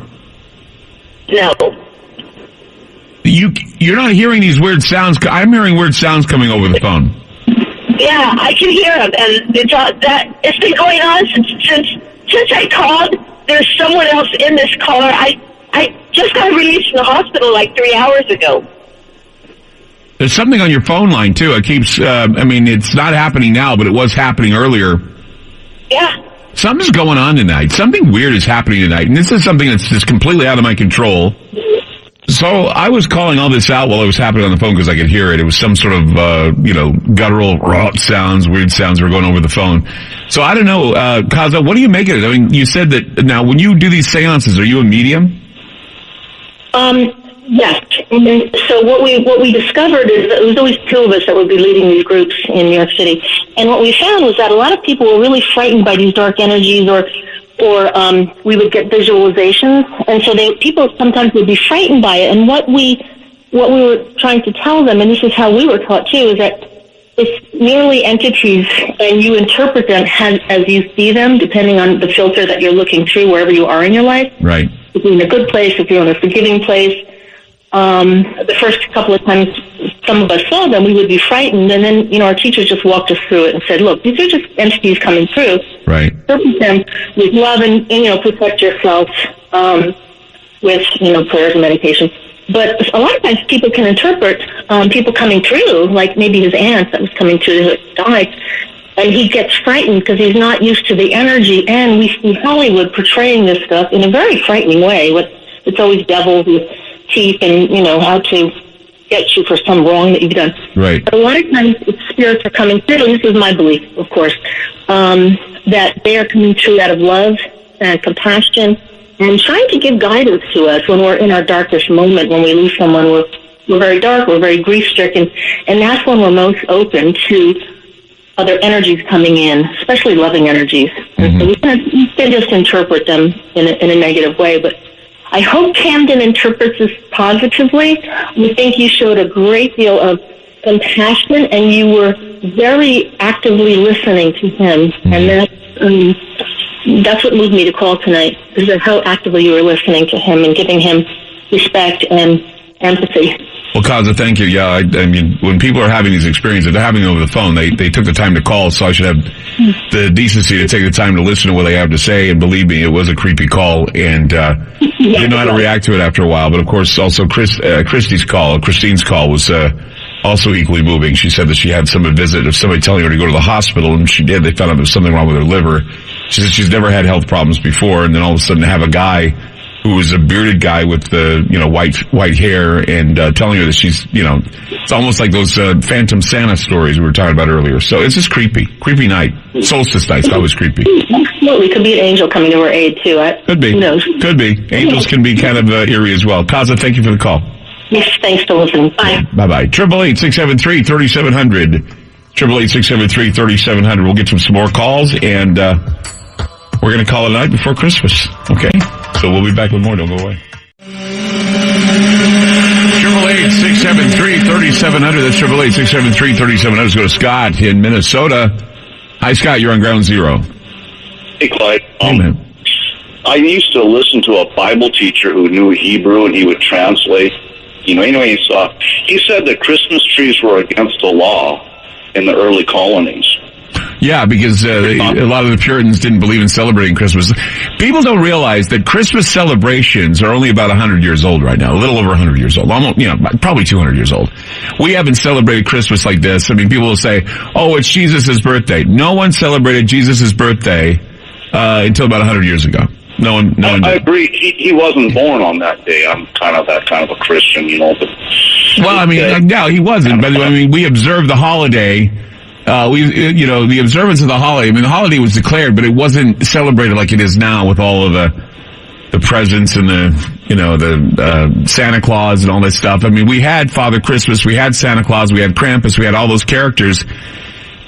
No. You're not hearing these weird sounds. I'm hearing weird sounds coming over the phone. Yeah, I can hear them, and it's been going on since I called. There's someone else in this car. I just got released from the hospital like 3 hours ago. There's something on your phone line, too. It keeps, it's not happening now, but it was happening earlier. Yeah. Something's going on tonight. Something weird is happening tonight, and this is something that's just completely out of my control. So I was calling all this out while it was happening on the phone because I could hear it. It was some sort of, guttural sounds, weird sounds were going over the phone. So I don't know, Kaza, what do you make of it? I mean, you said that now when you do these seances, are you a medium? Yes. And so what we discovered is that it was always two of us that would be leading these groups in New York City. And what we found was that a lot of people were really frightened by these dark energies or we would get visualizations. And so people sometimes would be frightened by it. And what we were trying to tell them, and this is how we were taught too, is that it's merely entities and you interpret them as you see them, depending on the filter that you're looking through wherever you are in your life. Right. If you're in a good place, if you're in a forgiving place. The first couple of times some of us saw them, we would be frightened, and then, our teachers just walked us through it and said, look, these are just entities coming through. Right. Interpret them with love and protect yourself with, prayers and meditation. But a lot of times people can interpret people coming through, like maybe his aunt that was coming through that died, and he gets frightened because he's not used to the energy, and we see Hollywood portraying this stuff in a very frightening way. It's always devils with teeth and, how to get you for some wrong that you've done. Right. But a lot of times spirits are coming through, and this is my belief, of course, that they are coming through out of love and compassion and trying to give guidance to us when we're in our darkest moment, when we lose someone. We're very dark, we're very grief-stricken, and that's when we're most open to other energies coming in, especially loving energies. Mm-hmm. So we can just interpret them in a negative way, but I hope Camden interprets this positively. We think you showed a great deal of compassion, and you were very actively listening to him. And that's what moved me to call tonight, is how actively you were listening to him and giving him respect and empathy. Well, Kaza, thank you. Yeah, I mean, when people are having these experiences, they're having them over the phone. They took the time to call, so I should have the decency to take the time to listen to what they have to say. And believe me, it was a creepy call, and didn't know how to react to it after a while. But of course, also Christine's call was also equally moving. She said that she had a visit of somebody telling her to go to the hospital, and she did. They found out there was something wrong with her liver. She said she's never had health problems before, and then all of a sudden to have a guy who was a bearded guy with white hair and telling her that she's, it's almost like those Phantom Santa stories we were talking about earlier. So it's just creepy night. Solstice night, that was creepy. Absolutely, could be an angel coming to her aid too. Could be. Who knows? Could be. Angels can be kind of eerie as well. Kaza, thank you for the call. Yes, thanks for listening. Bye. Bye-bye. 888-673-3700. 888-673-3700. We'll get some more calls, and we're going to call it a night before Christmas. Okay? So we'll be back with more. Don't go away. 888-673-3700. That's 888-673-3700. Let's go to Scott in Minnesota. Hi, Scott. You're on Ground Zero. Hey, Clyde. Hey, man. I used to listen to a Bible teacher who knew Hebrew, and he would translate. He said that Christmas trees were against the law in the early colonies. Yeah, because a lot of the Puritans didn't believe in celebrating Christmas. People don't realize that Christmas celebrations are only about 100 years old right now, a little over 100 years old, almost, probably 200 years old. We haven't celebrated Christmas like this. I mean, people will say, oh, it's Jesus' birthday. No one celebrated Jesus' birthday until about 100 years ago. No one. I agree. He wasn't born on that day. I'm kind of a Christian, But well, I mean, no, he wasn't. But I mean, we observed the holiday. The observance of the holiday. I mean, the holiday was declared, but it wasn't celebrated like it is now with all of the presents and the Santa Claus and all this stuff. I mean, we had Father Christmas, we had Santa Claus, we had Krampus, we had all those characters.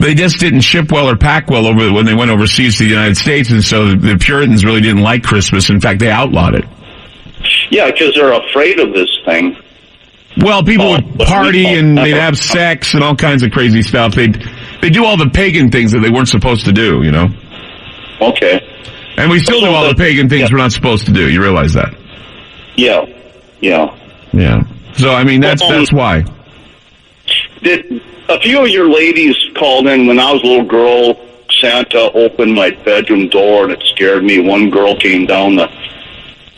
They just didn't ship well or pack well when they went overseas to the United States, and so the Puritans really didn't like Christmas. In fact, they outlawed it. Yeah, because they're afraid of this thing. Well, people would party and they'd have sex and all kinds of crazy stuff. They do all the pagan things that they weren't supposed to do, Okay. And we still do all the pagan things we're not supposed to do. You realize that? Yeah. So, I mean, that's why. Did a few of your ladies called in when I was a little girl? Santa opened my bedroom door and it scared me. One girl came down the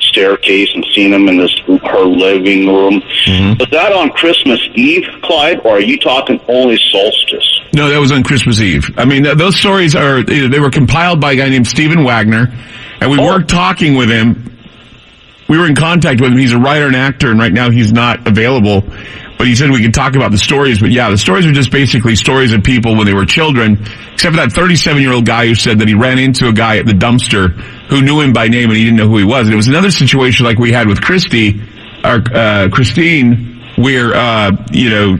staircase and seen him in her living room. Mm-hmm. Was that on Christmas Eve, Clyde, or are you talking only solstice? No, that was on Christmas Eve. I mean, those stories they were compiled by a guy named Stephen Wagner, and we were talking with him. We were in contact with him. He's a writer and actor, and right now he's not available. But he said we could talk about the stories. But yeah, the stories are just basically stories of people when they were children, except for that 37-year-old guy who said that he ran into a guy at the dumpster who knew him by name and he didn't know who he was. And it was another situation like we had with Christine, where,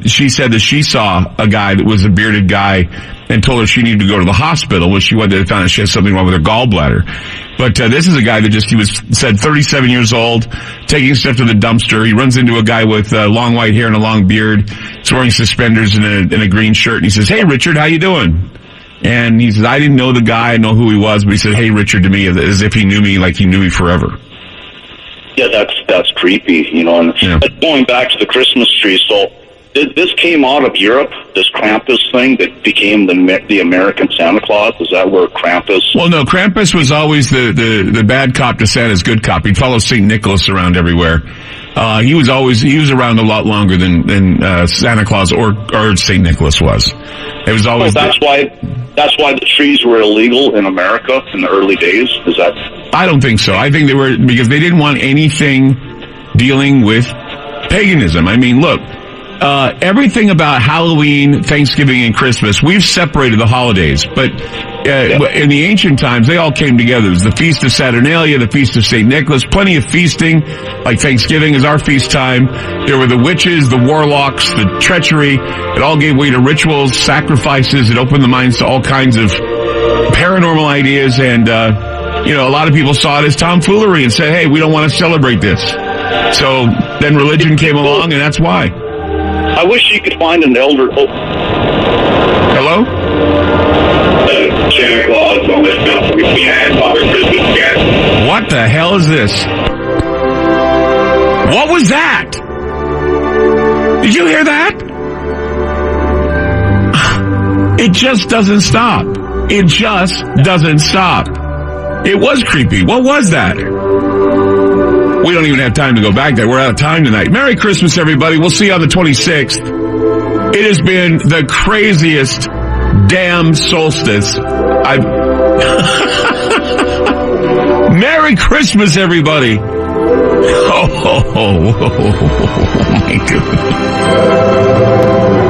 she said that she saw a guy that was a bearded guy and told her she needed to go to the hospital. When she went there, they found out she had something wrong with her gallbladder. But this is a guy that he was 37 years old, taking stuff to the dumpster. He runs into a guy with long white hair and a long beard. He's wearing suspenders and a green shirt. And he says, "Hey, Richard, how you doing?" And he says, "I didn't know the guy. I know who he was." But he said, "Hey, Richard," to me, as if he knew me, like he knew me forever. Yeah, that's creepy, And going back to the Christmas tree, so this came out of Europe, this Krampus thing that became the American Santa Claus. Is that where Krampus? Well, no, Krampus was always the bad cop to Santa's good cop. He'd follow St. Nicholas around everywhere. He was around a lot longer than Santa Claus or St. Nicholas was. It was always. That's why the trees were illegal in America in the early days. Is that? I don't think so. I think they were because they didn't want anything dealing with paganism. I mean, look. Everything about Halloween, Thanksgiving, and Christmas, we've separated the holidays. But in the ancient times, they all came together. It was the Feast of Saturnalia, the Feast of St. Nicholas, plenty of feasting, like Thanksgiving is our feast time. There were the witches, the warlocks, the treachery. It all gave way to rituals, sacrifices. It opened the minds to all kinds of paranormal ideas. And, a lot of people saw it as tomfoolery and said, hey, we don't want to celebrate this. So then religion came along, and that's why. I wish you could find an elder. Oh. Hello? Santa Claus on this stuff we had Father Christmas yet. What the hell is this? What was that? Did you hear that? It just doesn't stop. It just doesn't stop. It was creepy. What was that? We don't even have time to go back there. We're out of time tonight. Merry Christmas, everybody. We'll see you on the 26th. It has been the craziest damn solstice Merry Christmas, everybody. Oh my goodness.